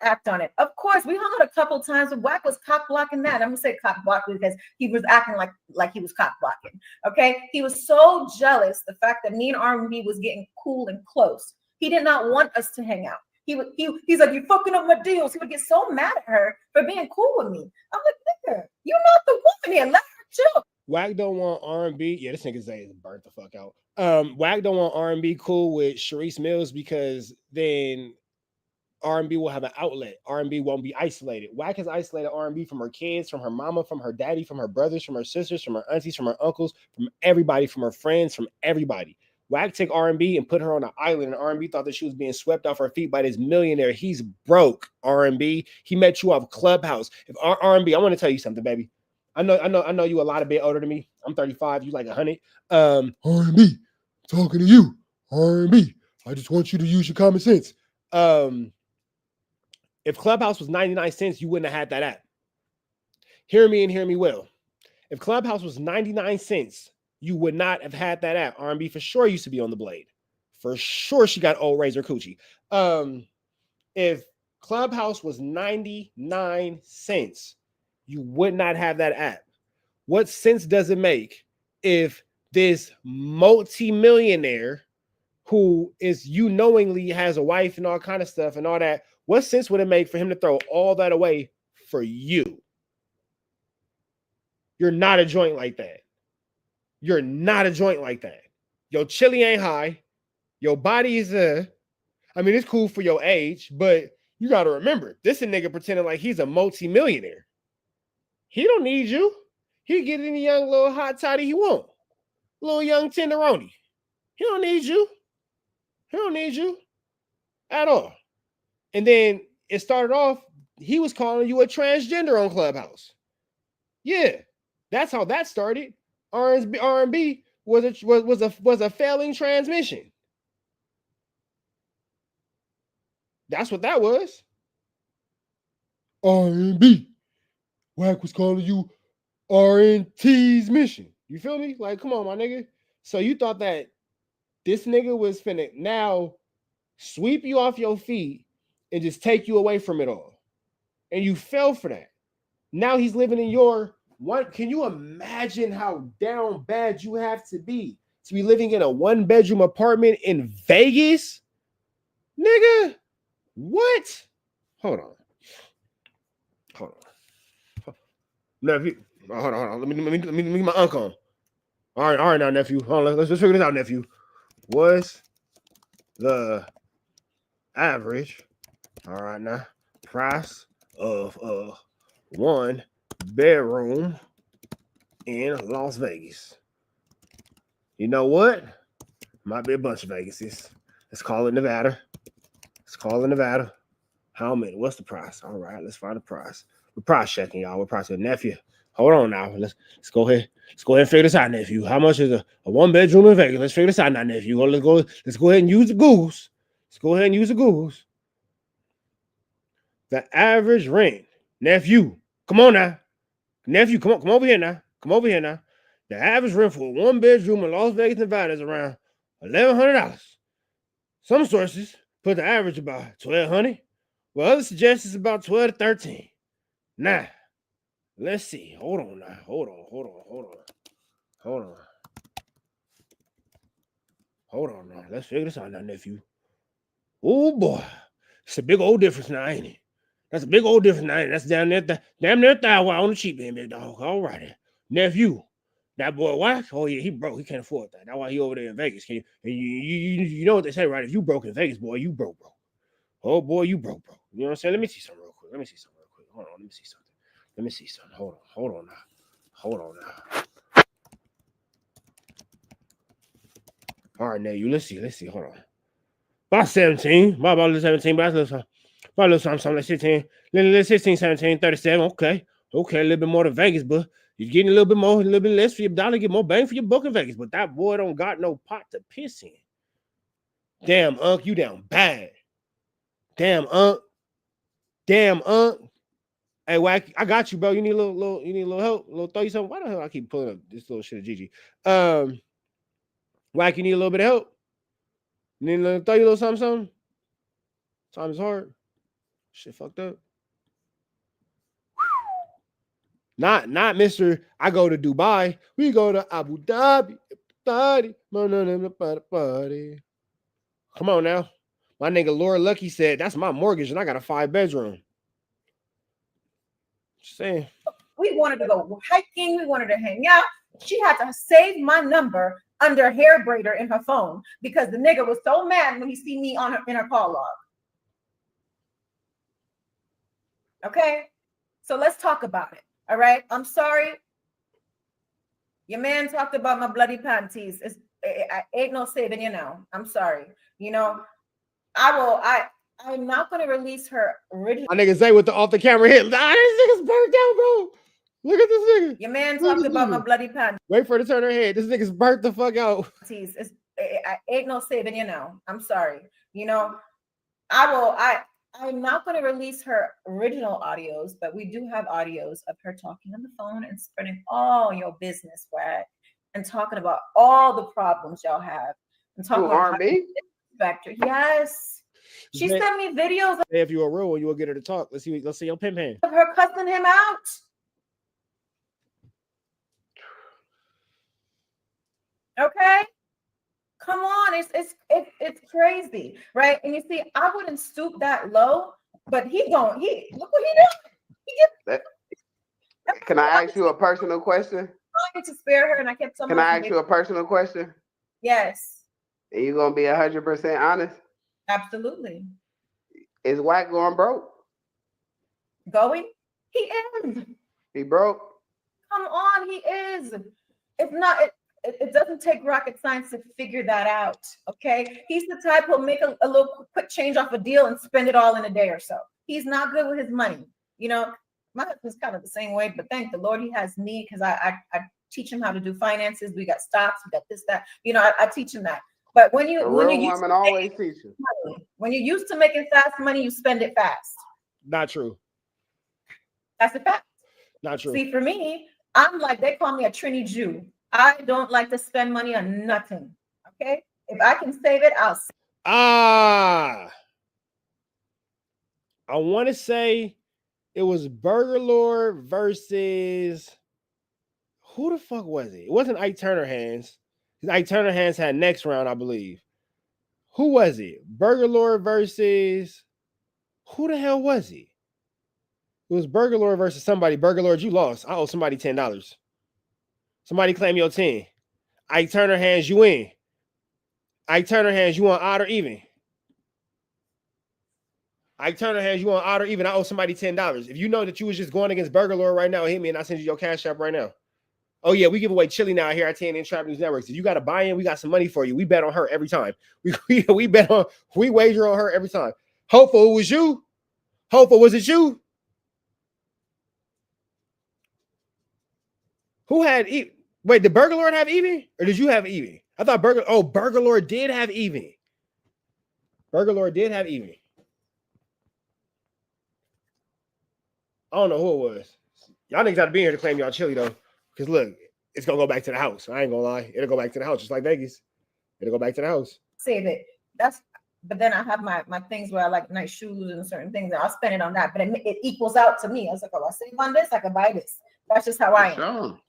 I act on it. Of course, we hung out a couple times, but Wack was cock blocking that. I'm gonna say cock block because he was acting like he was cock blocking. Okay, he was so jealous the fact that me and R&B was getting cool and close. He did not want us to hang out. He's like, you fucking up my deals. He would get so mad at her for being cool with me. I'm like, nigga, you're not the woman here. Let her chill. Wack don't want R&B. Yeah, this nigga Zay is burnt the fuck out. Wack don't want R&B cool with Sharice Mills because then R&B will have an outlet. R&B won't be isolated. Wack has isolated R&B from her kids, from her mama, from her daddy, from her brothers, from her sisters, from her aunties, from her uncles, from everybody, from her friends, from everybody. Wack took R&B and put her on an island, and R&B thought that she was being swept off her feet by this millionaire. He's broke, R&B. He met you off Clubhouse. If R&B, I want to tell you something, baby. I know you a lot a bit older than me. I'm 35. You like 100. R&B, talking to you. R&B. I just want you to use your common sense. If Clubhouse was 99 cents, you wouldn't have had that app. Hear me and hear me well. If Clubhouse was 99 cents, you would not have had that app. R&B for sure used to be on the blade. For sure she got old razor coochie. If Clubhouse was 99 cents, you would not have that app. What sense does it make if this multi-millionaire who is you knowingly has a wife and all kind of stuff and all that, what sense would it make for him to throw all that away for you? You're not a joint like that. You're not a joint like that. Your chili ain't high. Your body is I mean, it's cool for your age, but you got to remember, this a nigga pretending like he's a multi-millionaire. He don't need you. He get any young little hot toddy he want. Little young tenderoni. He don't need you. He don't need you at all. And then it started off, he was calling you a transgender on Clubhouse. Yeah, that's how that started. R&B was a failing transmission. That's what that was. R&B. Wack was calling you RNT's mission. You feel me? Like, come on, my nigga. So you thought that this nigga was finna now sweep you off your feet and just take you away from it all. And you fell for that. Now he's living in your one. Can you imagine how down bad you have to be living in a 1-bedroom apartment in Vegas? Nigga, what? Hold on. Nephew, hold on. Let me get my uncle on. All right, now, nephew. Hold on, let's figure this out, nephew. What's the average? All right, now price of 1 bedroom in Las Vegas. You know what? Might be a bunch of Vegases. Let's call it Nevada. How many? What's the price? All right, let's find the price. We're price checking, y'all. We're price checking. Nephew, hold on now. Let's go ahead. Let's go ahead and figure this out, nephew. How much is a 1-bedroom in Vegas? Let's figure this out now, nephew. Let's go ahead and use the Googles. The average rent, nephew. Come on now. Nephew, come over here now. The average rent for a 1-bedroom in Las Vegas, Nevada is around $1,100. Some sources put the average about $1,200. Well, others suggest it's about $1,200 to $1,300. Now, let's see. Hold on now. Hold on now. Let's figure this out now, nephew. Oh boy. It's a big old difference now, ain't it? That's a big old difference now. That's damn near $1,000 on the cheap end, big dog. All right. Nephew. That boy Wack, oh yeah, he broke. He can't afford that. That's why he over there in Vegas. You know what they say, right? If you broke in Vegas, boy, you broke. Oh boy, you broke. You know what I'm saying? Let me see something real quick. Hold on, let me see something. Hold on now. All right, now you let's see. Hold on. About 17. About 17, but that's a little something like 16. Little 16, 17, 37. Okay. A little bit more than Vegas, but you're getting a little bit more, a little bit less for your dollar, get more bang for your buck in Vegas. But that boy don't got no pot to piss in. Damn, Unc, you down bad. Damn, Unc. Hey, Wack, I got you, bro. You need a little help, a little throw you something. Why the hell I keep pulling up this little shit of Gigi? Wack, you need a little bit of help? You need to throw you a little something? Time is hard. Shit fucked up. Not Mr. I go to Dubai. We go to Abu Dhabi. Come on now. My nigga Laura Lucky said, that's my mortgage and I got a 5-bedroom. Just saying. We wanted to go hiking. We wanted to hang out. She had to save my number under hair braider in her phone because the nigga was so mad when he see me in her call log. Okay? So let's talk about it. All right? I'm sorry. Your man talked about my bloody panties. I ain't no saving you now. I'm sorry. You know, I'm not gonna release her original. My nigga Zay with the off the camera hit. This nigga's burnt out, bro. Look at this nigga. Your man talked about my bloody panties. Wait for her to turn her head. This nigga's burnt the fuck out. I ain't no saving you now. I'm sorry. You know, I'm not going to release her original audios, but we do have audios of her talking on the phone and spreading all your business, Wack, and talking about all the problems y'all have. And talking about R&B? Yes. She sent me videos of if you're a real one, you will get her to talk. Let's see your pimp hand. Of her cussing him out. Okay? Come on, it's crazy, right? And you see, I wouldn't stoop that low, but look what he did. Can I ask you a personal question? I to spare her, and I kept Can I ask you a personal question? Yes. And you gonna be 100% honest? Absolutely. Is Wack going broke? Going? He is. He broke? Come on, he is. It's not. It doesn't take rocket science to figure that out. Okay, he's the type who'll make a little quick change off a deal and spend it all in a day or so. He's not good with his money. You know, my husband's kind of the same way, but thank the Lord he has me because I teach him how to do finances. We got stocks, we got this, that. You know, I teach him that. But when you always teach you. When you're used to making fast money, you spend it fast. Not true. That's a fact. Not true. See, for me, I'm like, they call me a Trini Jew. I don't like to spend money on nothing. Okay? If I can save it, I'll save it. I want to say it was Burger Lord versus who the fuck was it? It wasn't Ike Turner Hands. Ike Turner Hands had next round, I believe. Who was it? Burger Lord versus who the hell was it? It was Burger Lord versus somebody. Burger Lord, you lost. I owe somebody $10. Somebody claim your 10. Ike Turner Hands, you in. Ike Turner Hands, you on odd or even. Ike Turner Hands, you on odd or even. I owe somebody $10. If you know that you was just going against Burger Lord right now, hit me and I'll send you your cash app right now. Oh yeah, we give away chili now here at TNN Trap News Network. If you got to buy in, we got some money for you. We bet on her every time. We wager on her every time. Hopeful it was you. Hopeful, was it you? Who had wait, did Burger Lord have even? Or did you have even? I thought Burger Lord did have even. Burger Lord did have even. I don't know who it was. Y'all niggas got to be here to claim y'all chili though. Because look, it's gonna go back to the house. I ain't gonna lie. It'll go back to the house, just like Vegas. It'll go back to the house. Save it. But then I have my things where I like nice shoes and certain things, and I'll spend it on that. But it equals out to me. I was like, oh, I save on this, I can buy this. That's just how I am. Sure.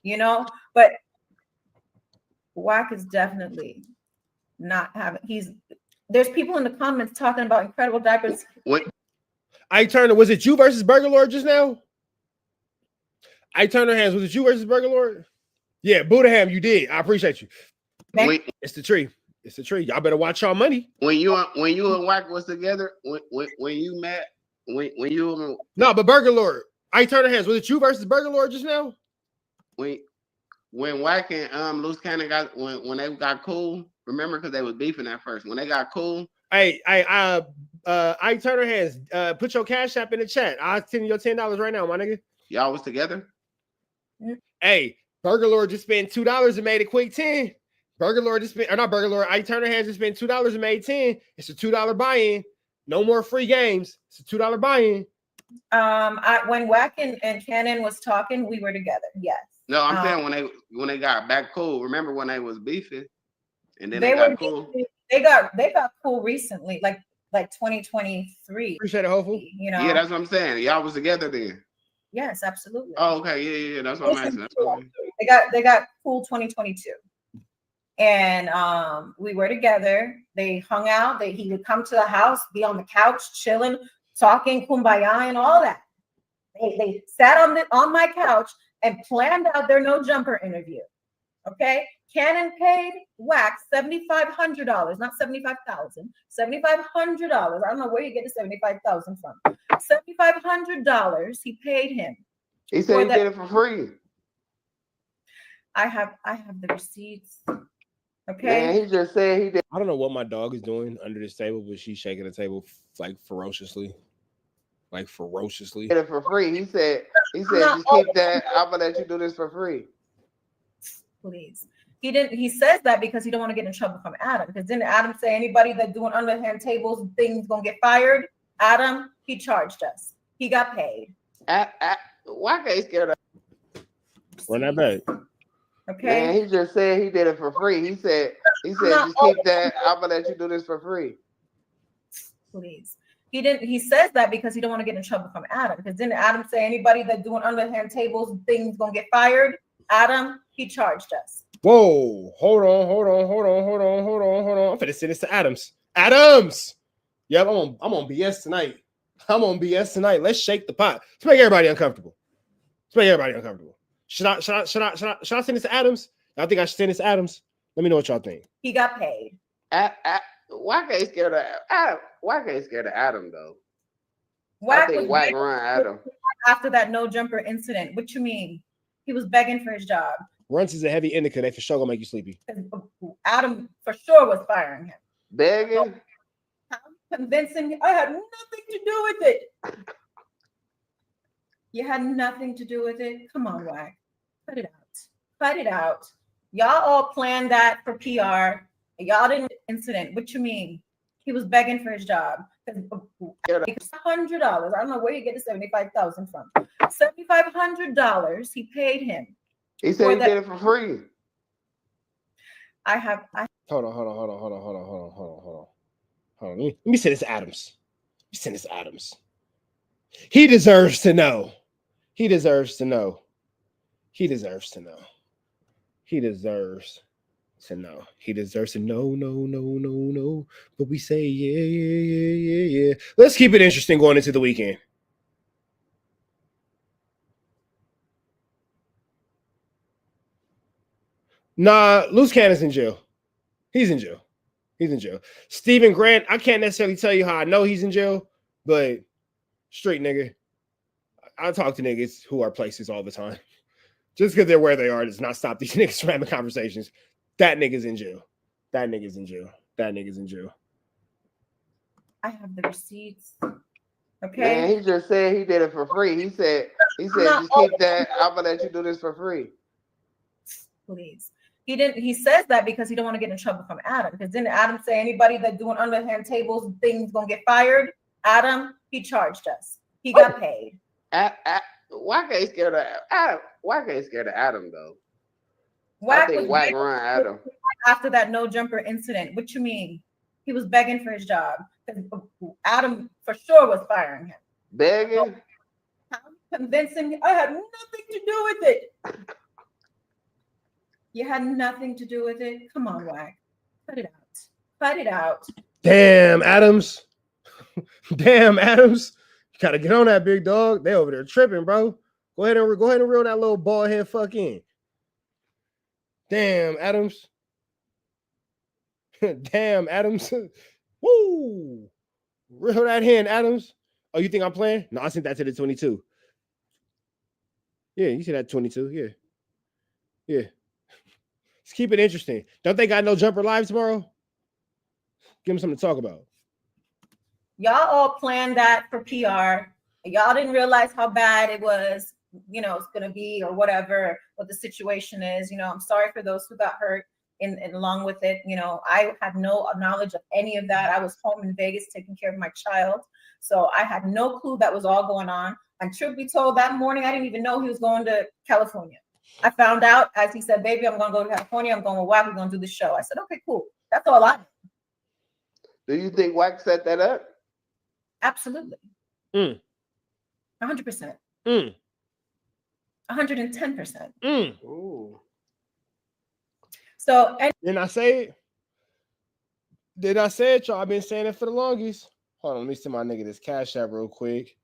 You know, but Wack is definitely not having. There's people in the comments talking about incredible diapers. What? Ike Turner, was it you versus Burger Lord just now? Ike Turner Hands, was it you versus Burger Lord? Yeah, Buddham, you did. I appreciate you. Wait. It's the tree. It's the tree. Y'all better watch y'all money. When you and Wack was together, when you met, when you no, but Burger Lord, Ike Turner Hands, was it you versus Burger Lord just now? When Wack and Luce Cannon got when they got cool, remember, because they was beefing at first. When they got cool, Ike Turner Hands, put your cash app in the chat. I'll send you your $10 right now, my nigga. Y'all was together. Hey, Burger Lord just spent $2 and made a quick 10. Burger Lord just spent, or not Burger Lord, Ike Turner Hands just spent $2 and made 10. It's a $2 buy-in. No more free games. It's a $2 buy-in. When Wack and Cannon was talking, we were together. Yes. No, I'm saying when they got back cool. Remember when they was beefing, and then they got cool. They got cool recently, like 2023. Appreciate it, hopeful. You know. Yeah, that's what I'm saying. Y'all was together then. Yes, absolutely. Oh, okay, yeah. That's what I'm asking. That's what they got cool 2022, and we were together. They hung out. He would come to the house, be on the couch, chilling, talking, kumbaya, and all that. They sat on my couch and planned out their no jumper interview. Okay, Cannon paid Wack $7,500, not $75,000, $7,500. I don't know where you get the $75,000 from. $7,500 he paid him. He said he did it for free. I have the receipts. Okay. Man, he just said he did. I don't know what my dog is doing under this table, but she's shaking the table like ferociously. Like ferociously. He did it for free. He said, just keep that. I'm gonna let you do this for free. Please. He says that because he don't want to get in trouble from Adam. Because didn't Adam say anybody that doing underhand tables things gonna get fired? Adam, he charged us. He got paid. Why can't he scared of? Run that back. Okay. Man, he just said he did it for free. He said just keep that. I'm gonna let you do this for free. Please. He says that because he don't want to get in trouble from Adam. Because didn't Adam say anybody that doing underhand tables things gonna get fired? Adam, he charged us. Whoa, hold on. I'm finna send this to Adams. Adams! Yep, I'm on BS tonight. Let's shake the pot. Let's make everybody uncomfortable. Should I send this to Adams? I think I should send this to Adams. Let me know what y'all think. He got paid. Wack ain't scared of Adam. Wack ain't scared of Adam though. Wack I think Wack run Adam. After that no jumper incident. What you mean? He was begging for his job. Runts is a heavy indica. They for sure gonna make you sleepy. Adam for sure was firing him. Begging? Convincing. I had nothing to do with it. You had nothing to do with it. Come on, Wack. Cut it out. Y'all all planned that for PR. Y'all didn't incident. What you mean? He was begging for his job. $100. I don't know where you get the $75,000 from. $7,500. He paid him. He said he did it for free. Hold on. Let me send this to Adams. He deserves to know. He deserves to know. No. But we say, yeah. Let's keep it interesting going into the weekend. Nah, Luce Cannon's in jail. He's in jail. Stephen Grant, I can't necessarily tell you how I know he's in jail, but straight nigga. I talk to niggas who are places all the time. Just because they're where they are does not stop these niggas from having conversations. That nigga's in jail. That nigga's in jail. I have the receipts. Okay. Man, he just said he did it for free. He said, just keep that. I'm gonna let you do this for free. Please. He says that because he don't want to get in trouble from Adam. Because didn't Adam say anybody that doing underhand tables things gonna get fired? Adam, he charged us. He got paid. Wack ain't scared of Adam. Wack ain't scared of Adam though. Wack I think Wack run Adam. After that no jumper incident. What you mean? He was begging for his job. Adam for sure was firing him. Begging? Convincing. I had nothing to do with it. You had nothing to do with it. Come on, Wack. Cut it out. Damn, Adams. You gotta get on that, big dog. They over there tripping, bro. Go ahead and reel that little bald head fuck in. Damn, Adams. Woo! Reel that in, Adams. Oh, you think I'm playing? No, I sent that to the 22. Yeah, you see that 22. Yeah. Let's keep it interesting. Don't they got no jumper live tomorrow? Give them something to talk about. Y'all all planned that for PR. Y'all didn't realize how bad it was, it's going to be or whatever, what the situation is. I'm sorry for those who got hurt and along with it. I had no knowledge of any of that. I was home in Vegas taking care of my child. So I had no clue that was all going on. And truth be told, that morning, I didn't even know he was going to California. I found out as he said, baby, I'm going to go to California. I'm going with Wack. We're going to do the show. I said, okay, cool. That's all I know. Do you think Wack set that up? Absolutely. 100%. 110%. Ooh. So, didn't I say it? Y'all? I've been saying it for the longest. Hold on, let me send my nigga this cash app real quick.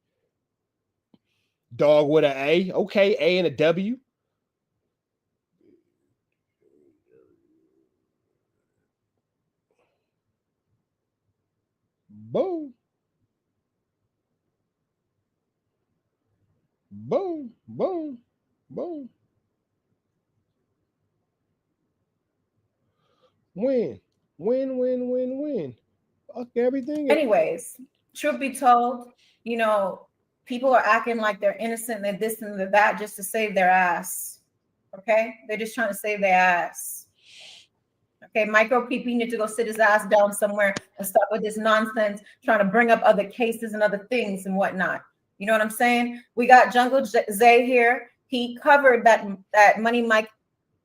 Dog with an A. Okay, A and a W. Boom. Win. Fuck everything. Anyways, truth be told, people are acting like they're innocent and this and that just to save their ass. Okay? They're just trying to save their ass. Okay, Micro PP need to go sit his ass down somewhere and stop with this nonsense, trying to bring up other cases and other things and whatnot. You know what I'm saying? We got Jungle Zay here. He covered that Money Mike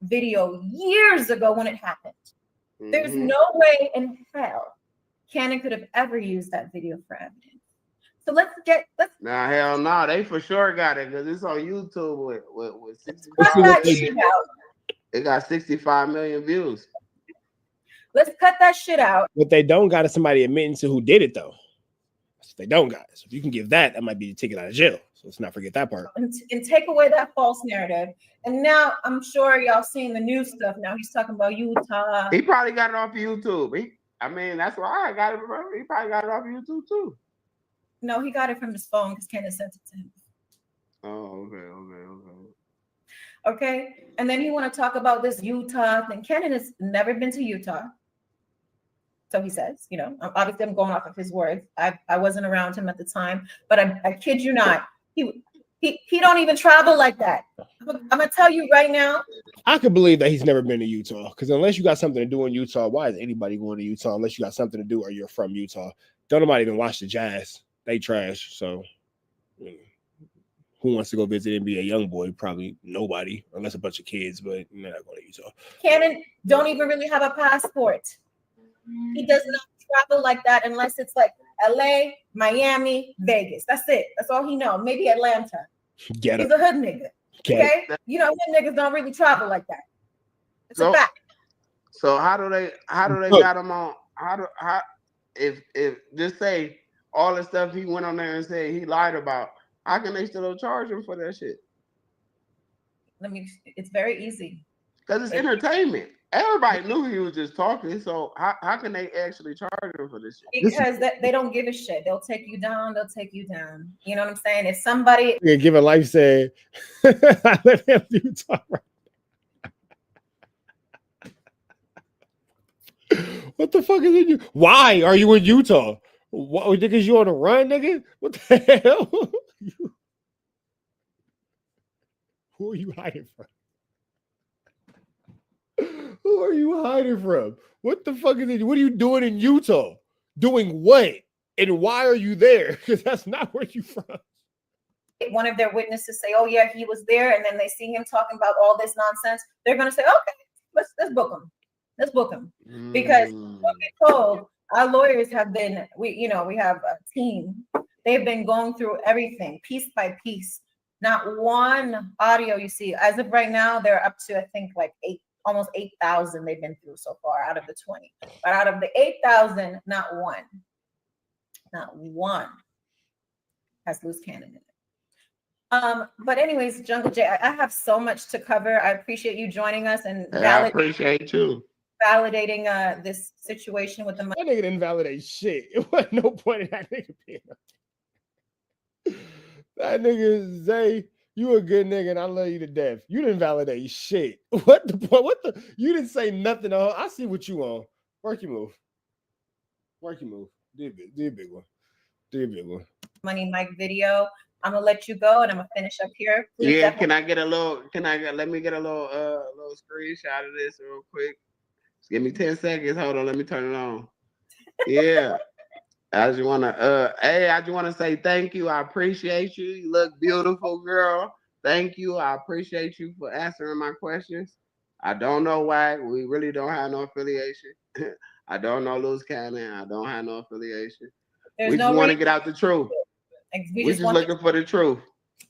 video years ago when it happened. Mm-hmm. There's no way in hell Cannon could have ever used that video for evidence. So let's. Nah, hell no, they for sure got it because it's on YouTube with 60. It got 65 million views. Let's cut that shit out. What they don't got is somebody admitting to who did it, though. That's what they don't got. So if you can give that, that might be a ticket out of jail. So let's not forget that part. And take away that false narrative. And now I'm sure y'all seen the new stuff. Now he's talking about Utah. He probably got it off YouTube. I mean, that's why I got it. He probably got it off YouTube too. No, he got it from his phone because Kenneth sent it to him. Oh, okay. Okay, and then he want to talk about this Utah thing. Kenneth has never been to Utah. So he says, you know, obviously I'm going off of his words. I wasn't around him at the time, but I kid you not, he don't even travel like that. I'm gonna tell you right now. I could believe that he's never been to Utah, because unless you got something to do in Utah, why is anybody going to Utah unless you got something to do or you're from Utah? Don't nobody even watch the Jazz. They trash. So who wants to go visit NBA YoungBoy? Probably nobody, unless a bunch of kids, but they're not going to Utah. Cannon don't even really have a passport. He does not travel like that unless it's like LA, Miami, Vegas. That's it. That's all he knows. Maybe Atlanta. He's a hood nigga. Okay? You know, hood niggas don't really travel like that. It's a fact. So how do they got him on? How if just say all the stuff he went on there and said he lied about, how can they still charge him for that shit? It's very easy. Because it's entertainment. Everybody knew he was just talking. So how can they actually charge him for this shit? Because they don't give a shit. They'll take you down. They'll take you down. You know what I'm saying? If somebody give a life say, let him do talk right. What the fuck is in you? Why are you in Utah? What, because you on the run, nigga? What the hell? Who are you hiding from? Who are you hiding from? What the fuck is it? What are you doing in Utah? Doing what? And why are you there? Because that's not where you from. One of their witnesses say, "Oh yeah, he was there," and then they see him talking about all this nonsense, they're gonna say, "Okay, let's book him. Let's book him." Because we're told our lawyers have been, we have a team. They've been going through everything piece by piece. Not one audio you see. As of right now, they're up to I think like almost 8,000 they've been through so far out of the 20. But out of the 8,000, not one has loose cannon in it. But anyways, Jungle J, I have so much to cover. I appreciate you joining us and I appreciate you validating this situation with the money. That nigga didn't validate shit. It wasn't no point in that nigga being up there. That nigga Zay, you a good nigga and I love you to death. You didn't validate shit. What the you didn't say nothing. I see what you on. Work your move. Do a big one. Money Mike video. I'm gonna let you go and I'm gonna finish up here. Please can I get a little let me get a little screenshot of this real quick. Just give me 10 seconds. Hold on, let me turn it on. Yeah. I just wanna say thank you. I appreciate you. You look beautiful, girl. Thank you. I appreciate you for answering my questions. I don't know Wack. We really don't have no affiliation. I don't know Luce Cannon. I don't have no affiliation. We just want to get out the truth. We just looking for the truth.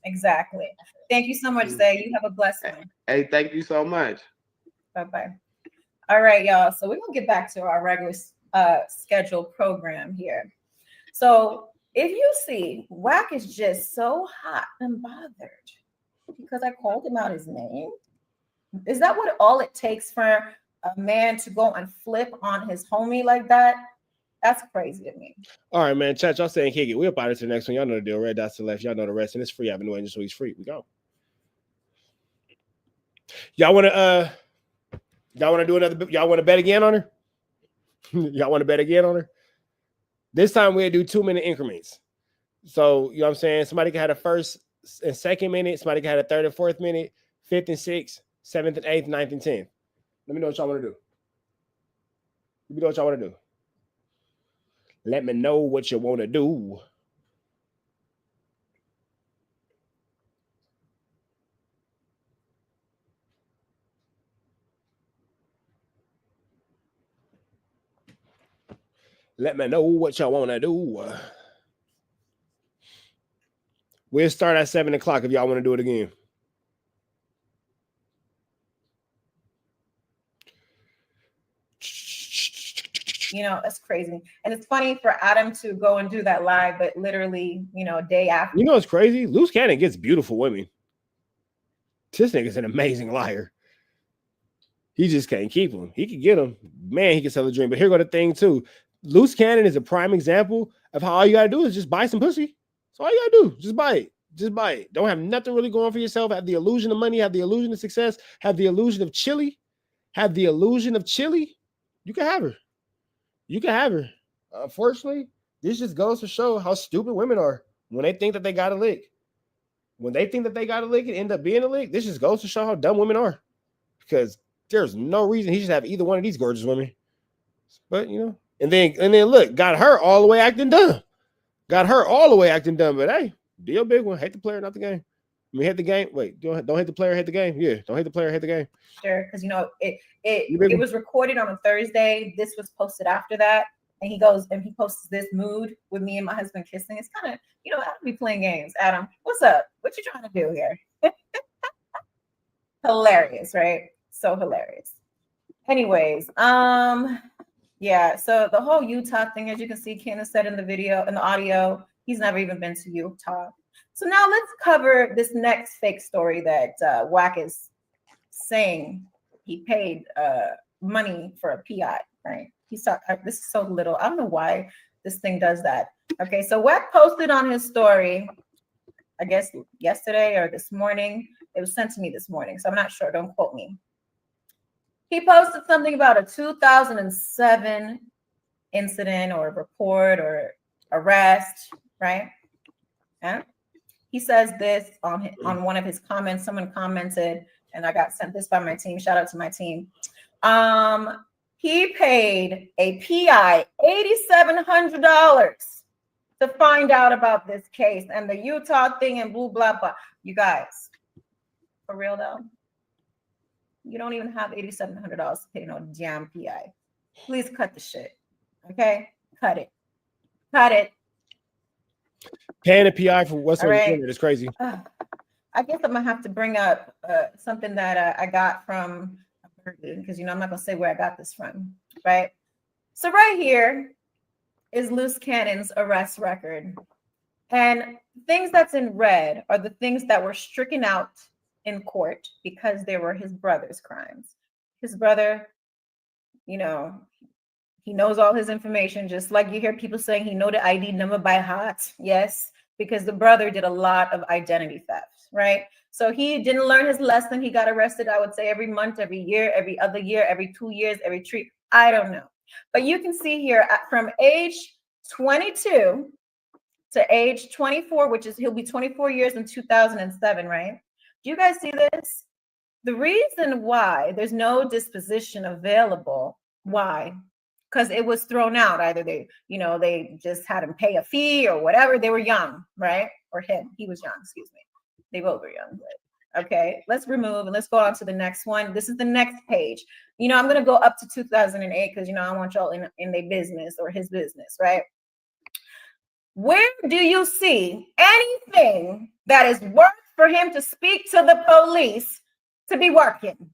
Exactly. Thank you so much, Zay. You have a blessed one. Hey, thank you so much. Bye-bye. All right, y'all. So we're gonna get back to our regular scheduled program here. So if you see Wack is just so hot and bothered because I called him out his name. Is that what all it takes for a man to go and flip on his homie like that? That's crazy to me. All right, man. Chat, y'all saying kick it. We're up out of the next one. Y'all know the deal. Red dots to the left. Y'all know the rest. And it's free avenue. And just week's free. We go. Y'all want to do another? Y'all want to bet again on her? Y'all want to bet again on her? This time we'll do 2-minute increments. So, you know what I'm saying? Somebody can have the first and second minute. Somebody can have the third and fourth minute, fifth and sixth, seventh and eighth, ninth and 10th. Let me know what y'all want to do. Let me know what y'all want to do. Let me know what you want to do. Let me know what y'all want to do. We'll start at 7 o'clock if y'all want to do it again. You know, that's crazy. And it's funny for Adam to go and do that live, but literally, you know, a day after. You know what's crazy? Luce Cannon gets beautiful women. This nigga's an amazing liar. He just can't keep them. He can get them. Man, he can sell a dream. But here go the thing, too. Luce Cannon is a prime example of how all you got to do is just buy some pussy. That's all you got to do. Just buy it. Just buy it. Don't have nothing really going for yourself. Have the illusion of money. Have the illusion of success. Have the illusion of chili. Have the illusion of chili. You can have her. You can have her. Unfortunately, this just goes to show how stupid women are when they think that they got a lick. When they think that they got a lick and end up being a lick, this just goes to show how dumb women are. Because there's no reason he should have either one of these gorgeous women. But, you know, and then look, got her all the way acting dumb. Got her all the way acting dumb. But hey, deal big one. Hate the player, not the game. I mean, hate the game. Wait, don't hate the player, hate the game. Yeah, don't hate the player, hate the game. Sure, because you know it was recorded on a Thursday. This was posted after that, and he goes and he posts this mood with me and my husband kissing. It's kind of, you know, Adam be playing games. Adam, what's up? What you trying to do here? Hilarious, right? So hilarious. Anyways, yeah. So the whole Utah thing, as you can see, Candace said in the video, in the audio, he's never even been to Utah. So now let's cover this next fake story that Wack is saying he paid money for a PI, right? He saw this is so little. I don't know why this thing does that. Okay, so Wack posted on his story, I guess yesterday or this morning. It was sent to me this morning, so I'm not sure. Don't quote me. He posted something about a 2007 incident or report or arrest, right? Yeah. He says this on one of his comments. Someone commented, and I got sent this by my team. Shout out to my team. He paid a PI $8,700 to find out about this case and the Utah thing and blah, blah, blah. You guys, for real though, you don't even have $8,700 to pay no damn PI. Please cut the shit, okay? Cut it. Cut it. Paying a PI for what's on Right. the It's crazy. I guess I'm gonna have to bring up something that I got from, because you know I'm not gonna say where I got this from, right? So right here is Luce Cannon's arrest record, and things that's in red are the things that were stricken out in court because they were his brother's crimes. His brother, you know, he knows all his information, just like you hear people saying he know the ID number by heart. Yes, because the brother did a lot of identity theft, right? So he didn't learn his lesson. He got arrested, I would say, every month, every year, every other year, every 2 years, every 3. I don't know. But you can see here from age 22 to age 24, which is he'll be 24 years in 2007, right? Do you guys see this? The reason why there's no disposition available, why? Because it was thrown out. Either they, you know, they just had him pay a fee or whatever. They were young, right? Or him. He was young, excuse me. They both were young. But okay, let's remove and let's go on to the next one. This is the next page. You know, I'm going to go up to 2008 because, you know, I want y'all in their business or his business, right? Where do you see anything that is worth for him to speak to the police to be working?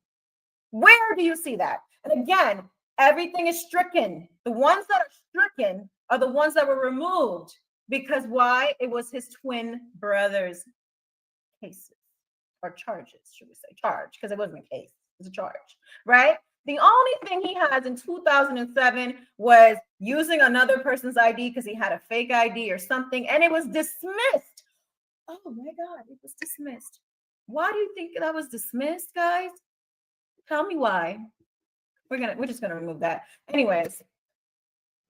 Where do you see that? And again, everything is stricken. The ones that are stricken are the ones that were removed because why? It was his twin brother's cases or charges, should we say charge? Because it wasn't a case, it was a charge, right? The only thing he has in 2007 was using another person's ID because he had a fake ID or something, and it was dismissed. Oh my God, it was dismissed. Why do you think that was dismissed, guys? Tell me why. We're just gonna remove that. Anyways,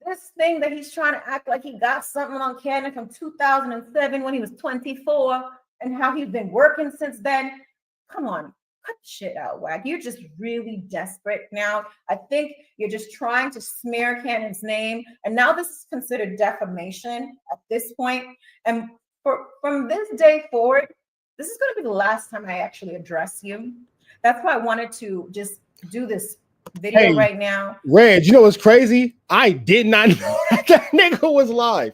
this thing that he's trying to act like he got something on Cannon from 2007 when he was 24 and how he's been working since then. Come on, cut the shit out, Wack. You're just really desperate now. I think you're just trying to smear Cannon's name. And now this is considered defamation at this point. And from this day forward, this is going to be the last time I actually address you. That's why I wanted to just do this video right now. Reg, you know what's crazy? I did not know that nigga was live.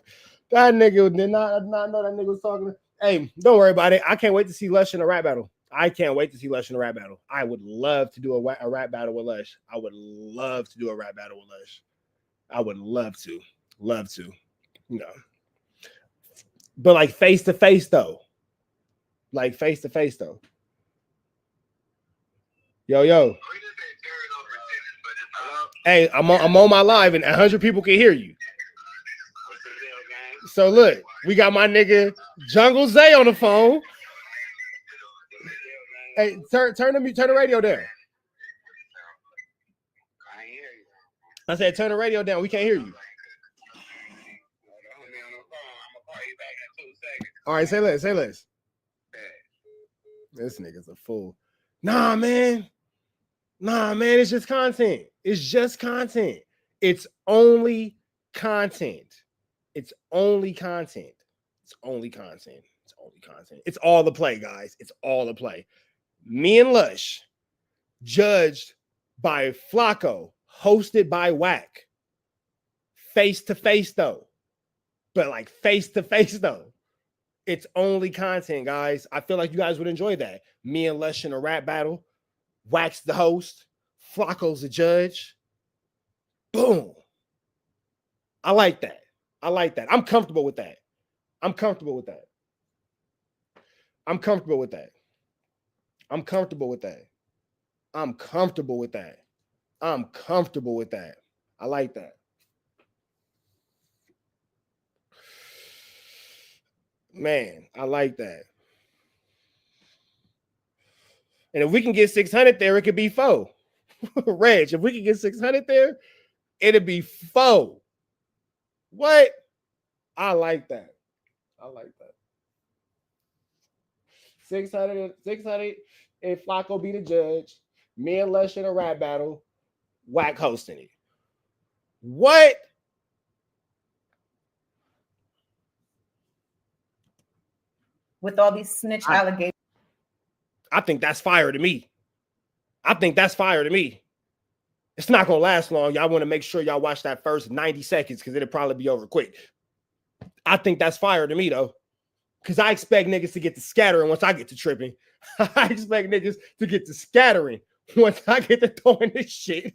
That nigga did not know that nigga was talking. Hey, don't worry about it. I can't wait to see Lush in a rap battle. I can't wait to see Lush in a rap battle. I would love to do a rap battle with Lush. I would love to do a rap battle with Lush. I would love to, you know. But like face to face though. Like face to face though. Yo. Hey, I'm on my live and 100 people can hear you. So look, we got my nigga Jungle Zay on the phone. Hey, turn the radio down. I said turn the radio down. We can't hear you. All right, say less. This nigga's a fool. Nah, man. It's just content. It's only content. It's all the play, guys. It's all the play. Me and Lush, judged by Flacco, hosted by Wack. Face to face though. But like face to face though. It's only content, guys. I feel like you guys would enjoy that. Me and Lush in a rap battle. Wack's the host. Flacco's the judge. Boom. I like that. I'm comfortable with that. I'm comfortable with that. I like that. Man, I like that. And if we can get 600 there, it could be 4. Reg, if we can get 600 there, it'll be 4. What? I like that. 600 if Flacco be the judge. Me and Lush in a rap battle. Wack hosting it. What? With all these snitch allegations. I think that's fire to me. It's not going to last long. Y'all want to make sure y'all watch that first 90 seconds because it'll probably be over quick. I think that's fire to me, though. Because I expect niggas to get to scattering once I get to tripping. I expect niggas to get to scattering once I get to throwing this shit.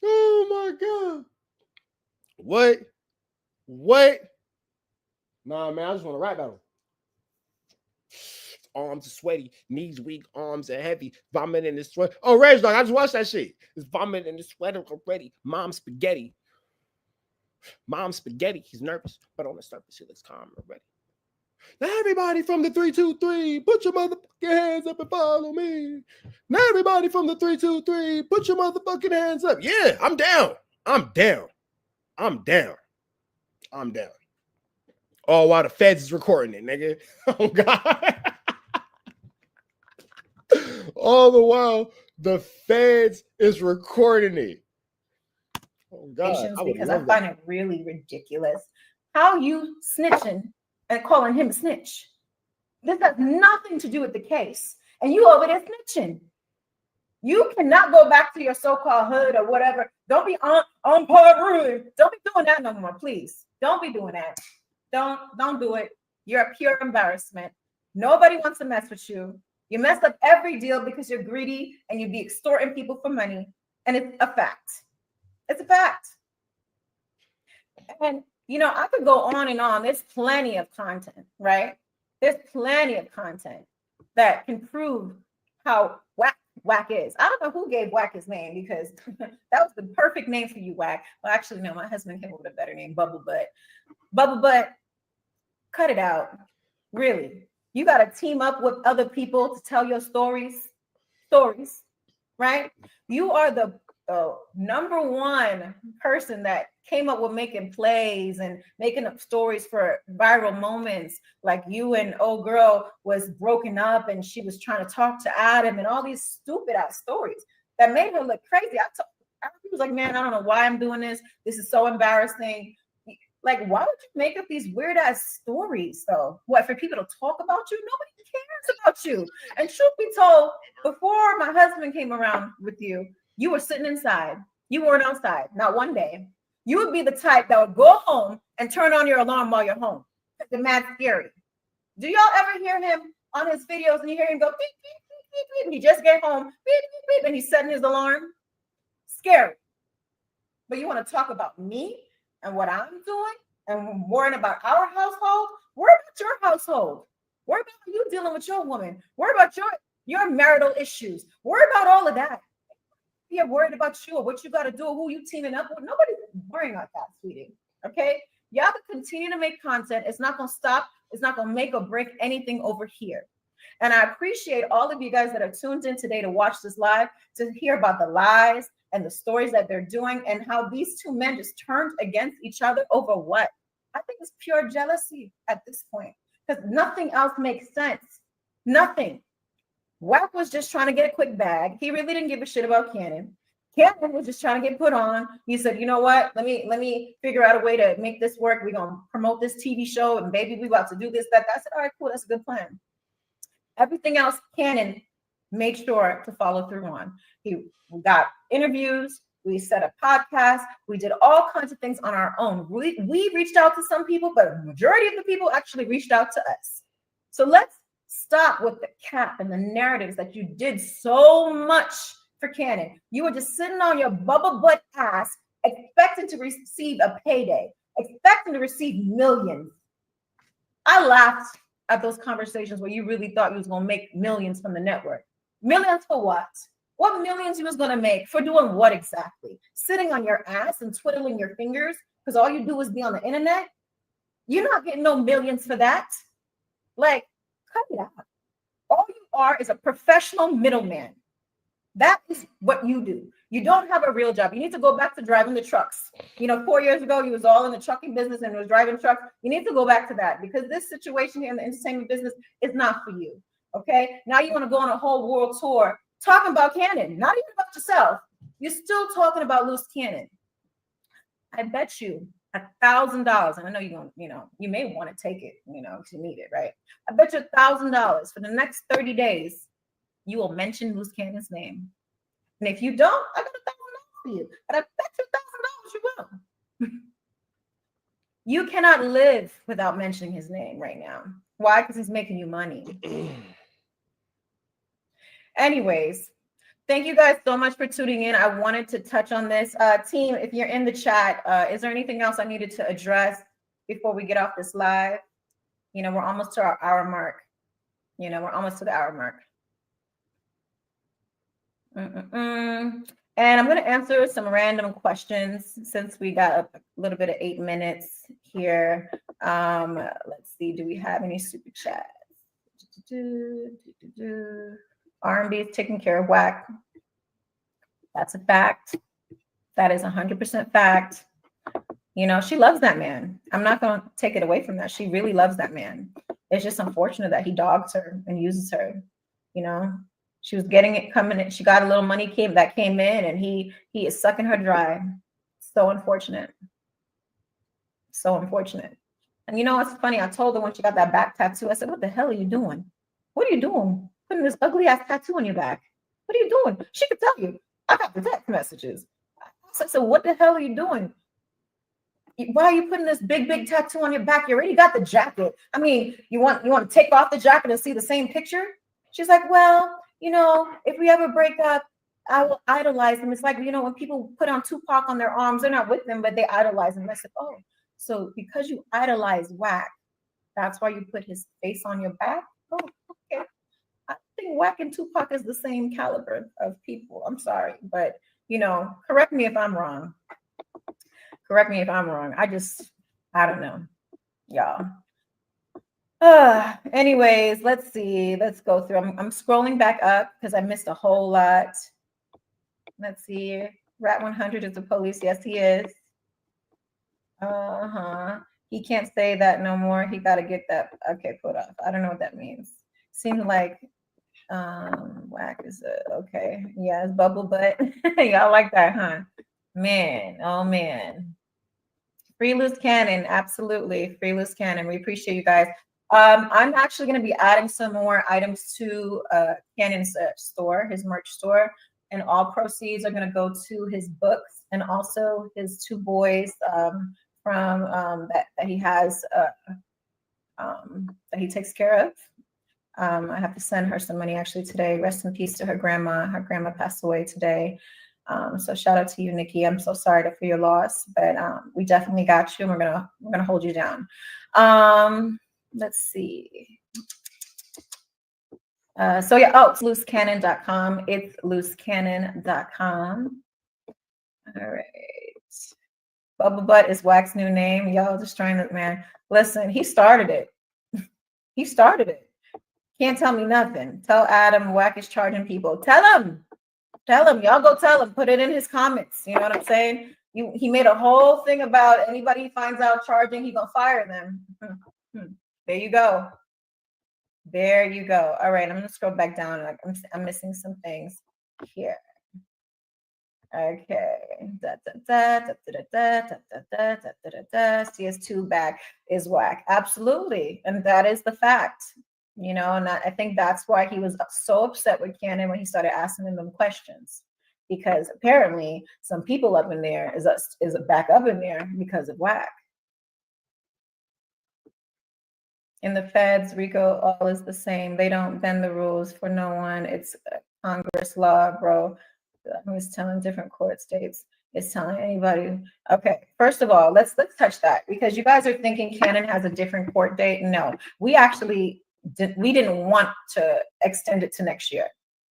Oh, my God. What? Nah, man, I just want to rap battle. Arms are sweaty, knees weak, arms are heavy, vomit in the sweat. Oh, Reg Dog, I just watched that shit. It's vomit in the sweater already. Mom spaghetti. He's nervous, but on the surface, he looks calm already. Now, everybody from the 323, put your motherfucking hands up and follow me. Now, everybody from the 323, put your motherfucking hands up. Yeah, I'm down. Oh, while the feds is recording it, nigga. Oh, God. All the while, the feds is recording it. Oh, God. Because I find it really ridiculous. How you snitching and calling him a snitch? This has nothing to do with the case. And you over there snitching. You cannot go back to your so-called hood or whatever. Don't be on par. Don't be doing that no more, please. Don't be doing that. Don't do it. You're a pure embarrassment. Nobody wants to mess with you. You mess up every deal because you're greedy and you be extorting people for money. And it's a fact. It's a fact. And, I could go on and on. There's plenty of content, right? There's plenty of content that can prove how Wack is. I don't know who gave Wack his name because that was the perfect name for you, Wack. Well, actually, no, my husband came up with a better name, Bubble Butt. Bubble Butt, cut it out. Really. You got to team up with other people to tell your stories, right? You are the number one person that came up with making plays and making up stories for viral moments. Like you and old girl was broken up and she was trying to talk to Adam and all these stupid ass stories that made her look crazy. I was like, man, I don't know why I'm doing this. This is so embarrassing. Like, why would you make up these weird ass stories though? What, for people to talk about you? Nobody cares about you. And truth be told, before my husband came around with you, you were sitting inside. You weren't outside, not one day. You would be the type that would go home and turn on your alarm while you're home. The mad scary. Do y'all ever hear him on his videos and you hear him go beep, beep, beep, beep, beep, and he just get home, beep, beep, beep, and he's setting his alarm? scary. But you want to talk about me and what I'm doing and worrying about our household? Worry about your household. Worry about you dealing with your woman. Worry about your marital issues. Worry about all of that. You're worried about you or what you got to do or who you teaming up with. Nobody's worrying about that, sweetie. Okay? Y'all can continue to make content. It's not going to stop. It's not going to make or break anything over here. And I appreciate all of you guys that are tuned in today to watch this live, to hear about the lies and the stories that they're doing and how these two men just turned against each other over what? I think it's pure jealousy at this point because nothing else makes sense. Nothing. Wack was just trying to get a quick bag. He really didn't give a shit about Cannon. Cannon was just trying to get put on. He said, you know what? Let me figure out a way to make this work. We're going to promote this TV show and baby, we about to do this, that. I said, all right, cool. That's a good plan. Everything else, Cannon made sure to follow through on. We got interviews. We set a podcast. We did all kinds of things on our own. We reached out to some people, but the majority of the people actually reached out to us. So let's stop with the cap and the narratives that you did so much for Cannon. You were just sitting on your bubble butt ass, expecting to receive a payday, expecting to receive millions. I laughed at those conversations where you really thought you was going to make millions from the network. Millions for what? What millions you was going to make for doing what exactly? Sitting on your ass and twiddling your fingers because all you do is be on the internet? You're not getting no millions for that. Like, cut it out. All you are is a professional middleman. That is what you do. You don't have a real job. You need to go back to driving the trucks. 4 years ago, you was all in the trucking business and was driving trucks. You need to go back to that because this situation here in the entertainment business is not for you. Okay? Now you want to go on a whole world tour talking about Cannon, not even about yourself. You're still talking about Luce Cannon. I bet you $1,000, and I know you're going to, you may want to take it, if you need it, right? I bet you $1,000 for the next 30 days, you will mention Luce Cannon's name. And if you don't, I got $1,000 for you. But I bet you $1,000 you will. You cannot live without mentioning his name right now. Why? Because he's making you money. Anyways, thank you guys so much for tuning in. I wanted to touch on this. Team, if you're in the chat, is there anything else I needed to address before we get off this live? We're almost to our hour mark. We're almost to the hour mark. And I'm going to answer some random questions since we got a little bit of 8 minutes here. Let's see. Do we have any super chats? R&B is taking care of Wack. That's a fact. That is 100% fact. She loves that man. I'm not going to take it away from that. She really loves that man. It's just unfortunate that he dogs her and uses her. She was getting it coming in. She got a little money that came in and he is sucking her dry. So unfortunate. So unfortunate. And it's funny. I told her when she got that back tattoo, I said, what the hell are you doing? What are you doing? Putting this ugly ass tattoo on your back. What are you doing? She could tell you. I got the text messages. I said, so what the hell are you doing? Why are you putting this big tattoo on your back? You already got the jacket. I mean, you want to take off the jacket and see the same picture? She's like, well, if we ever break up, I will idolize them. It's like, when people put on Tupac on their arms, they're not with them, but they idolize him. I said, oh, so because you idolize Wack, that's why you put his face on your back? Oh, okay. I think Wack and Tupac is the same caliber of people. I'm sorry, but correct me if I'm wrong. Correct me if I'm wrong. I don't know, y'all. Anyways, let's see. Let's go through. I'm scrolling back up because I missed a whole lot. Let's see. Rat 100 is the police. Yes, he is. He can't say that no more. He got to get that. Okay, put off. I don't know what that means. Seems like Wack is okay. Yeah, it's bubble butt. Y'all like that, huh? Man, oh man. Free Luce Cannon, absolutely. Free Luce Cannon. We appreciate you guys. I'm actually going to be adding some more items to Cannon's store, his merch store, and all proceeds are going to go to his books and also his 2 boys from that he has that he takes care of. I have to send her some money actually today. Rest in peace to her grandma. Her grandma passed away today. So shout out to you, Nikki. I'm so sorry for your loss, but we definitely got you, and we're gonna hold you down. Let's see. So yeah, it's lucecannon.com. It's lucecannon.com. All right. Bubba Butt is Wack's new name. Y'all just trying to, man. Listen, he started it. He started it. Can't tell me nothing. Tell Adam Wack is charging people. Tell him. Tell him. Y'all go tell him. Put it in his comments. You know what I'm saying? He made a whole thing about anybody he finds out charging, he gonna fire them. There you go. There you go. All right, I'm gonna scroll back down. Like I'm missing some things here. Okay. CS2 back is Wack. Absolutely. And that is the fact. You know, and I think that's why he was so upset with Cannon when he started asking him them questions. Because apparently some people up in there is back up in there because of Wack. In the feds, RICO, all is the same. They don't bend the rules for no one. It's Congress law, bro. I was telling different court states. It's telling anybody. Okay, first of all, let's touch that, because you guys are thinking Cannon has a different court date. No, we actually didn't want to extend it to next year.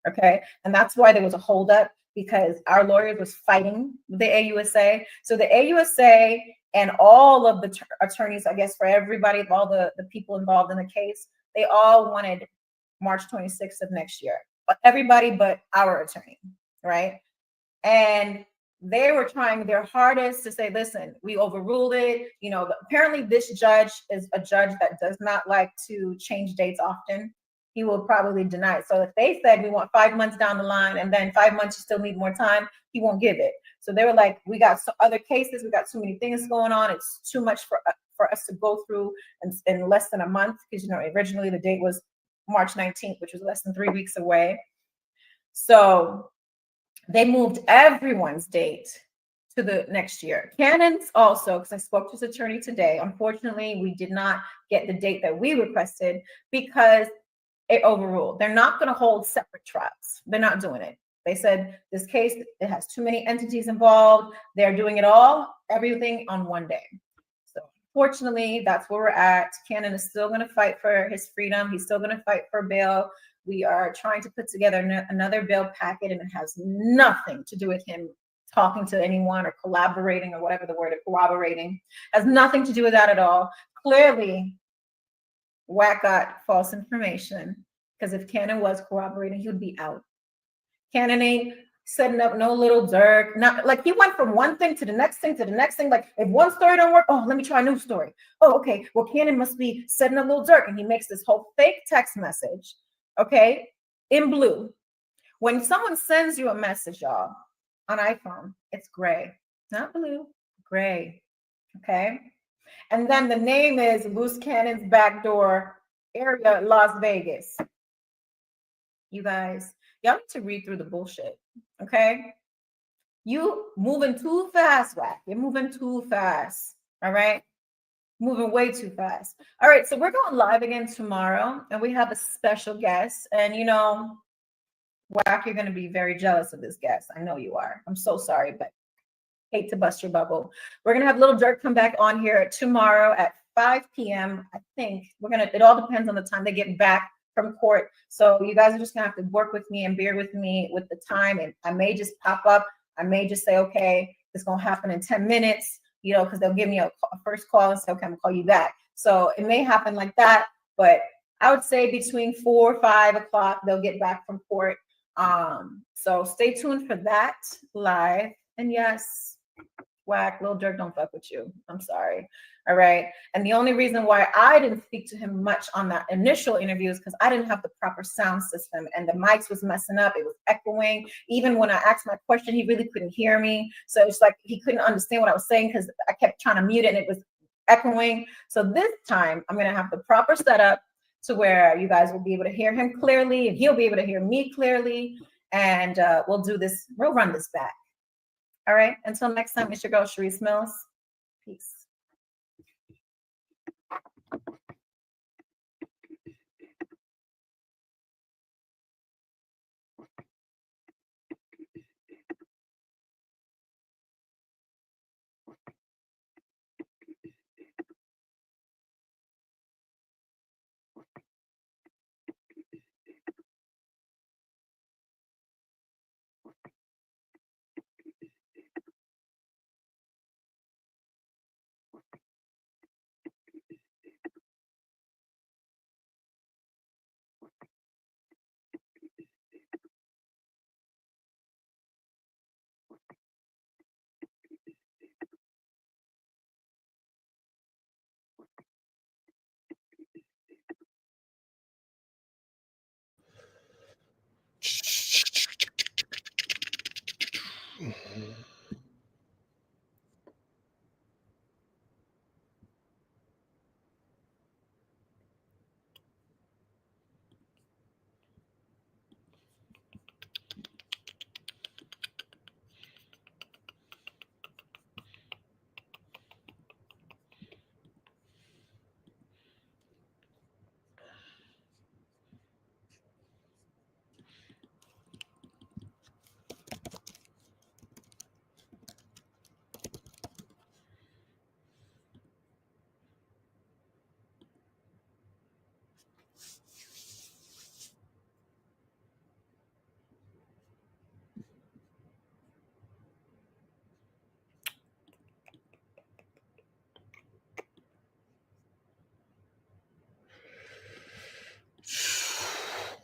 Okay, and that's why there was a holdup, because our lawyers was fighting the AUSA. So the AUSA and all of the attorneys, I guess, for everybody, all the people involved in the case, they all wanted March 26th of next year. But everybody but our attorney, right? And they were trying their hardest to say, listen, we overruled it. You know, apparently this judge is a judge that does not like to change dates often. He will probably deny it. So if they said we want 5 months down the line and then 5 months you still need more time, he won't give it. So they were like, we got other cases, we got too many things going on. It's too much for us to go through in less than a month, because, you know, originally the date was March 19th, which was less than 3 weeks away. So they moved everyone's date to the next year. Cannon's also, because I spoke to his attorney today, unfortunately, we did not get the date that we requested because it overruled. They're not going to hold separate trials. They're not doing it. They said this case, it has too many entities involved. They're doing it all, everything on one day. So fortunately, that's where we're at. Cannon is still going to fight for his freedom. He's still going to fight for bail. We are trying to put together another bail packet, and it has nothing to do with him talking to anyone or collaborating, or whatever the word of corroborating. Has nothing to do with that at all. Clearly, Wack got false information, because if Cannon was corroborating, he would be out. Cannon ain't setting up no little Dirk. Not like he went from one thing to the next thing to the next thing. Like if one story don't work, oh, let me try a new story. Oh, okay. Well, Cannon must be setting up little Dirk, and he makes this whole fake text message. Okay, in blue. When someone sends you a message, y'all, on iPhone, it's gray, not blue, gray. Okay, and then the name is Luce Cannon's Backdoor Area, Las Vegas. You guys, y'all need to read through the bullshit. Okay, you moving too fast, Wack. You're moving too fast. All right. Moving way too fast. All right, so we're going live again tomorrow, and we have a special guest. And you know, Wack, you're going to be very jealous of this guest. I know you are. I'm so sorry, but hate to bust your bubble. We're going to have Little Dirk come back on here tomorrow at 5 p.m. I think it all depends on the time they get back from court. So you guys are just going to have to work with me and bear with me with the time. And I may just pop up. I may just say, okay, it's going to happen in 10 minutes. You know, because they'll give me a first call and say, okay, I'm gonna call you back. So it may happen like that, but I would say between 4 or 5 o'clock, they'll get back from court. So stay tuned for that live. And yes, Wack, Lil Dirk don't fuck with you. I'm sorry. All right. And the only reason why I didn't speak to him much on that initial interview is because I didn't have the proper sound system, and the mics was messing up. It was echoing. Even when I asked my question, he really couldn't hear me. So it's like he couldn't understand what I was saying because I kept trying to mute it and it was echoing. So this time I'm going to have the proper setup to where you guys will be able to hear him clearly, and he'll be able to hear me clearly. And we'll run this back. All right. Until next time, it's your girl, Sharice Mills. Peace.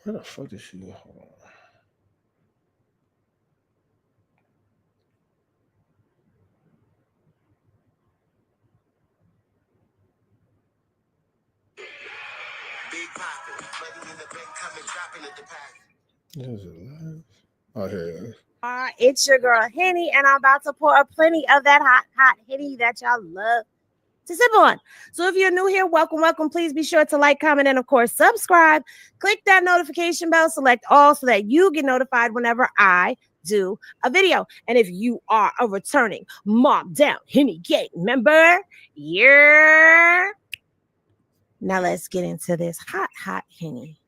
Where the fuck is she? Hold on. Is it live? Oh, here it is. It's your girl Henny, and I'm about to pour up plenty of that hot Henny that y'all love to sip on. So if you're new here, welcome. Please be sure to like, comment, and of course subscribe. Click that notification bell, select all so that you get notified whenever I do a video. And if you are a returning Mob Down Henny Gang member, yeah. Now let's get into this hot Henny.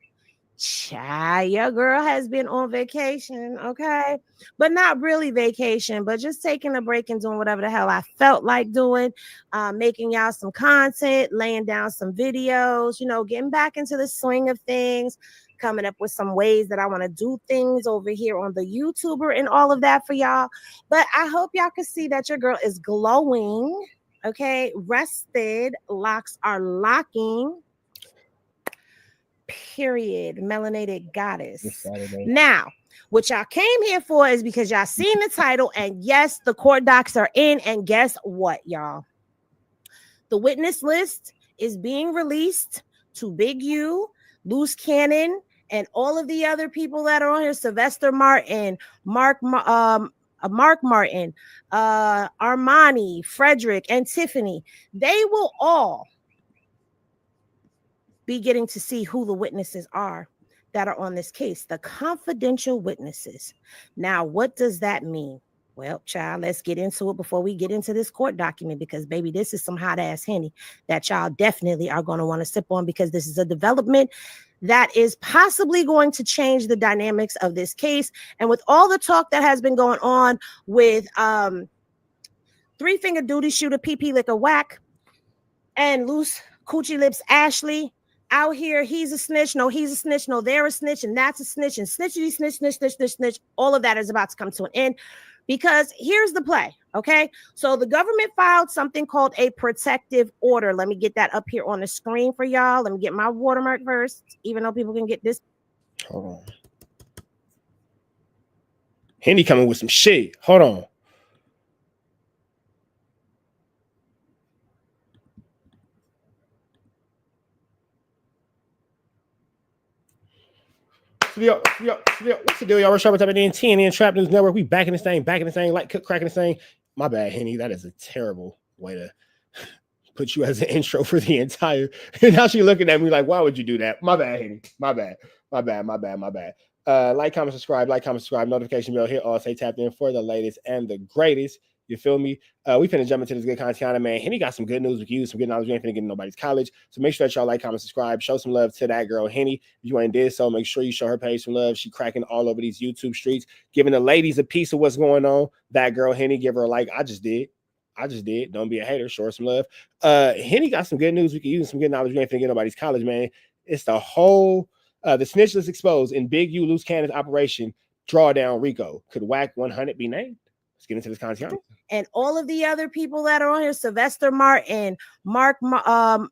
Child, your girl has been on vacation, okay? But not really vacation, but just taking a break and doing whatever the hell I felt like doing, making y'all some content, laying down some videos, getting back into the swing of things, coming up with some ways that I want to do things over here on the YouTuber and all of that for y'all. But I hope y'all can see that your girl is glowing, okay? Rested, locks are locking. Period. Melanated goddess. Now, what y'all came here for is because y'all seen the title, and yes, the court docs are in, and guess what, y'all? The witness list is being released to Big U, Luce Cannon, and all of the other people that are on here, Sylvester Martin, Mark Martin, Armani, Frederick, and Tiffany. They will all be getting to see who the witnesses are that are on this case, the confidential witnesses. Now, what does that mean? Well, child, let's get into it before we get into this court document, because baby, this is some hot ass Henny that y'all definitely are going to want to sip on, because this is a development that is possibly going to change the dynamics of this case. And with all the talk that has been going on with three-finger duty shooter PP Liquor Wack and Luce Coochie Lips Ashley out here, he's a snitch, no, he's a snitch, no, they're a snitch, and that's a snitch, and snitch. All of that is about to come to an end, because here's the play, okay? So the government filed something called a protective order. Let me get that up here on the screen for y'all. Let me get my watermark first, even though people can get this. Hold on. Henny coming with some shit. Hold on. What's the deal, y'all? We're sharp up at the TNN Trap News Network. We back in this thing, like cracking this thing. My bad, Henny. That is a terrible way to put you as an intro for the entire. And now she looking at me like, why would you do that? My bad, Henny. My bad. Like, comment, subscribe. Notification bell. Hit all. Stay tapped in for the latest and the greatest. You feel me? We finna jump into this good content, man. Henny got some good news with you, some good knowledge. We ain't finna get in nobody's college. So make sure that y'all like, comment, subscribe. Show some love to that girl, Henny. If you ain't did so, make sure you show her page some love. She cracking all over these YouTube streets, giving the ladies a piece of what's going on. That girl, Henny, give her a like. I just did. Don't be a hater. Show her some love. Henny got some good news. We can use some good knowledge. We ain't finna get nobody's college, man. It's the whole, the snitch list exposed in Big U Luce Cannon's operation Drawdown Rico. Could Wack 100 be named? Let's get into this content. And all of the other people that are on here, Sylvester Martin, Mark Martin,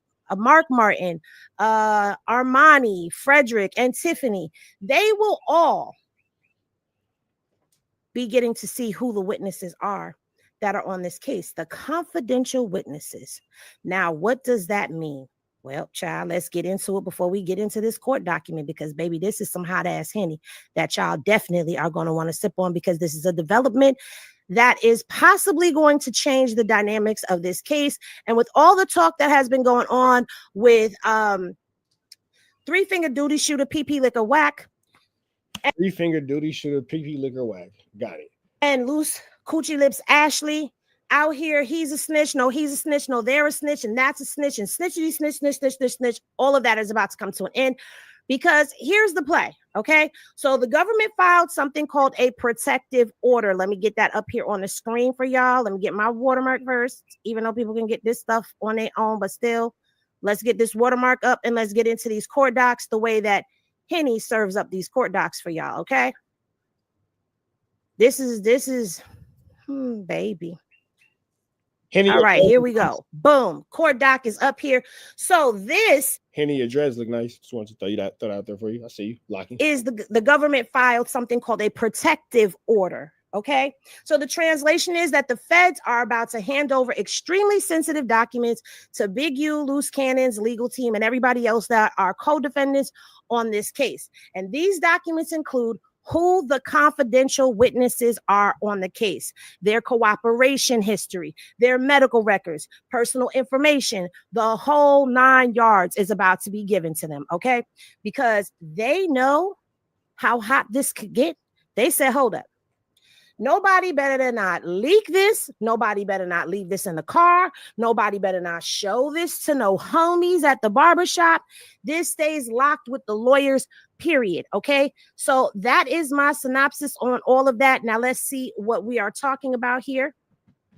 Armani, Frederick, and Tiffany, they will all be getting to see who the witnesses are that are on this case, the confidential witnesses. Now, what does that mean? Well, child, let's get into it before we get into this court document, because baby, this is some hot ass Henny that y'all definitely are going to want to sip on, because this is a development that is possibly going to change the dynamics of this case. And with all the talk that has been going on with three-finger duty shooter PP Liquor Wack. Three-finger duty shooter PP Liquor Wack. Got it. And Luce Coochie Lips Ashley. Out here, he's a snitch, no, he's a snitch, no, they're a snitch, and that's a snitch, and snitch. All of that is about to come to an end, because here's the play, okay? So the government filed something called a protective order. Let me get that up here on the screen for y'all. Let me get my watermark first, even though people can get this stuff on their own, but still, let's get this watermark up and let's get into these court docs the way that Henny serves up these court docs for y'all, okay? This is, baby. Henny, All right, here we go. Boom. Court doc is up here. So this Henny, your dreads look nice. Just wanted to throw that out there for you. I see you locking. is the government filed something called a protective order. Okay, so the translation is that the feds are about to hand over extremely sensitive documents to Big U, Luce Cannon's legal team, and everybody else that are co-defendants on this case. And these documents include who the confidential witnesses are on the case, their cooperation history, their medical records, personal information, the whole 9 yards is about to be given to them, okay? Because they know how hot this could get. They said, hold up. Nobody better not leak this. Nobody better not leave this in the car. Nobody better not show this to no homies at the barbershop. This stays locked with the lawyers, period. Okay, so that is my synopsis on all of that. Now let's see what we are talking about here.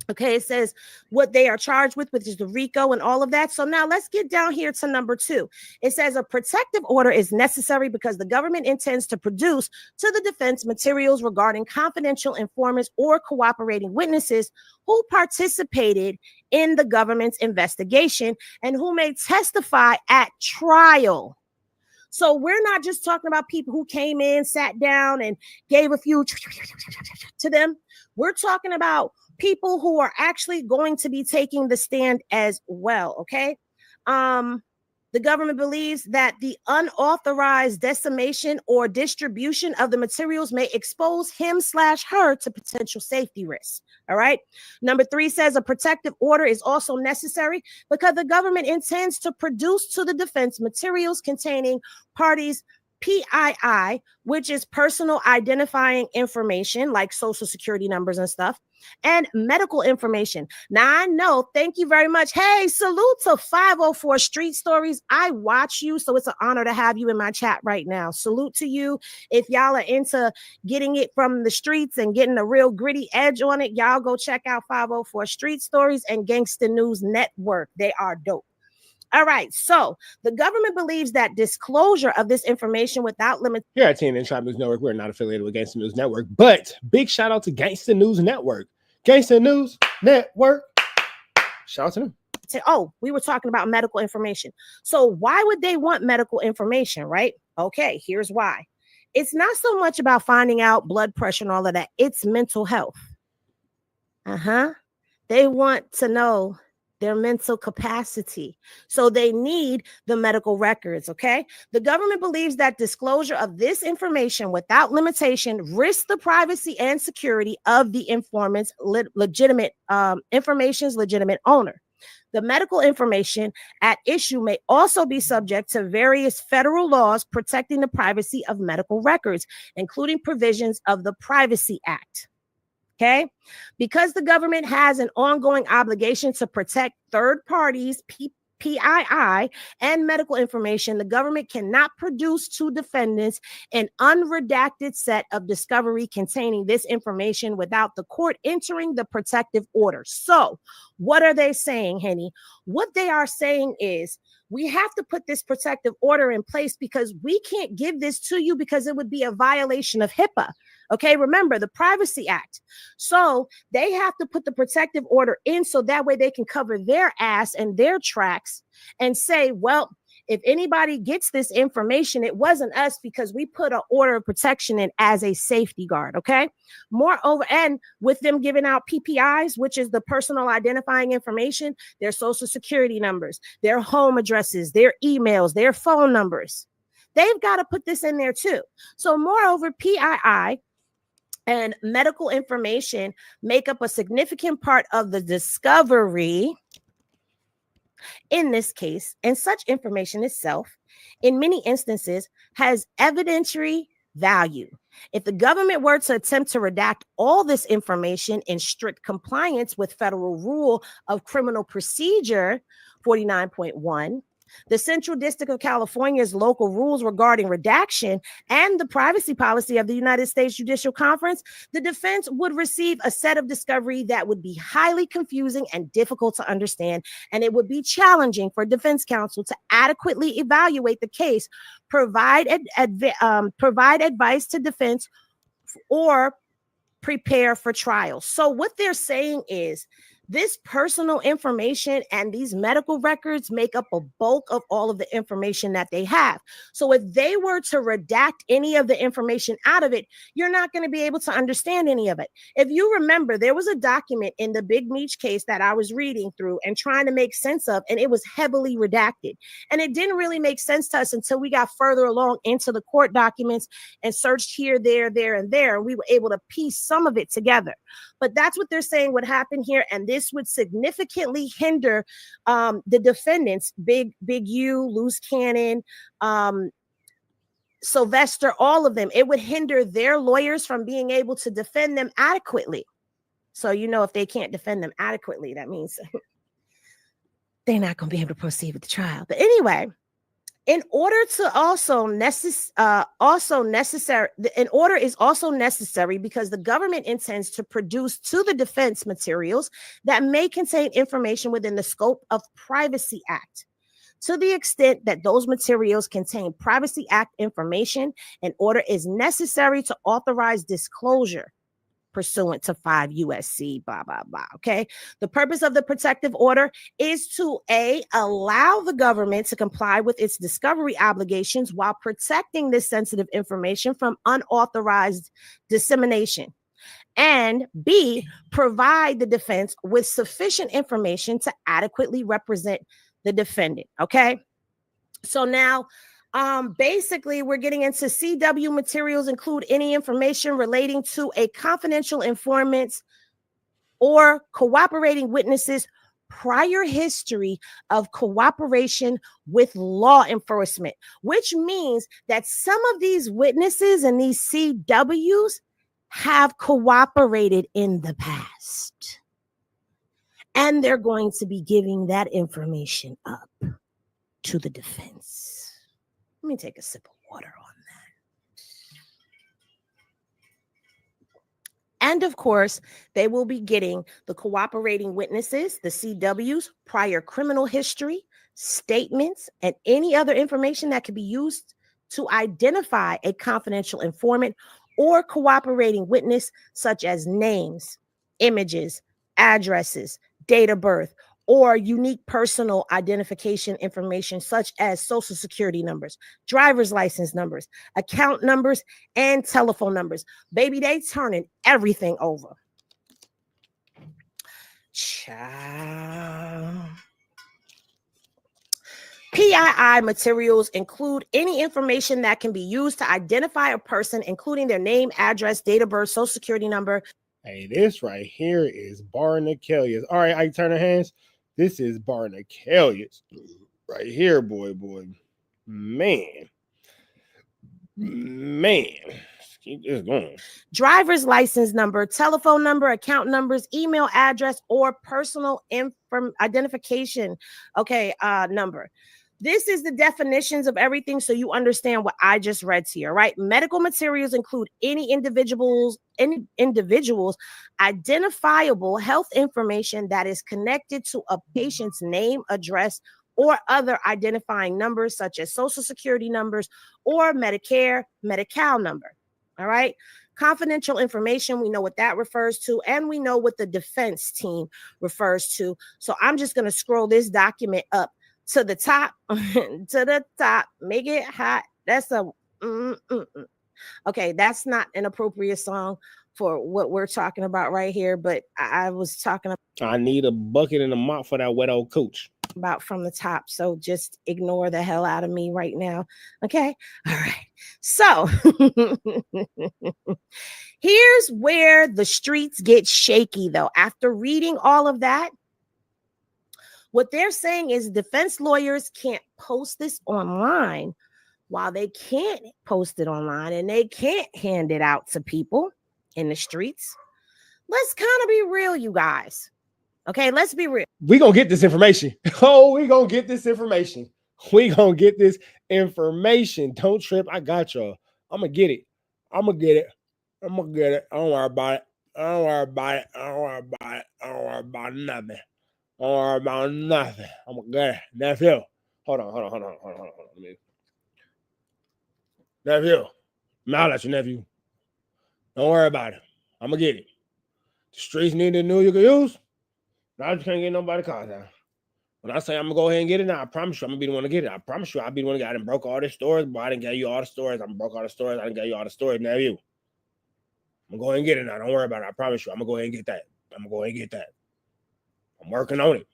Okay, it says what they are charged with, which is the RICO and all of that. So now let's get down here to number 2. It says a protective order is necessary because the government intends to produce to the defense materials regarding confidential informants or cooperating witnesses who participated in the government's investigation and who may testify at trial. So we're not just talking about people who came in, sat down, and gave a few to them. We're talking about people who are actually going to be taking the stand as well, okay? The government believes that the unauthorized decimation or distribution of the materials may expose him/her to potential safety risks, all right? Number 3 says a protective order is also necessary because the government intends to produce to the defense materials containing parties' PII, which is personal identifying information like social security numbers and stuff, and medical information. Now I know, thank you very much. Hey, salute to 504 Street Stories. I watch you, so it's an honor to have you in my chat right now. Salute to you. If y'all are into getting it from the streets and getting a real gritty edge on it, y'all go check out 504 Street Stories and Gangsta News Network. They are dope. All right, so the government believes that disclosure of this information without limit. Here at TNN Tribe News Network, we're not affiliated with Gangsta News Network, but big shout out to Gangsta News Network. Gangsta News Network. Shout out to them. Oh, we were talking about medical information. So why would they want medical information, right? Okay, here's why. It's not so much about finding out blood pressure and all of that. It's mental health. They want to know their mental capacity. So they need the medical records, okay? The government believes that disclosure of this information without limitation risks the privacy and security of the informant's legitimate information's legitimate owner. The medical information at issue may also be subject to various federal laws protecting the privacy of medical records, including provisions of the Privacy Act. Okay, because the government has an ongoing obligation to protect third parties, PII, and medical information, the government cannot produce to defendants an unredacted set of discovery containing this information without the court entering the protective order. So, what are they saying, Henny? What they are saying is, we have to put this protective order in place because we can't give this to you because it would be a violation of HIPAA. Okay, remember the Privacy Act. So they have to put the protective order in so that way they can cover their ass and their tracks and say, well, if anybody gets this information, it wasn't us because we put an order of protection in as a safety guard. Okay. Moreover, and with them giving out PPIs, which is the personal identifying information, their social security numbers, their home addresses, their emails, their phone numbers, they've got to put this in there too. So moreover, PII and medical information make up a significant part of the discovery in this case, and such information itself, in many instances, has evidentiary value. If the government were to attempt to redact all this information in strict compliance with Federal Rule of Criminal Procedure 49.1, the Central District of California's local rules regarding redaction, and the privacy policy of the United States Judicial Conference, the defense would receive a set of discovery that would be highly confusing and difficult to understand, and it would be challenging for defense counsel to adequately evaluate the case, provide advice to defense, or prepare for trial. So what they're saying is This personal information and these medical records make up a bulk of all of the information that they have. So if they were to redact any of the information out of it, you're not going to be able to understand any of it. If you remember, there was a document in the Big Meech case that I was reading through and trying to make sense of, and it was heavily redacted. And it didn't really make sense to us until we got further along into the court documents and searched here, there, and there. And we were able to piece some of it together. But that's what they're saying would happen here. And this would significantly hinder the defendants, Big U, Luce Cannon, Sylvester, all of them. It would hinder their lawyers from being able to defend them adequately. So, you know, if they can't defend them adequately, that means they're not going to be able to proceed with the trial. But anyway, in order is also necessary because the government intends to produce to the defense materials that may contain information within the scope of Privacy Act. To the extent that those materials contain Privacy Act information, an order is necessary to authorize disclosure pursuant to 5 USC, blah, blah, blah, okay? The purpose of the protective order is to, A, allow the government to comply with its discovery obligations while protecting this sensitive information from unauthorized dissemination, and B, provide the defense with sufficient information to adequately represent the defendant, okay? So now, basically, we're getting into CW materials include any information relating to a confidential informant or cooperating witnesses' prior history of cooperation with law enforcement, which means that some of these witnesses and these CWs have cooperated in the past. And they're going to be giving that information up to the defense. Let me take a sip of water on that. And of course, they will be getting the cooperating witnesses, the CWs, prior criminal history, statements, and any other information that can be used to identify a confidential informant or cooperating witness, such as names, images, addresses, date of birth, or unique personal identification information such as social security numbers, driver's license numbers, account numbers, and telephone numbers. Baby, they turning everything over. Child. PII materials include any information that can be used to identify a person, including their name, address, date of birth, social security number. Hey, this right here is Barnacalius. All right, I turn our hands. This is Barnacalius right here, boy. Man. Keep this going. Driver's license number, telephone number, account numbers, email address, or personal identification, number. This is the definitions of everything so you understand what I just read to you, right? Medical materials include any individual's identifiable health information that is connected to a patient's name, address, or other identifying numbers such as social security numbers or Medicare, Medi-Cal number. All right. Confidential information, we know what that refers to, and we know what the defense team refers to. So I'm just going to scroll this document up to the top, make it hot. That's a, okay, that's not an appropriate song for what we're talking about right here, but I was talking about. I need a bucket and a mop for that wet old cooch. About from the top, so just ignore the hell out of me right now. Okay, all right. So here's where the streets get shaky, though. After reading all of that, what they're saying is defense lawyers can't post this online. While they can't post it online and they can't hand it out to people in the streets, let's kind of be real, you guys. Okay, let's be real. We gonna get this information. Oh, we gonna get this information. We gonna get this information. Don't trip. I got y'all. I'm gonna get it. I'm gonna get it. I'm gonna get it. Don't worry about it. Don't worry about it. Don't worry about it. Don't worry about nothing. Don't worry about nothing. I'm gonna get it. Nephew. Hold on. Nephew. I'll let you, nephew. Don't worry about it. I'm gonna get it. The streets need a new you can use. No, I just can't get nobody cars now. When I say I'm gonna go ahead and get it now, I promise you I'm gonna be the one to get it. I promise you I'll be the one to get it. I done broke all the stores, but I didn't get you all the stores. I broke all the stores. I didn't get you all the stores. Now you. I'm gonna go ahead and get it now. Don't worry about it. I promise you I'm gonna go ahead and get that. I'm gonna go ahead and get that. I'm working on it.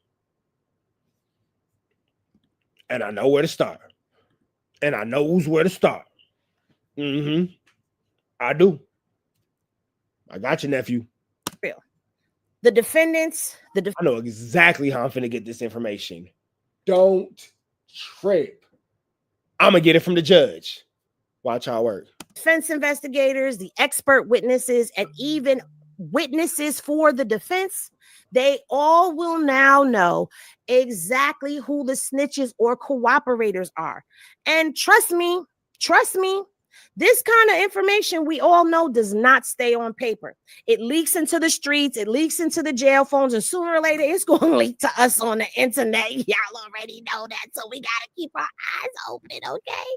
And I know where to start. And I knows where to start. I do. I got you, nephew. Real. The defendants, I know exactly how I'm finna get this information. Don't trip. I'm gonna get it from the judge. Watch how it work. Defense investigators, the expert witnesses, and even witnesses for the defense, they all will now know exactly who the snitches or cooperators are. And trust me, this kind of information we all know does not stay on paper. It leaks into the streets, it leaks into the jail phones, and sooner or later it's going to leak to us on the internet. Y'all already know that, so we got to keep our eyes open, okay?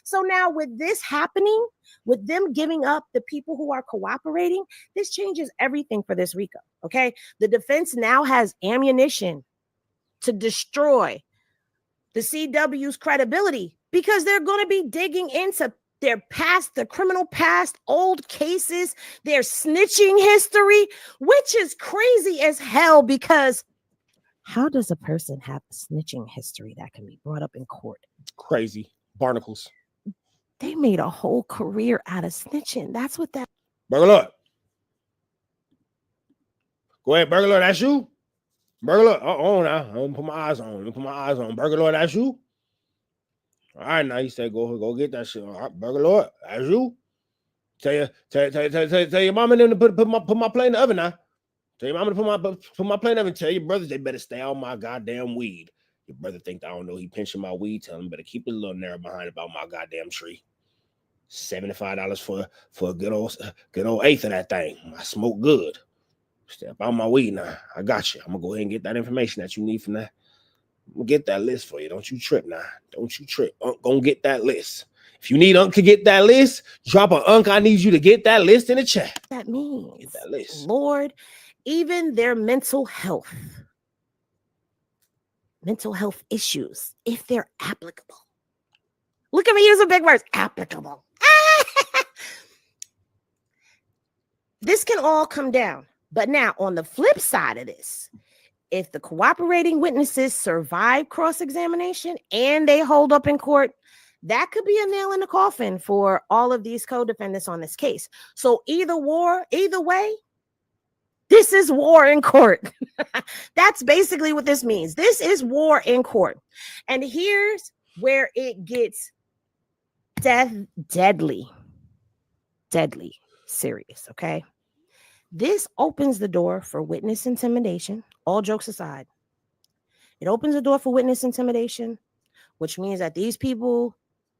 So now with this happening, with them giving up the people who are cooperating, this changes everything for this RICO, okay? The defense now has ammunition to destroy the CW's credibility because they're going to be digging into their past, their criminal past, old cases, their snitching history, which is crazy as hell because how does a person have a snitching history that can be brought up in court? Crazy. Barnacles. They made a whole career out of snitching. That's what that. Burger Lord. Go ahead, Burger Lord, that's you? Burger Lord, now. I'm gonna put my eyes on. Burger Lord, that's you? All right, now you said go get that shit. All right, Burger Lord, that's you. Tell your mama and them to put my plate in the oven now. Tell your mama to put my plate in the oven. Tell your brothers they better stay on my goddamn weed. Your brother think I don't know he pinching my weed. Tell him better keep his little narrow behind about my goddamn tree. $75 for a good old eighth of that thing. I smoke good. Step out my weed now. I got you. I'm gonna go ahead and get that information that you need from that. I'm gonna get that list for you. Don't you trip now. Don't you trip. Unc gonna get that list. If you need Unc to get that list, drop an Unc. I need you to get that list in the chat. That means get that list. Lord, even their mental health issues, if they're applicable. Look at me using big words. Applicable. This can all come down. But now on the flip side of this, if the cooperating witnesses survive cross-examination and they hold up in court, that could be a nail in the coffin for all of these co-defendants on this case. So either way, this is war in court. That's basically what this means. This is war in court. And here's where it gets deadly serious, okay? This opens the door for witness intimidation, all jokes aside. It opens the door for witness intimidation, which means that these people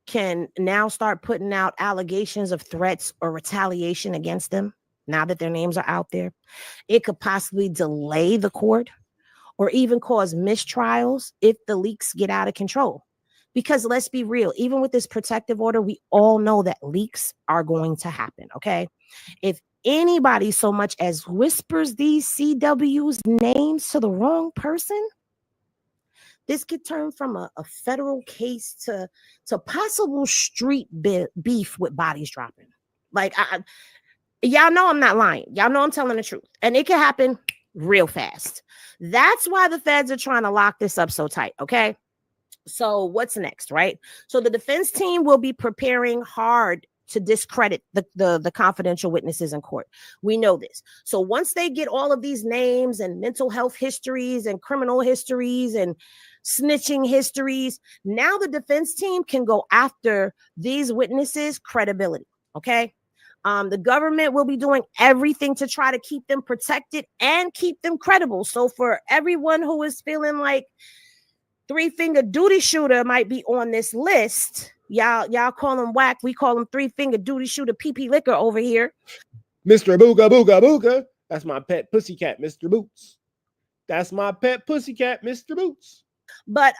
can now start putting out allegations of threats or retaliation against them now that their names are out there. It could possibly delay the court or even cause mistrials if the leaks get out of control. Because let's be real, even with this protective order, we all know that leaks are going to happen, okay? If anybody so much as whispers these CW's names to the wrong person, this could turn from a federal case to possible street beef with bodies dropping. Like, y'all know I'm not lying. Y'all know I'm telling the truth. And it can happen real fast. That's why the feds are trying to lock this up so tight, okay? So what's next, right? So the defense team will be preparing hard to discredit the confidential witnesses in court. We know this. So once they get all of these names and mental health histories and criminal histories and snitching histories, now the defense team can go after these witnesses' credibility, okay? The government will be doing everything to try to keep them protected and keep them credible. So for everyone who is feeling like three-finger duty shooter might be on this list, y'all call him Wack. We call him three-finger duty shooter PP Liquor over here. Mr. Booga Booga Booga. That's my pet pussycat, Mr. Boots. That's my pet pussycat, Mr. Boots. But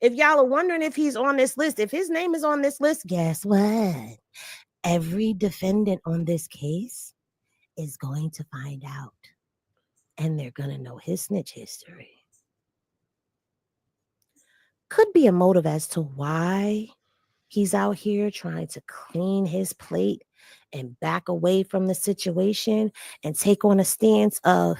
if y'all are wondering if he's on this list, if his name is on this list, guess what? Every defendant on this case is going to find out. and they're gonna know his snitch history. Could be a motive as to why he's out here trying to clean his plate and back away from the situation and take on a stance of,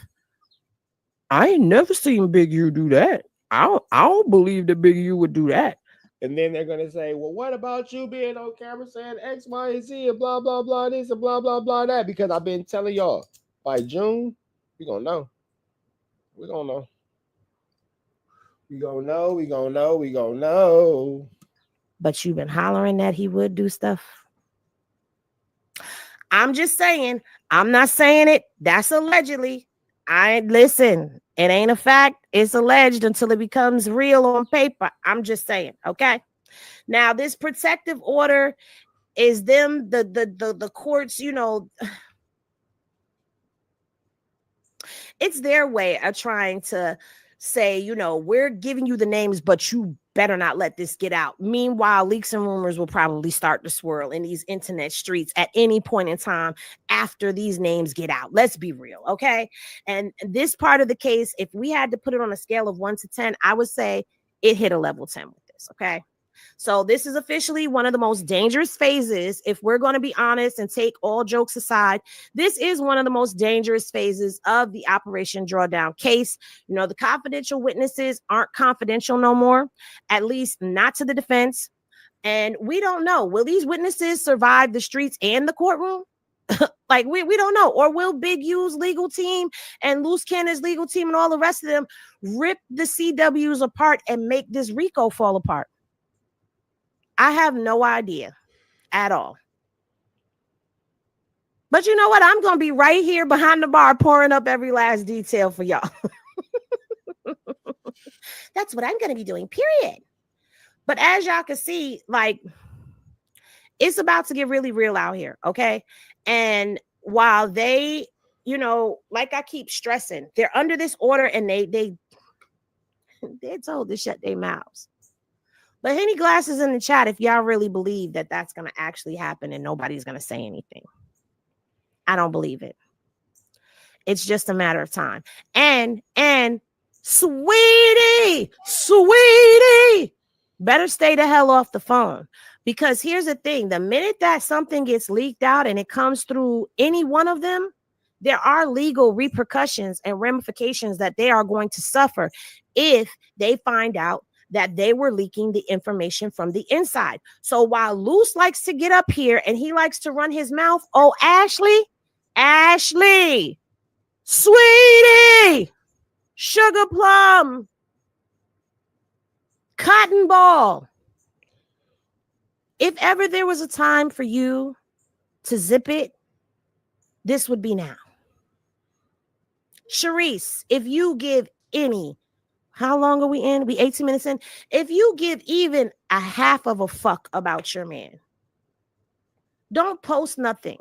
I ain't never seen Big U do that. I don't believe that Big U would do that. And then they're gonna say, well, what about you being on camera saying X, Y, and Z and blah, blah, blah, this and blah, blah, blah, that? Because I've been telling y'all by June, we gonna know. We gonna know. We gonna know, we gonna know, we gonna know. But you've been hollering that he would do stuff. I'm just saying, I'm not saying it. That's allegedly. Listen, it ain't a fact. It's alleged until it becomes real on paper. I'm just saying, okay? Now, this protective order is them, the courts, you know, it's their way of trying to say, you know, we're giving you the names, but you better not let this get out. Meanwhile, leaks and rumors will probably start to swirl in these internet streets at any point in time after these names get out. Let's be real, okay? And this part of the case, if we had to put it on a scale of 1 to 10, I would say it hit a level 10 with this, okay? So this is officially one of the most dangerous phases. If we're going to be honest and take all jokes aside, this is one of the most dangerous phases of the Operation Drawdown case. You know, the confidential witnesses aren't confidential no more, at least not to the defense. And we don't know, will these witnesses survive the streets and the courtroom? Like, we don't know. Or will Big U's legal team and Luce Cannon's legal team and all the rest of them rip the CWs apart and make this RICO fall apart? I have no idea at all. But you know what? I'm going to be right here behind the bar pouring up every last detail for y'all. That's what I'm going to be doing, period. But as y'all can see, like, it's about to get really real out here, okay? And while they, you know, like I keep stressing, they're under this order and they're told to shut their mouths. But Henny Glasses in the chat, if y'all really believe that that's going to actually happen and nobody's going to say anything. I don't believe it. It's just a matter of time. And sweetie, better stay the hell off the phone. Because here's the thing. The minute that something gets leaked out and it comes through any one of them, there are legal repercussions and ramifications that they are going to suffer if they find out that they were leaking the information from the inside. So while Luce likes to get up here and he likes to run his mouth, oh, Ashley, sweetie, sugar plum, cotton ball. If ever there was a time for you to zip it, this would be now. Sharice, if you give any, how long are we in? We 18 minutes in. If you give even a half of a fuck about your man, don't post nothing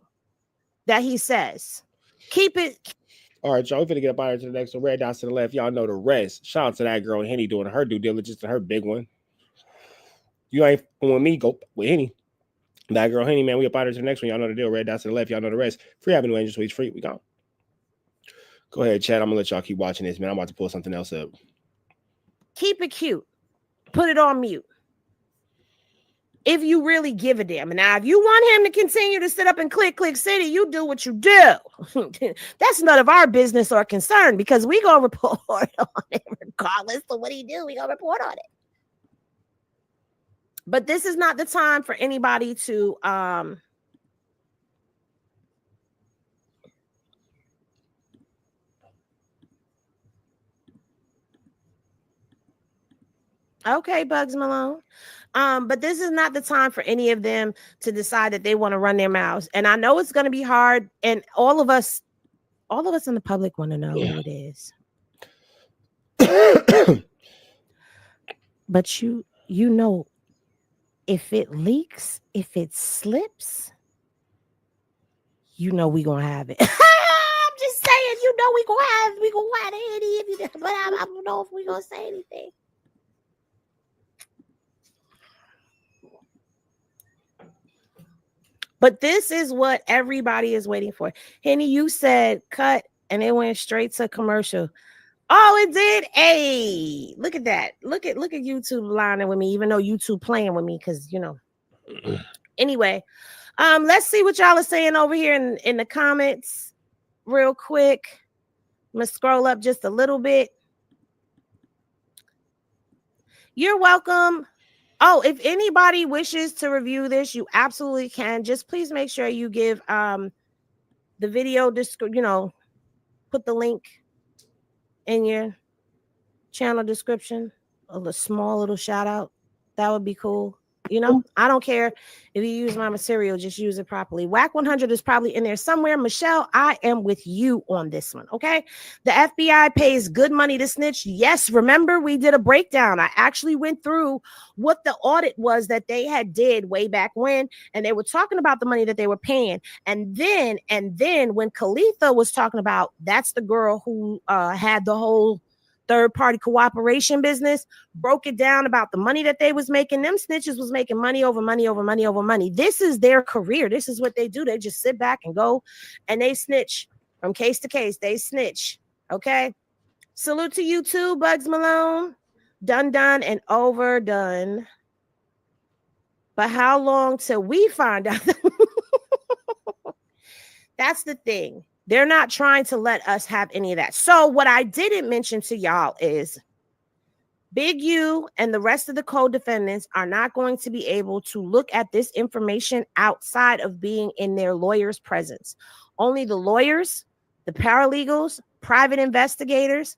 that he says. Keep it. All right, y'all. We're gonna get up out here to the next one. Red dots to the left. Y'all know the rest. Shout out to that girl Henny doing her due diligence and her big one. You ain't with me, go with Henny. That girl Henny, man. We up out here to the next one. Y'all know the deal. Red dots to the left. Y'all know the rest. Free Avenue Angel Suites free. We gone. Go ahead, chat. I'm gonna let y'all keep watching this, man. I'm about to pull something else up. Keep it cute. Put it on mute. If you really give a damn. And now, if you want him to continue to sit up and click city, you do what you do. That's none of our business or concern because we gonna report on it regardless of what he do. We gonna report on it. But this is not the time for anybody to okay, Bugs Malone. But this is not the time for any of them to decide that they want to run their mouths. And I know it's going to be hard. And all of us in the public want to know who it is. But you know, if it leaks, if it slips, you know we gonna have it. I'm just saying, you know we gonna have it. But I don't know if we gonna say anything. But this is what everybody is waiting for. Henny, you said cut and it went straight to commercial. Oh, it did. Hey, look at that. Look at YouTube lining with me, even though YouTube playing with me, because you know. Anyway, let's see what y'all are saying over here in the comments real quick. I'm gonna scroll up just a little bit. You're welcome. Oh, if anybody wishes to review this, you absolutely can. Just please make sure you give the video put the link in your channel description, a small little shout out. That would be cool. You know, I don't care if you use my material, just use it properly. Wack 100 is probably in there somewhere. Michelle, I am with you on this one. Okay. The FBI pays good money to snitch. Yes. Remember, we did a breakdown. I actually went through what the audit was that they had did way back when, and they were talking about the money that they were paying. And then when Kalitha was talking about, that's the girl who had the whole third-party cooperation business, broke it down about the money that they was making. Them snitches was making money over money over money over money. This is their career. This is what they do. They just sit back and go and they snitch from case to case. They snitch. Okay. Salute to you too, Bugs Malone. Done and overdone. But how long till we find out? That's the thing. They're not trying to let us have any of that. So what I didn't mention to y'all is Big U and the rest of the co-defendants are not going to be able to look at this information outside of being in their lawyer's presence. Only the lawyers, the paralegals, private investigators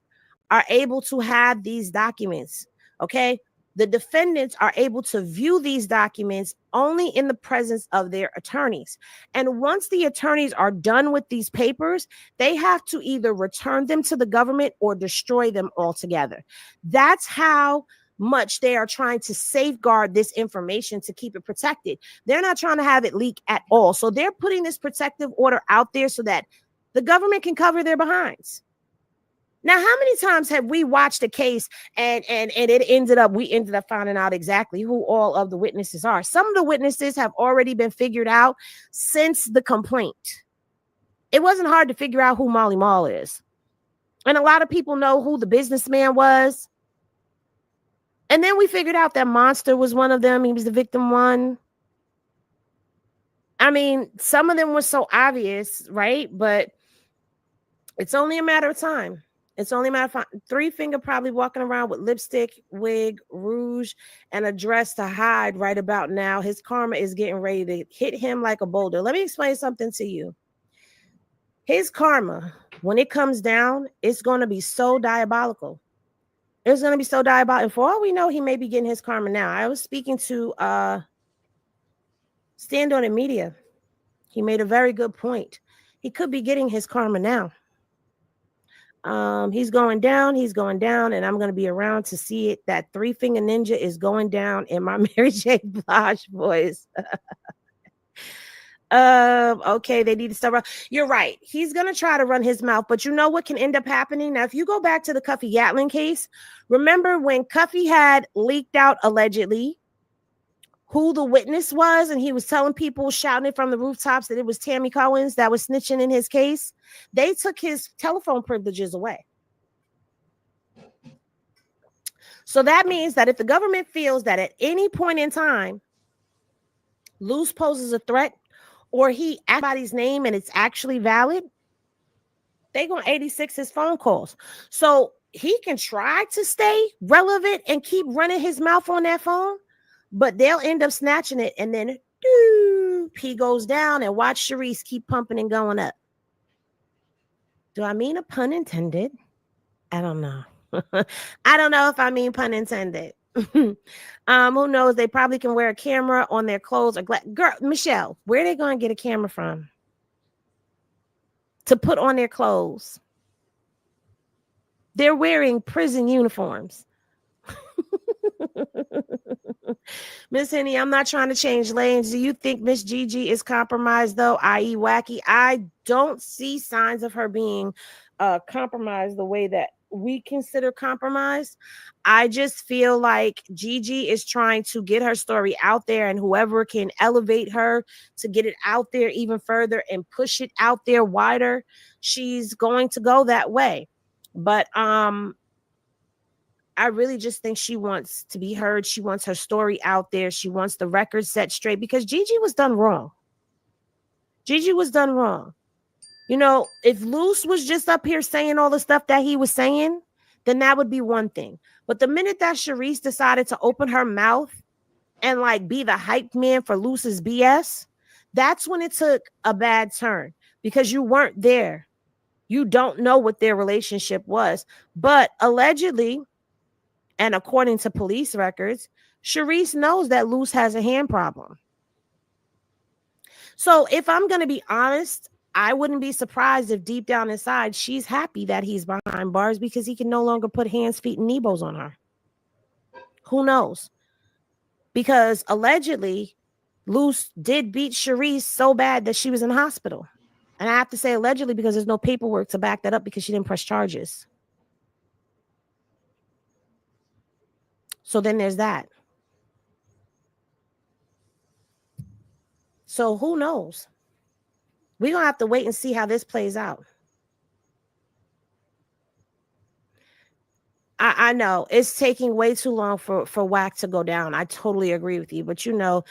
are able to have these documents. Okay. The defendants are able to view these documents only in the presence of their attorneys. And once the attorneys are done with these papers, they have to either return them to the government or destroy them altogether. That's how much they are trying to safeguard this information to keep it protected. They're not trying to have it leak at all. So they're putting this protective order out there so that the government can cover their behinds. Now, how many times have we watched a case and we ended up finding out exactly who all of the witnesses are? Some of the witnesses have already been figured out since the complaint. It wasn't hard to figure out who Molly Mall is. And a lot of people know who the businessman was. And then we figured out that Monster was one of them. He was the victim one. I mean, some of them were so obvious, right? But it's only a matter of time. It's only a matter of time. 3 Finger probably walking around with lipstick, wig, rouge, and a dress to hide right about now. His karma is getting ready to hit him like a boulder. Let me explain something to you. His karma, when it comes down, it's going to be so diabolical. It's going to be so diabolical. And for all we know, he may be getting his karma now. I was speaking to Stand On It Media. He made a very good point. He could be getting his karma now. He's going down, and I'm going to be around to see it. That 3 Finger Ninja is going down in my Mary J. Blige voice. Okay, they need to stop. You're right. He's going to try to run his mouth, but you know what can end up happening? Now, if you go back to the Cuffy Gatlin case, remember when Cuffy had leaked out allegedly who the witness was, and he was telling people, shouting it from the rooftops that it was Tammy Cohen's that was snitching in his case? They took his telephone privileges away. So that means that if the government feels that at any point in time, Luce poses a threat or he asks somebody's name and it's actually valid, they're going to 86 his phone calls. So he can try to stay relevant and keep running his mouth on that phone, but they'll end up snatching it, and then he goes down, and watch Sharice keep pumping and going up. Do I mean a pun intended? I don't know. I don't know if I mean pun intended. Who knows? They probably can wear a camera on their clothes. Or girl, Michelle, where are they going to get a camera from to put on their clothes? They're wearing prison uniforms. Miss Henny, I'm not trying to change lanes. Do you think Miss Gigi is compromised, though, i.e. wacky? I don't see signs of her being compromised the way that we consider compromised. I just feel like Gigi is trying to get her story out there, and whoever can elevate her to get it out there even further and push it out there wider, she's going to go that way. But I really just think she wants to be heard. She wants her story out there. She wants the record set straight because Gigi was done wrong. Gigi was done wrong. You know, if Luce was just up here saying all the stuff that he was saying, then that would be one thing. But the minute that Sharice decided to open her mouth and like be the hype man for Luce's BS, that's when it took a bad turn because you weren't there. You don't know what their relationship was. But allegedly, and according to police records, Sharice knows that Luce has a hand problem. So if I'm going to be honest, I wouldn't be surprised if deep down inside she's happy that he's behind bars because he can no longer put hands, feet, and elbows on her. Who knows? Because allegedly, Luce did beat Sharice so bad that she was in the hospital. And I have to say allegedly because there's no paperwork to back that up because she didn't press charges. So then there's that. So who knows? We're going to have to wait and see how this plays out. I know it's taking way too long for Wack to go down. I totally agree with you. But you know,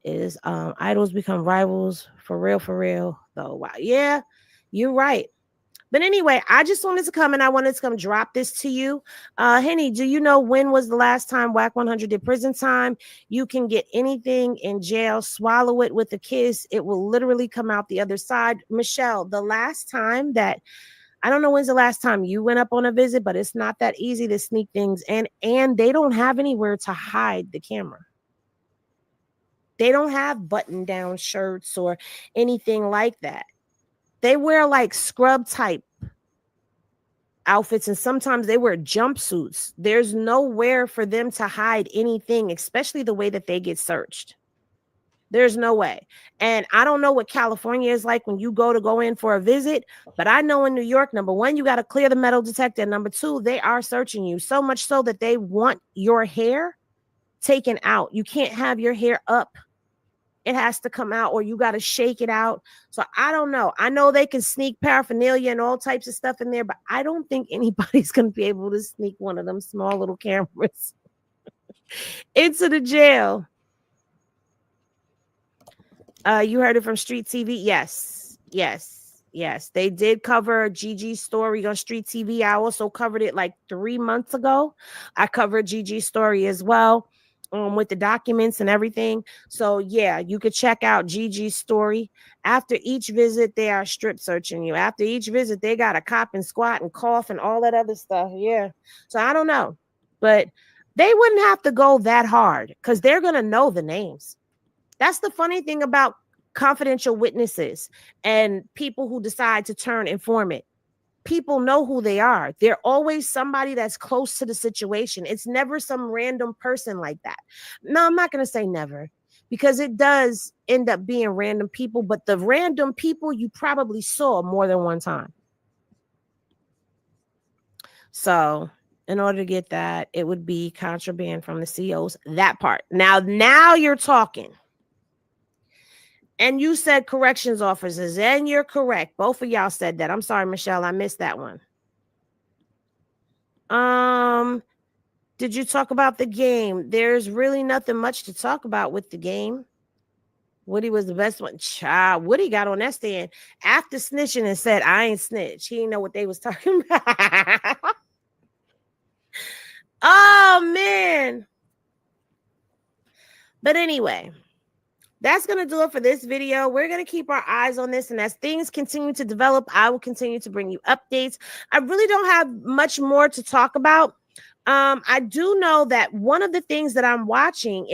is idols become rivals for real, though. Wow. Yeah, you're right. But anyway, I just wanted to come and I wanted to come drop this to you. Henny, do you know when was the last time Wack 100 did prison time? You can get anything in jail, swallow it with a kiss. It will literally come out the other side. Michelle, the last time that, I don't know when's the last time you went up on a visit, but it's not that easy to sneak things in. And they don't have anywhere to hide the camera. They don't have button down shirts or anything like that. They wear like scrub type outfits and sometimes they wear jumpsuits. There's nowhere for them to hide anything, especially the way that they get searched. There's no way. And I don't know what California is like when you go in for a visit, but I know in New York, number one, you got to clear the metal detector. Number two, they are searching you so much so that they want your hair taken out. You can't have your hair up. It has to come out or you got to shake it out. So I don't know. I know they can sneak paraphernalia and all types of stuff in there, but I don't think anybody's going to be able to sneak one of them small little cameras into the jail. You heard it from Street TV. Yes. They did cover Gigi's story on Street TV. I also covered it like 3 months ago. I covered Gigi's story as well. With the documents and everything. So yeah, you could check out Gigi's story. After each visit, they are strip searching you. After each visit, they got to cop and squat and cough and all that other stuff. Yeah. So I don't know, but they wouldn't have to go that hard because they're going to know the names. That's the funny thing about confidential witnesses and people who decide to turn informant. People know who they are. They're always somebody that's close to the situation. It's never some random person like that. No, I'm not going to say never because it does end up being random people, but the random people you probably saw more than one time. So in order to get that, it would be contraband from the COs, that part. Now you're talking. And you said corrections officers, and you're correct. Both of y'all said that. I'm sorry, Michelle, I missed that one. Did you talk about the game? There's really nothing much to talk about with the game. Woody was the best one. Child, Woody got on that stand after snitching and said, I ain't snitch. He didn't know what they was talking about. Oh, man. But anyway. That's going to do it for this video. We're going to keep our eyes on this. And as things continue to develop, I will continue to bring you updates. I really don't have much more to talk about. I do know that one of the things that I'm watching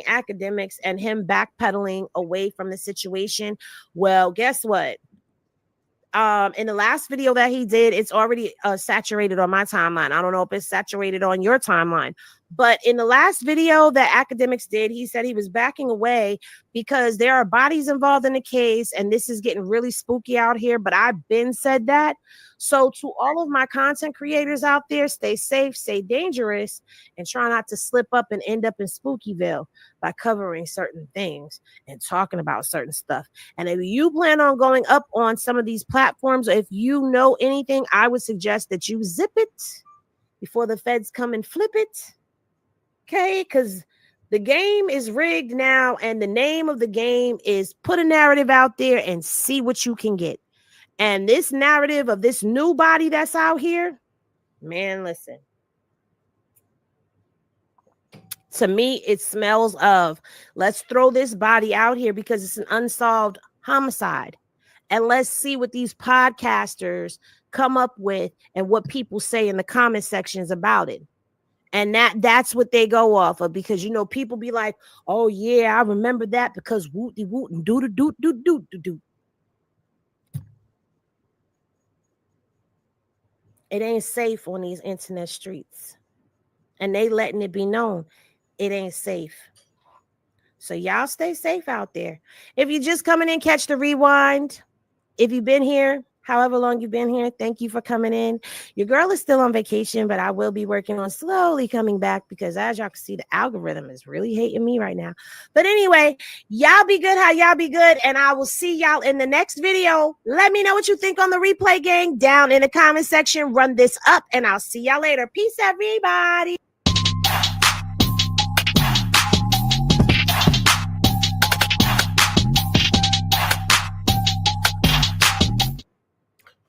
Academics and him backpedaling away from the situation. Well, guess what? In the last video that he did, it's already saturated on my timeline. I don't know if it's saturated on your timeline, But in the last video that Academics did, he said he was backing away because there are bodies involved in the case and this is getting really spooky out here. But I've been said that. So to all of my content creators out there, stay safe, stay dangerous, and try not to slip up and end up in Spookyville by covering certain things and talking about certain stuff. And if you plan on going up on some of these platforms, or if you know anything, I would suggest that you zip it before the feds come and flip it. Okay, because the game is rigged now, and the name of the game is put a narrative out there and see what you can get. And this narrative of this new body that's out here, man, listen. To me, it smells of let's throw this body out here because it's an unsolved homicide. And let's see what these podcasters come up with and what people say in the comment sections about it. And that's what they go off of, because, you know, people be like, oh, yeah, I remember that because wooty woot and doo doo doo doo doo doo. It ain't safe on these internet streets. And they letting it be known it ain't safe. So y'all stay safe out there. If you just coming in, catch the rewind. If you've been here, however long you've been here, thank you for coming in. Your girl is still on vacation, but I will be working on slowly coming back because, as y'all can see, the algorithm is really hating me right now. But anyway, y'all be good how y'all be good, and I will see y'all in the next video. Let me know what you think on the replay, gang, down in the comment section. Run this up, and I'll see y'all later. Peace, everybody.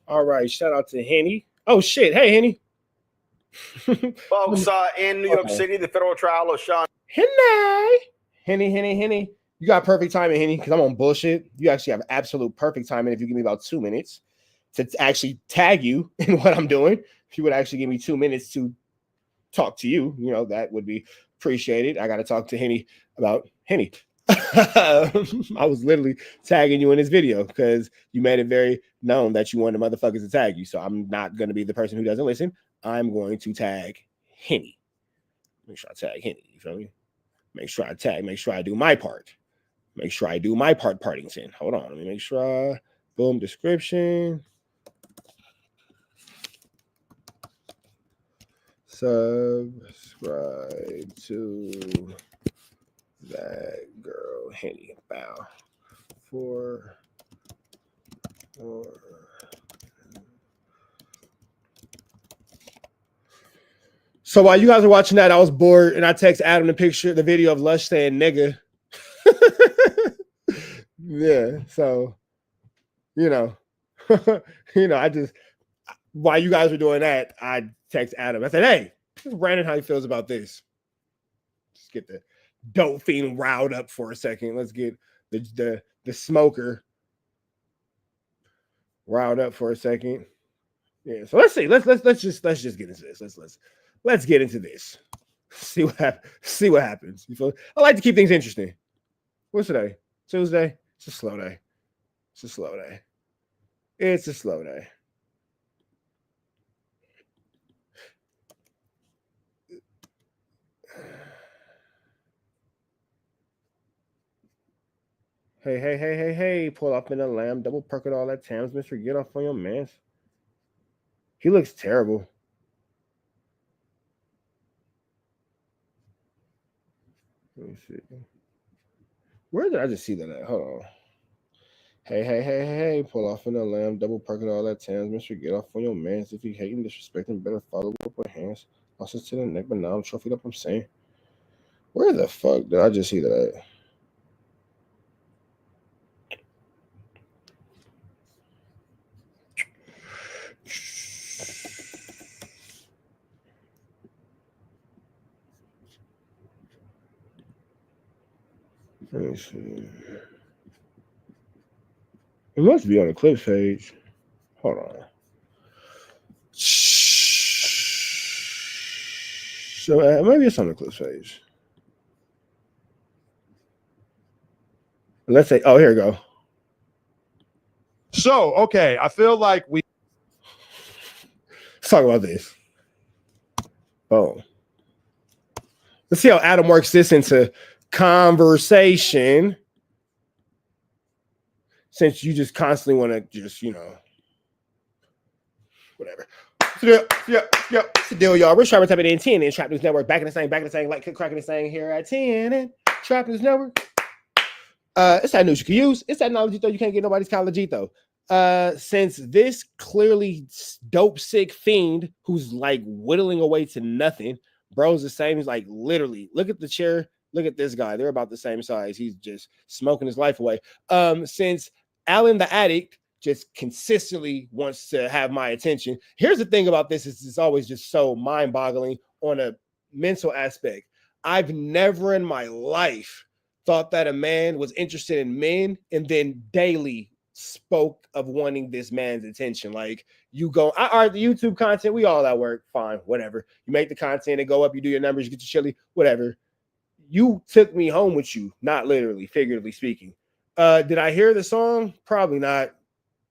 All right, shout out to Henny. Oh shit, hey Henny. Folks, in New York City, the federal trial of Sean Henny. You got perfect timing, Henny, because I'm on bullshit. You actually have absolute perfect timing if you give me about 2 minutes to actually tag you in what I'm doing. If you would actually give me 2 minutes to talk to you, you know, that would be appreciated. I got to talk to Henny about Henny. I was literally tagging you in this video because you made it very known that you wanted motherfuckers to tag you. So I'm not going to be the person who doesn't listen. I'm going to tag Henny. Make sure I tag Henny. You feel me? Make sure I tag. Make sure I do my part. Make sure I do my part, Partington. Hold on. Let me make sure. Boom, description. Subscribe to that girl Henny. Bow for So while you guys are watching that, I was bored and I text Adam the video of Lush saying nigga. Yeah, so you know, I just while you guys were doing that, I text Adam. I said, hey, Brandon, how he feels about this? Just get the dope fiend riled up for a second. Let's get the smoker riled up for a second. Yeah, so let's see. Let's just get into this. Let's get into this. See what happens. You feel? I like to keep things interesting. What's today? Tuesday. It's a slow day. It's a slow day. Hey, pull up in a lamb, double perk it all that Tams, Mr. Get off on your man. He looks terrible. Let me see. Where did I just see that at? Hold on. Hey, pull off in a lamb, double perk it all that Tams, Mr. Get off on your man. If you hate and disrespecting, better follow up with hands. Losses to the neck, but now I'm trophied up, I'm saying. Where the fuck did I just see that at? Let me see. It must be on the Clips page. Hold on. So maybe it's on the Clips page. Let's say, oh, here we go. So, okay, I feel like let's talk about this. Oh. Let's see how Adam works this into conversation. Since you just constantly want to just, whatever. Yeah. It's the deal, y'all. We're Sharp Type in 10 and Trap News Network. Back in the same, like cracking the same here at 10 and Trap News Network. It's that news you can use. It's that knowledge though. You can't get nobody's college though. Since this clearly dope sick fiend who's like whittling away to nothing, bro's the same. He's like literally, look at the chair, look at this guy. They're about the same size. He's just smoking his life away. Since Alan the addict just consistently wants to have my attention. Here's the thing about this is it's always just so mind-boggling on a mental aspect. I've never in my life thought that a man was interested in men and then daily spoke of wanting this man's attention. Like you go, all right, the YouTube content, we all that work, fine, whatever. You make the content and go up, you do your numbers, you get your chili, whatever. You took me home with you, not literally, figuratively speaking. Did I hear the song? Probably not.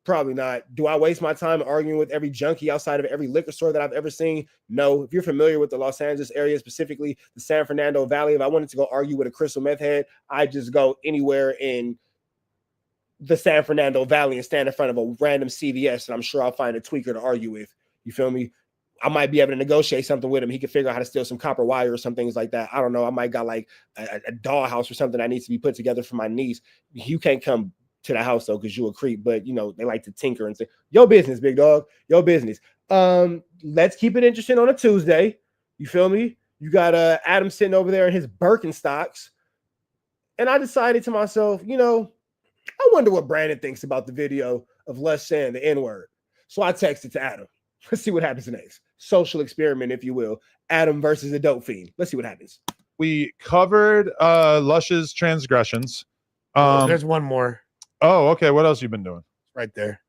Probably not. Do I waste my time arguing with every junkie outside of every liquor store that I've ever seen? No. If you're familiar with the Los Angeles area, specifically the San Fernando Valley, if I wanted to go argue with a crystal meth head, I'd just go anywhere in the San Fernando Valley and stand in front of a random CVS, and I'm sure I'll find a tweaker to argue with. You feel me? I might be able to negotiate something with him. He can figure out how to steal some copper wire or some things like that. I don't know. I might got like a dollhouse or something that needs to be put together for my niece. You can't come to the house though, because you a creep, but they like to tinker and say, your business, big dog, your business. Let's keep it interesting on a Tuesday. You feel me? You got Adam sitting over there in his Birkenstocks. And I decided to myself, I wonder what Brandon thinks about the video of Lush saying the N-word. So I texted to Adam. Let's see what happens next. Social experiment, if you will. Adam versus a dope fiend. Let's see what happens. We covered Lush's transgressions. There's one more. Oh, okay. What else you been doing? Right there.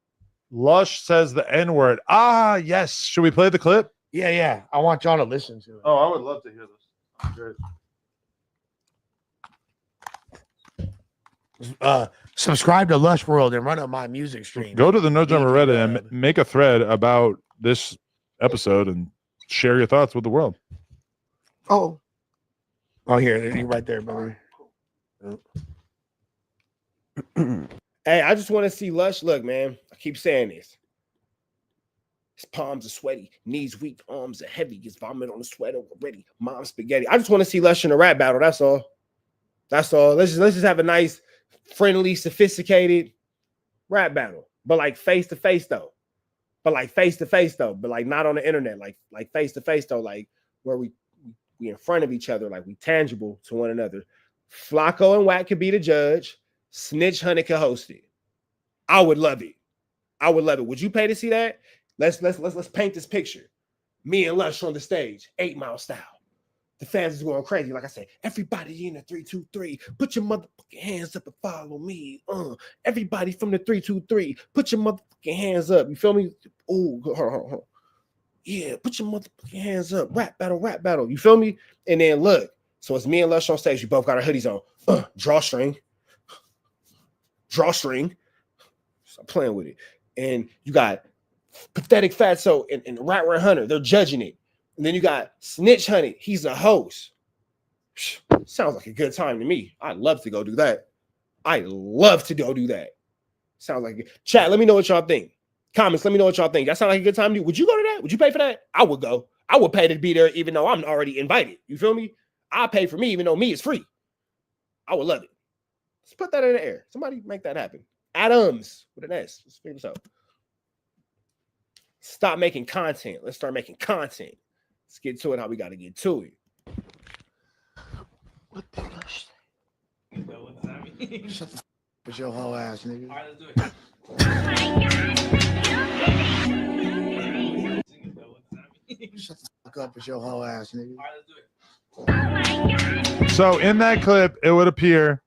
Lush says the N-word. Ah, yes. Should we play the clip? Yeah. I want y'all to listen to it. Oh, I would love to hear this. Subscribe to Lush World and run up my music stream. Go to the No Drummer Reddit and make a thread about this episode and share your thoughts with the world. Oh, here, you're right there, brother. Hey, I just want to see Lush. Look, man, I keep saying this. His palms are sweaty, knees weak, arms are heavy. His vomit on the sweater already. Mom's spaghetti. I just want to see Lush in a rap battle. That's all. Let's just have a nice, friendly, sophisticated rap battle, but like face to face though. But like not on the internet. Like face to face though. Like where we in front of each other. Like we tangible to one another. Flacco and Wack could be the judge. Snitch Honey could host it. I would love it. Would you pay to see that? Let's paint this picture. Me and Lush on the stage, 8 Mile style. The fans is going crazy. Like I said, everybody in the 3-2-3, put your motherfucking hands up and follow me. Everybody from the 3-2-3, put your motherfucking hands up. You feel me? Oh, hold on. Yeah, put your motherfucking hands up. Rap battle. You feel me? And then look, so it's me and Lush on stage. We both got our hoodies on. Drawstring. Stop playing with it. And you got Pathetic Fatso and Rat Hunter. They're judging it. And then you got Snitch Honey. He's a host. Sounds like a good time to me. I'd love to go do that. Sounds like it. Chat, let me know what y'all think. Comments, let me know what y'all think. That sound like a good time to you. Would you go to that? Would you pay for that? I would go. I would pay to be there even though I'm already invited. You feel me? I'll pay for me even though me is free. I would love it. Let's put that in the air. Somebody make that happen. Adams with an S. Let's figure this out. Stop making content. Let's start making content. Let's get to it how we got to get to it. What the Lush? You know what that means? Shut the f*** with your whole ass, nigga. All right, let's do it. Shut the fuck up with your whole ass, nigga. All right, let's do it. So in that clip, it would appear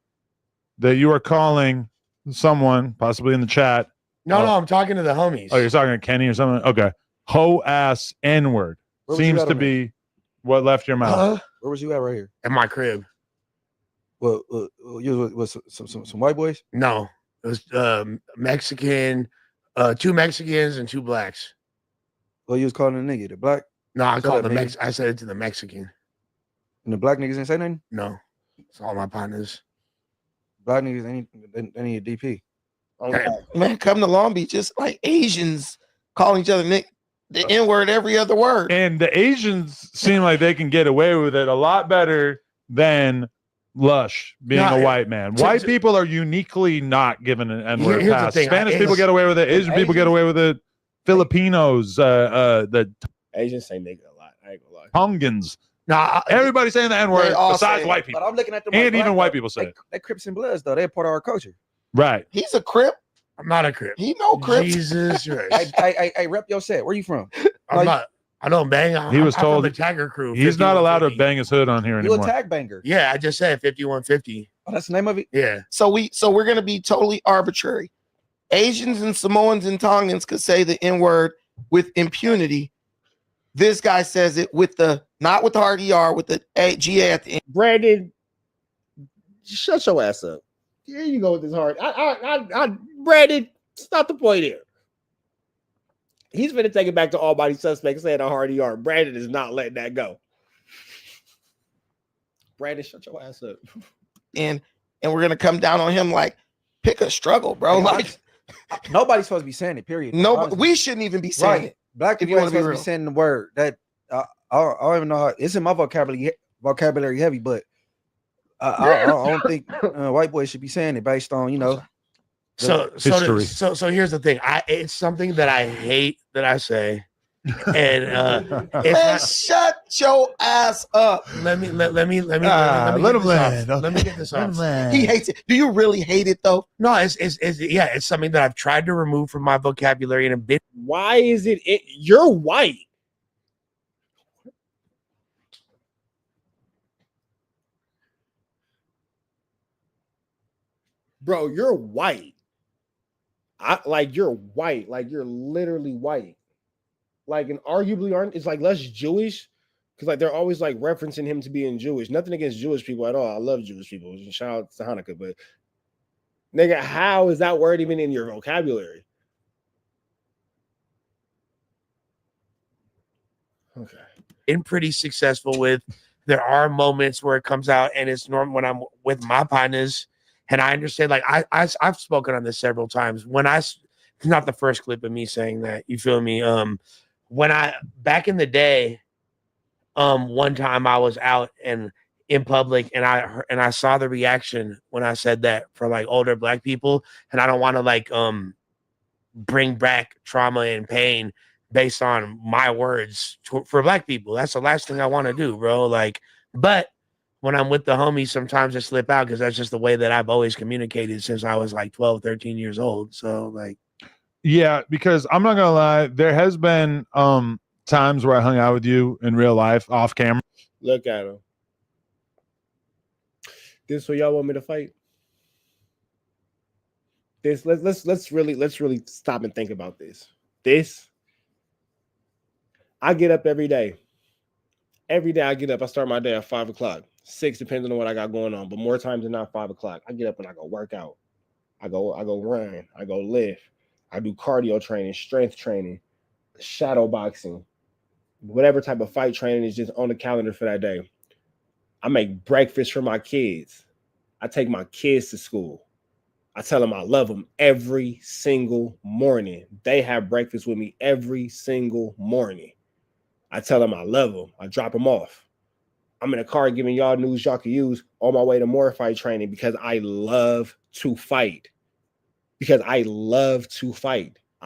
that you are calling someone, possibly in the chat. No, I'm talking to the homies. Oh, you're talking to Kenny or something? Okay. Ho ass N-word seems to be what left your mouth. Where was you at right here? At my crib. Well, you was some white boys? No, it was Mexican, 2 Mexicans and 2 blacks. Well, you was calling a nigga, the black? No, I called the I said it to the Mexican. And the black niggas ain't say nothing? No. It's all my partners. Black niggas they need a DP. Man, come to Long Beach, it's like Asians calling each other the N-word every other word. And the Asians seem like they can get away with it a lot better than Lush being a white man. White people are uniquely not given an N-word Here's the pass. thing, Spanish people get away with it. Asian people get away with it. Filipinos, the Asians say nigga a lot. I ain't gonna lie. Tongans. Nah, everybody's saying the N-word besides white people. But I'm looking at them and like even black, white though. people say it. They Crips and Bloods though. They're part of our culture. Right. He's a Crip. I'm not a Crip. He no Crip. Jesus Christ. I rep your set. Where you from? I'm not. I don't bang. He was I'm told from the Tagger crew. he's not allowed to bang his hood on here You a anymore. tag banger. Yeah, I just said 5150. Oh, that's the name of it? Yeah. So we're gonna be totally arbitrary. Asians and Samoans and Tongans could say the N-word with impunity. This guy says it with the not with the hard ER, with the GA at the end. Brandon, shut your ass up. Here you go with this hard. Brandon, stop the point here. He's gonna take it back to all body suspects saying a hard ER. Brandon is not letting that go. Brandon, shut your ass up. And we're gonna come down on him like pick a struggle, bro. Like nobody's supposed to be saying it, period. no, Honestly. we shouldn't even be saying it. Black If people you ain't want to be supposed to real. be saying the word. That I don't even know how it's in my vocabulary heavy, but I don't think white boys should be saying it based on So here's the thing. It's something that I hate that I say, and Man, shut your ass up. let me let him get land. this off. Okay. Let me get this Let him off. land. He hates it. Do you really hate it though? No, it's something that I've tried to remove from my vocabulary and a bit. Why is it you're white? Bro, you're white. You're white. Like you're literally white. Like and arguably aren't it's like less Jewish because like they're always like referencing him to being Jewish. Nothing against Jewish people at all. I love Jewish people. Shout out to Hanukkah, but nigga, how is that word even in your vocabulary? Okay. Been pretty successful with. There are moments where it comes out, and it's normal when I'm with my partners, and I understand. Like I've spoken on this several times. It's not the first clip of me saying that. You feel me? When I back in the day, one time I was out and in public, and I saw the reaction when I said that for like older black people, and I don't want to like bring back trauma and pain based on my words for black people. That's the last thing I want to do, bro. Like, but when I'm with the homies, sometimes I slip out because that's just the way that I've always communicated since I was like 12, 13 years old. So like, Yeah, because I'm not gonna lie, there has been times where I hung out with you in real life off camera. Look at him. This what y'all want me to fight? This let's really stop and think about this. I get up every day. Every day I get up, I start my day at 5 o'clock, 6, depending on what I got going on. But more times than not, 5 o'clock. I get up and I go work out. I go run. I go lift. I do cardio training, strength training, shadow boxing, whatever type of fight training is just on the calendar for that day. I make breakfast for my kids. I take my kids to school. I tell them I love them every single morning. They have breakfast with me every single morning. I tell them I love them. I drop them off. I'm in a car giving y'all news y'all can use on my way to more fight training because I love to fight. I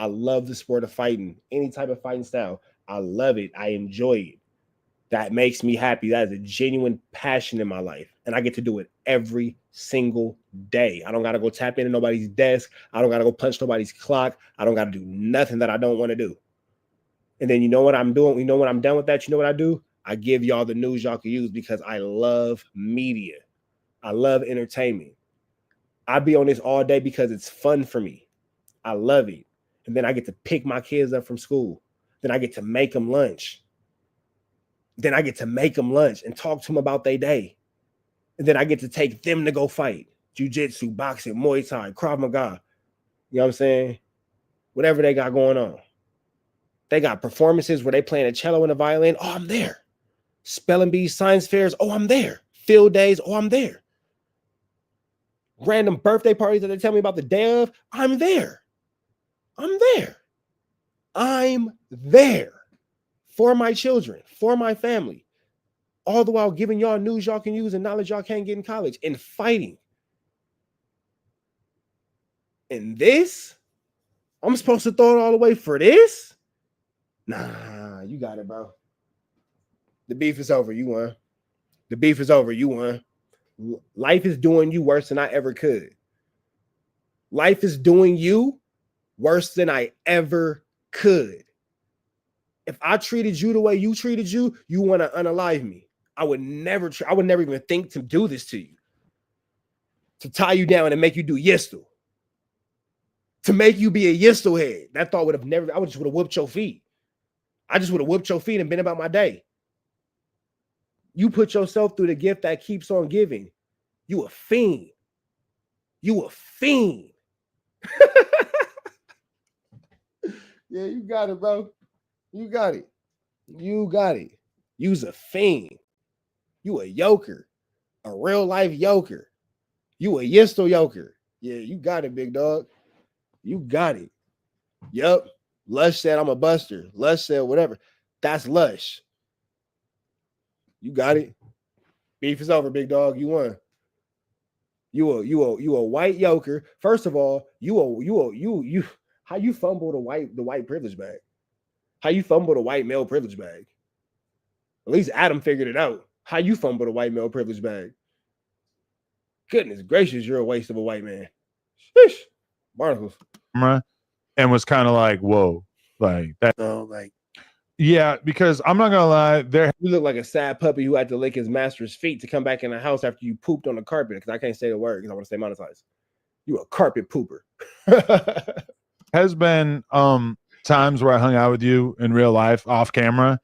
love the sport of fighting. Any type of fighting style. I love it. I enjoy it. That makes me happy. That is a genuine passion in my life. And I get to do it every single day. I don't got to go tap into nobody's desk. I don't got to go punch nobody's clock. I don't got to do nothing that I don't want to do. And then you know what I'm doing? You know when I'm done with that, you know what I do? I give y'all the news y'all can use because I love media. I love entertainment. I be on this all day because it's fun for me. I love it. And then I get to pick my kids up from school. Then I get to make them lunch. Then I get to make them lunch and talk to them about their day. And then I get to take them to go fight. Jiu-jitsu, boxing, Muay Thai, Krav Maga. You know what I'm saying? Whatever they got going on. They got performances where they playing a cello and a violin. Oh, I'm there. Spelling bees, science fairs, oh, I'm there. Field days, oh, I'm there. Random birthday parties that they tell me about the day of, I'm there. I'm there. I'm there for my children, for my family, all the while giving y'all news y'all can use and knowledge y'all can't get in college and fighting. And this, I'm supposed to throw it all away for this? Nah, you got it, bro. The beef is over. You won. The beef is over. You won. Life is doing you worse than I ever could. Life is doing you worse than I ever could. If I treated you the way you treated you, you want to unalive me. I would never even think to do this to you. To tie you down and make you do yistle. To make you be a yistle head. That thought would have never, I just would have whooped your feet. I just would have whooped your feet and been about my day. You put yourself through the gift that keeps on giving. You a fiend. You a fiend. Yeah, you got it, bro. You got it. You got it. You's a fiend. You a yoker. A real life yoker. You a yistle yoker. Yeah, you got it, big dog. You got it. Yup. Lush said I'm a buster. Lush said whatever. That's Lush. You got it. Beef is over, big dog. You won. You a white yoker. First of all, you how you fumble the white privilege bag? How you fumble the white male privilege bag? At least Adam figured it out. How you fumble the white male privilege bag? Goodness gracious, you're a waste of a white man. Sheesh. Barnacles. And was kind of like, whoa, like that. So like, yeah, because I'm not gonna lie, You look like a sad puppy who had to lick his master's feet to come back in the house after you pooped on the carpet. Because I can't say the word because I want to stay monetized. You a carpet pooper. Has been times where I hung out with you in real life off camera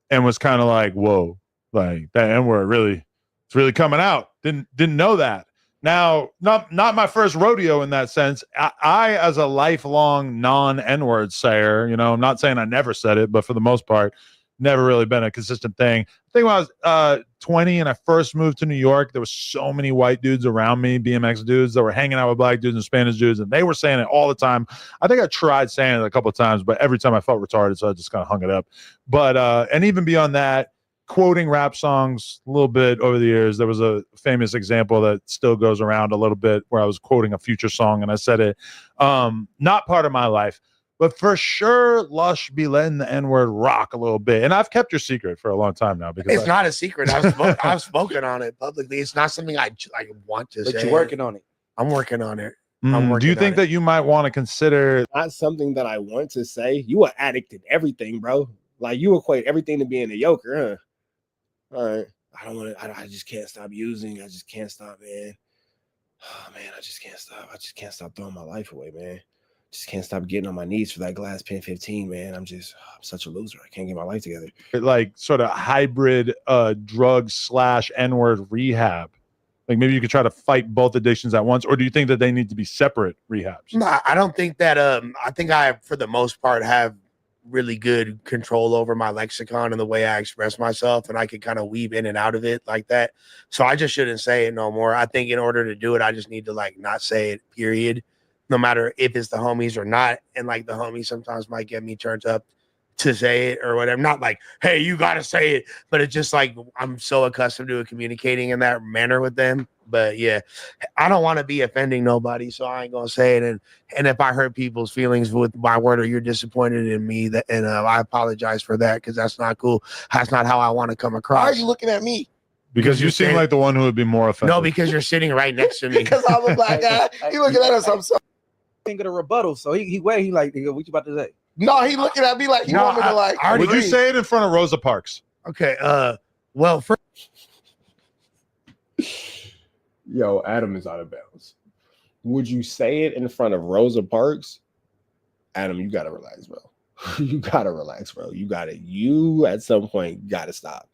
and was kind of like, whoa, like that N-word it's really coming out. Didn't know that. Now, not my first rodeo in that sense. I as a lifelong non-N-word sayer, I'm not saying I never said it, but for the most part, never really been a consistent thing. I think when I was 20 and I first moved to New York, there was so many white dudes around me, BMX dudes, that were hanging out with black dudes and Spanish dudes, and they were saying it all the time. I think I tried saying it a couple of times, but every time I felt retarded, so I just kind of hung it up. But and even beyond that, quoting rap songs a little bit over the years. There was a famous example that still goes around a little bit where I was quoting a Future song and I said it. Not part of my life, but for sure, Lush be letting the N-word rock a little bit. And I've kept your secret for a long time now because it's not a secret. I've spoken on it publicly. It's not something I want to say. But you're working on it. I'm working on it. Do you think that you might want to consider? Not something that I want to say. You are addict in everything, bro. Like you equate everything to being a yoker, huh? All right. I just can't stop using. I just can't stop, man. Oh man, I just can't stop. I just can't stop throwing my life away, man. Just can't stop getting on my knees for that glass pen 15, man. I'm such a loser. I can't get my life together. Like sort of hybrid drug / N-word rehab. Like maybe you could try to fight both addictions at once, or do you think that they need to be separate rehabs? No, I don't think that. I think I, for the most part, have really good control over my lexicon and the way I express myself, and I can kind of weave in and out of it like that. So I just shouldn't say it no more. I think in order to do it, I just need to like not say it, period, no matter if it's the homies or not. And like the homies sometimes might get me turned up to say it or whatever. Not like, hey, you got to say it, but it's just like I'm so accustomed to communicating in that manner with them. But yeah, I don't want to be offending nobody, so I ain't gonna say it. And if I hurt people's feelings with my word, or you're disappointed in me, I apologize for that, because that's not cool. That's not how I want to come across. Why are you looking at me? Because you seem like the one who would be more offended. No, because you're sitting right next to me. Because I'm a black guy. He looking at us. I'm sorry. Think of the rebuttal. So he like, what you about to say? No, he looking at me like he want me to like. Would you say it in front of Rosa Parks? Okay. Well, Yo, Adam is out of bounds. Would you say it in front of Rosa Parks? Adam, you gotta relax, bro. You gotta relax, bro. You at some point gotta stop.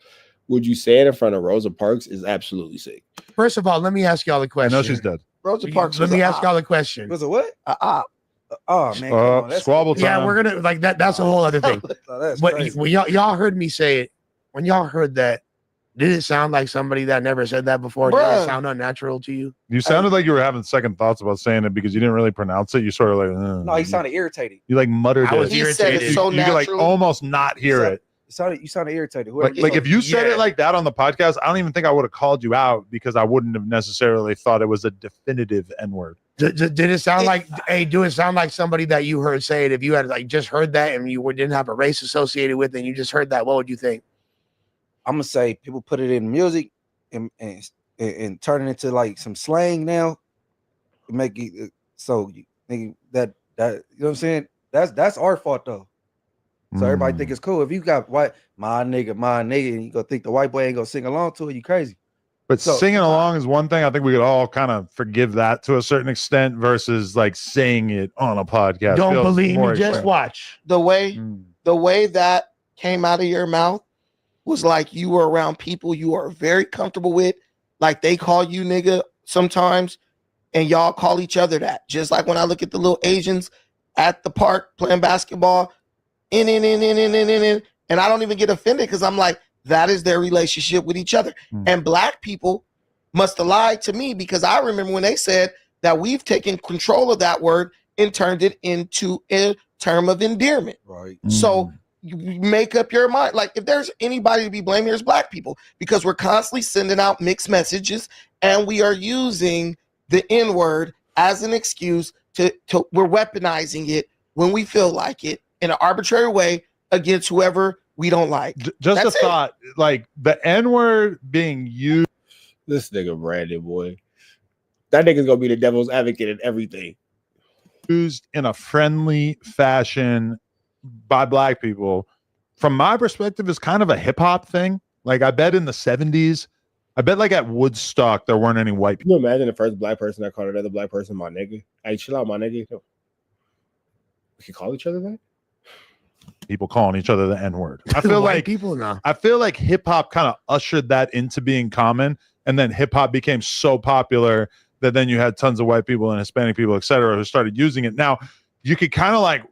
Would you say it in front of Rosa Parks? Is absolutely sick. First of all, let me ask y'all a question. I know she's dead. Rosa Parks. Let me ask y'all a question. Was it what? Oh man, squabble time. Yeah, we're gonna like that. That's a whole other thing. That's when y'all heard me say it, when y'all heard that Did it sound like somebody that never said that before? Did Bruh. it sound unnatural to you? You sounded like you were having second thoughts about saying it because you didn't really pronounce it. You sort of like, No, he sounded irritated. You like muttered I was it. He said irritated. it's so You could like natural. almost not hear it. You sounded irritated. Whoever Like if you said Yeah. it like that on the podcast, I don't even think I would have called you out because I wouldn't have necessarily thought it was a definitive N-word. Did it sound like? Hey, do it sound like somebody that you heard say it? If you had like just heard that and you didn't have a race associated with it, and you just heard that, what would you think? I'm gonna say people put it in music and turn it into like some slang now. Make it so you think that you know what I'm saying? That's our fault though. So everybody think it's cool. If you got white my nigga, and you go think the white boy ain't gonna sing along to it, you crazy. But So- singing along is one thing. I think we could all kind of forgive that to a certain extent versus like saying it on a podcast. Don't Feels believe more me, just extreme. watch. The way that came out of your mouth was like you were around people you are very comfortable with, like they call you nigga sometimes, and y'all call each other that. Just like when I look at the little Asians at the park playing basketball, and I don't even get offended because I'm like, that is their relationship with each other. And black people must have lied to me because I remember when they said that we've taken control of that word and turned it into a term of endearment. Right. So you make up your mind. Like if there's anybody to be blamed, here's black people because we're constantly sending out mixed messages and we are using the N-word as an excuse to we're weaponizing it when we feel like it in an arbitrary way against whoever we don't like. Just That's a it. thought, like the N-word being used. This nigga Brandon, boy. That nigga's gonna be the devil's advocate in everything. Used in a friendly fashion by black people, from my perspective, is kind of a hip hop thing. Like I bet in the 70s, I bet like at Woodstock there weren't any white people. Can you imagine the first black person that called another black person my nigga? Hey, chill out, my nigga. We can call each other that? People calling each other the N-word. I feel White like people now. I feel like hip hop kind of ushered that into being common, and then hip hop became so popular that then you had tons of white people and Hispanic people, etc., who started using it. Now you could kind of like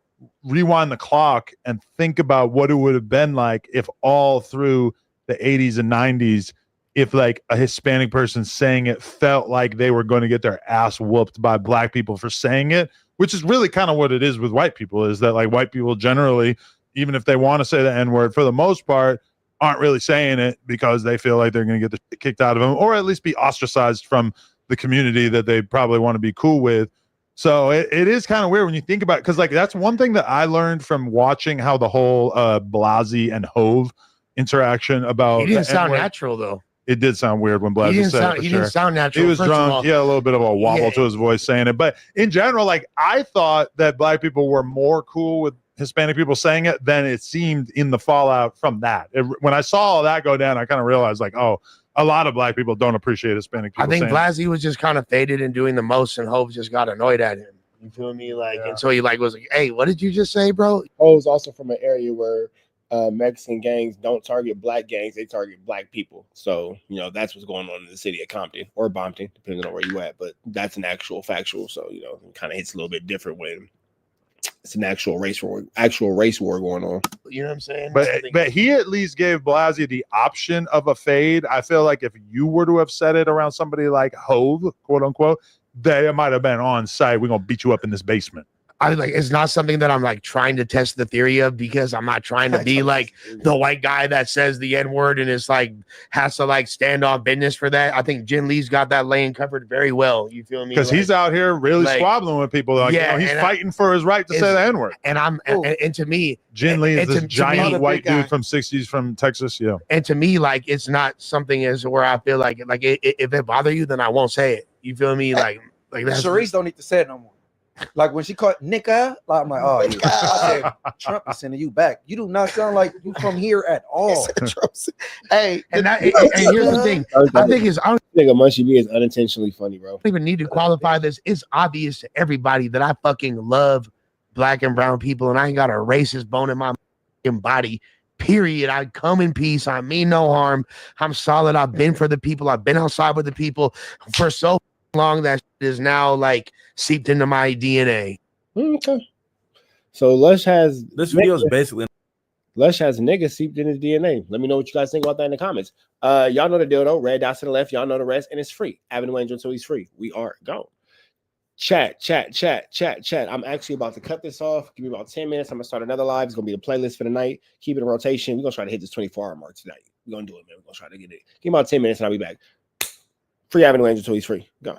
rewind the clock and think about what it would have been like if all through the 80s and 90s, if like a Hispanic person saying it felt like they were going to get their ass whooped by black people for saying it, which is really kind of what it is with white people, is that like white people generally, even if they want to say the N-word, for the most part, aren't really saying it because they feel like they're going to get the shit kicked out of them or at least be ostracized from the community that they probably want to be cool with. So it is kind of weird when you think about it, because like that's one thing that I learned from watching how the whole Blasey and Hove interaction about He didn't the sound N-word. natural though. It did sound weird when Blasey said it. He didn't sound natural. He was First of drunk. all, He had a little bit of a wobble Yeah. to his voice saying it. But in general, like I thought that black people were more cool with Hispanic people saying it than it seemed in the fallout from that. When I saw all that go down, I kind of realized like, oh, a lot of black people don't appreciate Hispanic people. I think saying Blasey was just kind of faded and doing the most, and Hope just got annoyed at him. You feel me? Like, and so he like was like, "Hey, what did you just say, bro?" Ho's also from an area where Mexican gangs don't target black gangs; they target black people. So you know that's what's going on in the city of Compton or Bompton, depending on where you at. But that's an actual factual. So you know, it kind of hits a little bit different when it's an actual race war going on. You know what I'm saying? But he at least gave Blasey the option of a fade. I feel like if you were to have said it around somebody like Hove, quote unquote, they might have been on site. We're gonna beat you up in this basement. I like it's not something that I'm like trying to test the theory of because I'm not trying to be like the white guy that says the N-word and is like has to like stand on business for that. I think Jin Lee's got that lane covered very well. You feel me? Because he's out here really squabbling with people. Like, yeah, you know, he's and fighting for his right to say the N-word. And I'm and to me, Jin Lee is and this to giant me- white dude from 60s from Texas. Yeah. and to me, like it's not something as where I feel like if it bother you, then I won't say it. You feel me? Like that's Sharice don't need to say it no more. Like when she called Nika, like I'm like, oh yeah. I said, Trump is sending you back. You do not sound like you from here at all. Hey, and here's the thing. I think it's I think a Munchie B is unintentionally funny, bro. don't even need to qualify this. It's obvious to everybody that I fucking love black and brown people, and I ain't got a racist bone in my fucking body. Period. I come in peace. I mean no harm. I'm solid. I've been for the people. I've been outside with the people for so long that shit is now like seeped into my DNA. Okay. So Lush has this video is basically Lush has niggas seeped in his DNA. Let me know what you guys think about that in the comments. Y'all know the deal though. Red dots to the left. Y'all know the rest, and it's free. Avenue Angel until he's free. We are gone. Chat. I'm actually about to cut this off. Give me about 10 minutes. I'm gonna start another live. It's gonna be the playlist for the night. Keep it in rotation. We're gonna try to hit this 24-hour mark tonight. We're gonna do it, man. We're gonna try to get it. Give me about 10 minutes and I'll be back. Free Avenue Angel until he's free. Go.